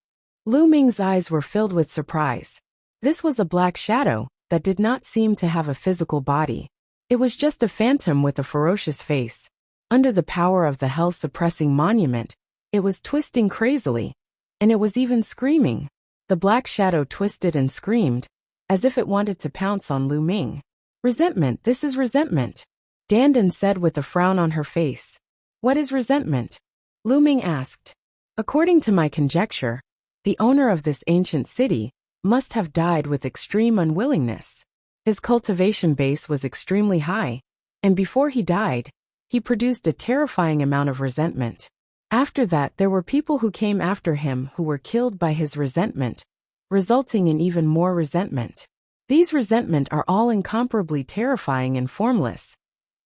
Lu Ming's eyes were filled with surprise. This was a black shadow that did not seem to have a physical body. It was just a phantom with a ferocious face. Under the power of the hell-suppressing monument, it was twisting crazily, and it was even screaming. The black shadow twisted and screamed, as if it wanted to pounce on Lu Ming. Resentment, this is resentment. Dandan said with a frown on her face. What is resentment? Lu Ming asked. According to my conjecture, the owner of this ancient city must have died with extreme unwillingness. His cultivation base was extremely high, and before he died, he produced a terrifying amount of resentment. After that, there were people who came after him who were killed by his resentment, resulting in even more resentment. These resentment are all incomparably terrifying and formless,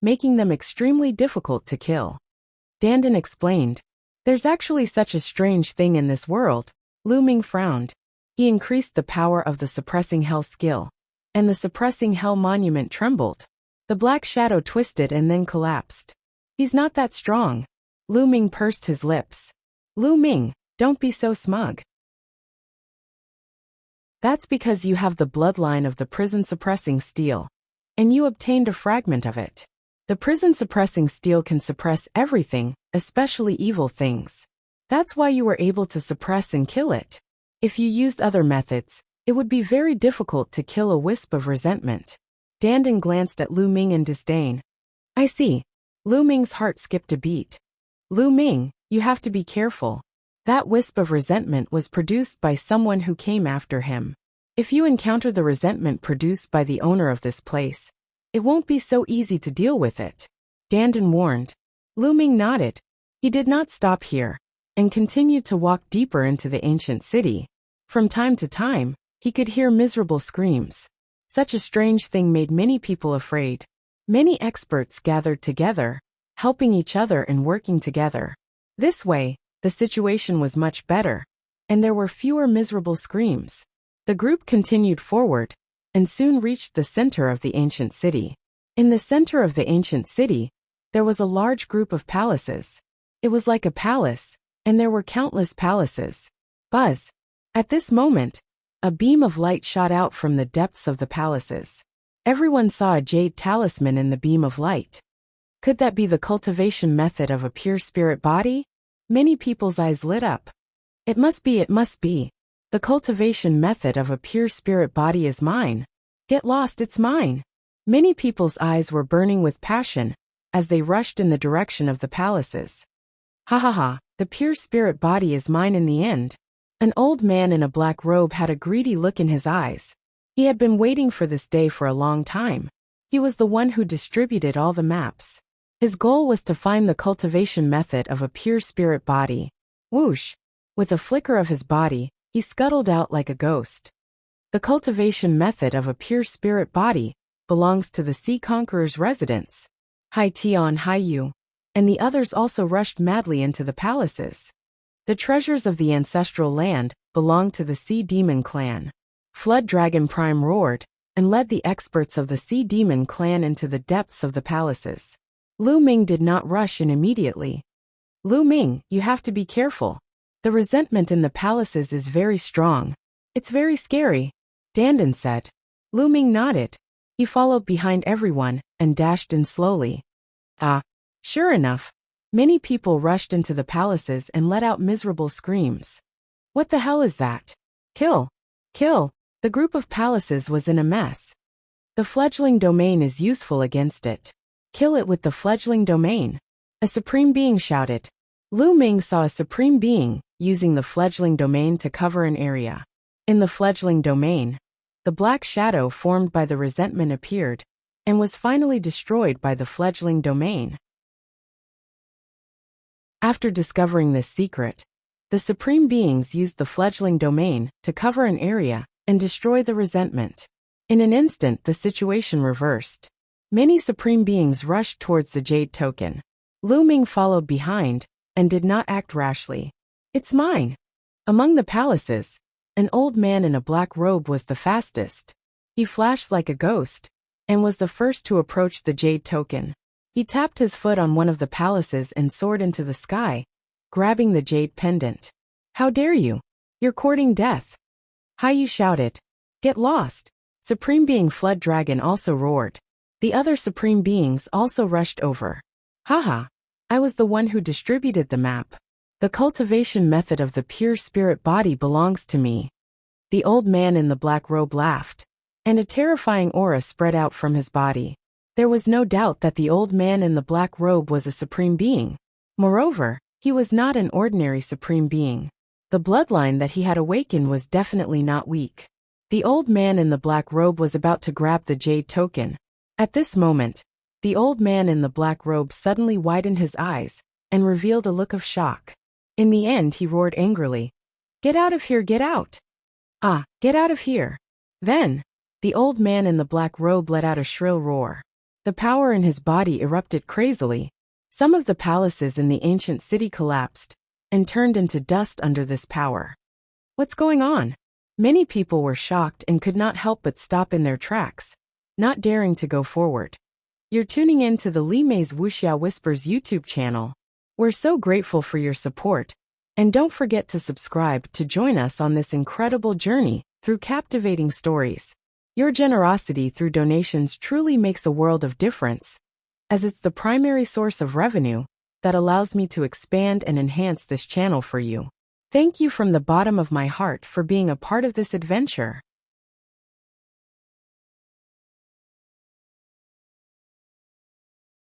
making them extremely difficult to kill. Dandan explained. There's actually such a strange thing in this world. Lu Ming frowned. He increased the power of the suppressing hell skill, and the suppressing hell monument trembled. The black shadow twisted and then collapsed. He's not that strong. Lu Ming pursed his lips. Lu Ming, don't be so smug. That's because you have the bloodline of the prison-suppressing steel, and you obtained a fragment of it. The prison-suppressing steel can suppress everything, especially evil things. That's why you were able to suppress and kill it. If you used other methods, it would be very difficult to kill a wisp of resentment. Dandan glanced at Lu Ming in disdain. I see. Lu Ming's heart skipped a beat. Lu Ming, you have to be careful. That wisp of resentment was produced by someone who came after him. If you encounter the resentment produced by the owner of this place, it won't be so easy to deal with it. Dandan warned. Lu Ming nodded. He did not stop here, and continued to walk deeper into the ancient city. From time to time, he could hear miserable screams. Such a strange thing made many people afraid. Many experts gathered together, helping each other and working together. This way, the situation was much better, and there were fewer miserable screams. The group continued forward, and soon reached the center of the ancient city. In the center of the ancient city, there was a large group of palaces. It was like a palace, and there were countless palaces. Buzz! At this moment, a beam of light shot out from the depths of the palaces. Everyone saw a jade talisman in the beam of light. Could that be the cultivation method of a pure spirit body? Many people's eyes lit up. It must be. The cultivation method of a pure spirit body is mine. Get lost, it's mine. Many people's eyes were burning with passion as they rushed in the direction of the palaces. Ha ha ha, the pure spirit body is mine in the end. An old man in a black robe had a greedy look in his eyes. He had been waiting for this day for a long time. He was the one who distributed all the maps. His goal was to find the cultivation method of a pure spirit body. Whoosh! With a flicker of his body, he scuttled out like a ghost. The cultivation method of a pure spirit body belongs to the Sea Conqueror's residence. Hai Tian, Hai Yu, and the others also rushed madly into the palaces. The treasures of the ancestral land belonged to the Sea Demon clan. Flood Dragon Prime roared and led the experts of the Sea Demon clan into the depths of the palaces. Lu Ming did not rush in immediately. Lu Ming, you have to be careful. The resentment in the palaces is very strong. It's very scary, Dandan said. Lu Ming nodded. He followed behind everyone and dashed in slowly. Sure enough, many people rushed into the palaces and let out miserable screams. What the hell is that? Kill! Kill! The group of palaces was in a mess. The fledgling domain is useful against it. Kill it with the fledgling domain. A supreme being shouted. Lu Ming saw a supreme being using the fledgling domain to cover an area. In the fledgling domain, the black shadow formed by the resentment appeared, and was finally destroyed by the fledgling domain. After discovering this secret, the supreme beings used the fledgling domain to cover an area and destroy the resentment. In an instant, the situation reversed. Many supreme beings rushed towards the jade token. Lu Ming followed behind and did not act rashly. It's mine. Among the palaces, an old man in a black robe was the fastest. He flashed like a ghost and was the first to approach the jade token. He tapped his foot on one of the palaces and soared into the sky, grabbing the jade pendant. How dare you? You're courting death. Hai Yu shouted. Get lost. Supreme Being Flood Dragon also roared. The other supreme beings also rushed over. Haha, I was the one who distributed the map. The cultivation method of the pure spirit body belongs to me. The old man in the black robe laughed, and a terrifying aura spread out from his body. There was no doubt that the old man in the black robe was a supreme being. Moreover, he was not an ordinary supreme being. The bloodline that he had awakened was definitely not weak. The old man in the black robe was about to grab the jade token. At this moment, the old man in the black robe suddenly widened his eyes and revealed a look of shock. In the end, he roared angrily. Get out of here, get out! Get out of here! Then, the old man in the black robe let out a shrill roar. The power in his body erupted crazily. Some of the palaces in the ancient city collapsed and turned into dust under this power. What's going on? Many people were shocked and could not help but stop in their tracks, not daring to go forward. You're tuning in to the Li Mei's Wuxia Whispers YouTube channel. We're so grateful for your support, and don't forget to subscribe to join us on this incredible journey through captivating stories. Your generosity through donations truly makes a world of difference, as it's the primary source of revenue that allows me to expand and enhance this channel for you. Thank you from the bottom of my heart for being a part of this adventure.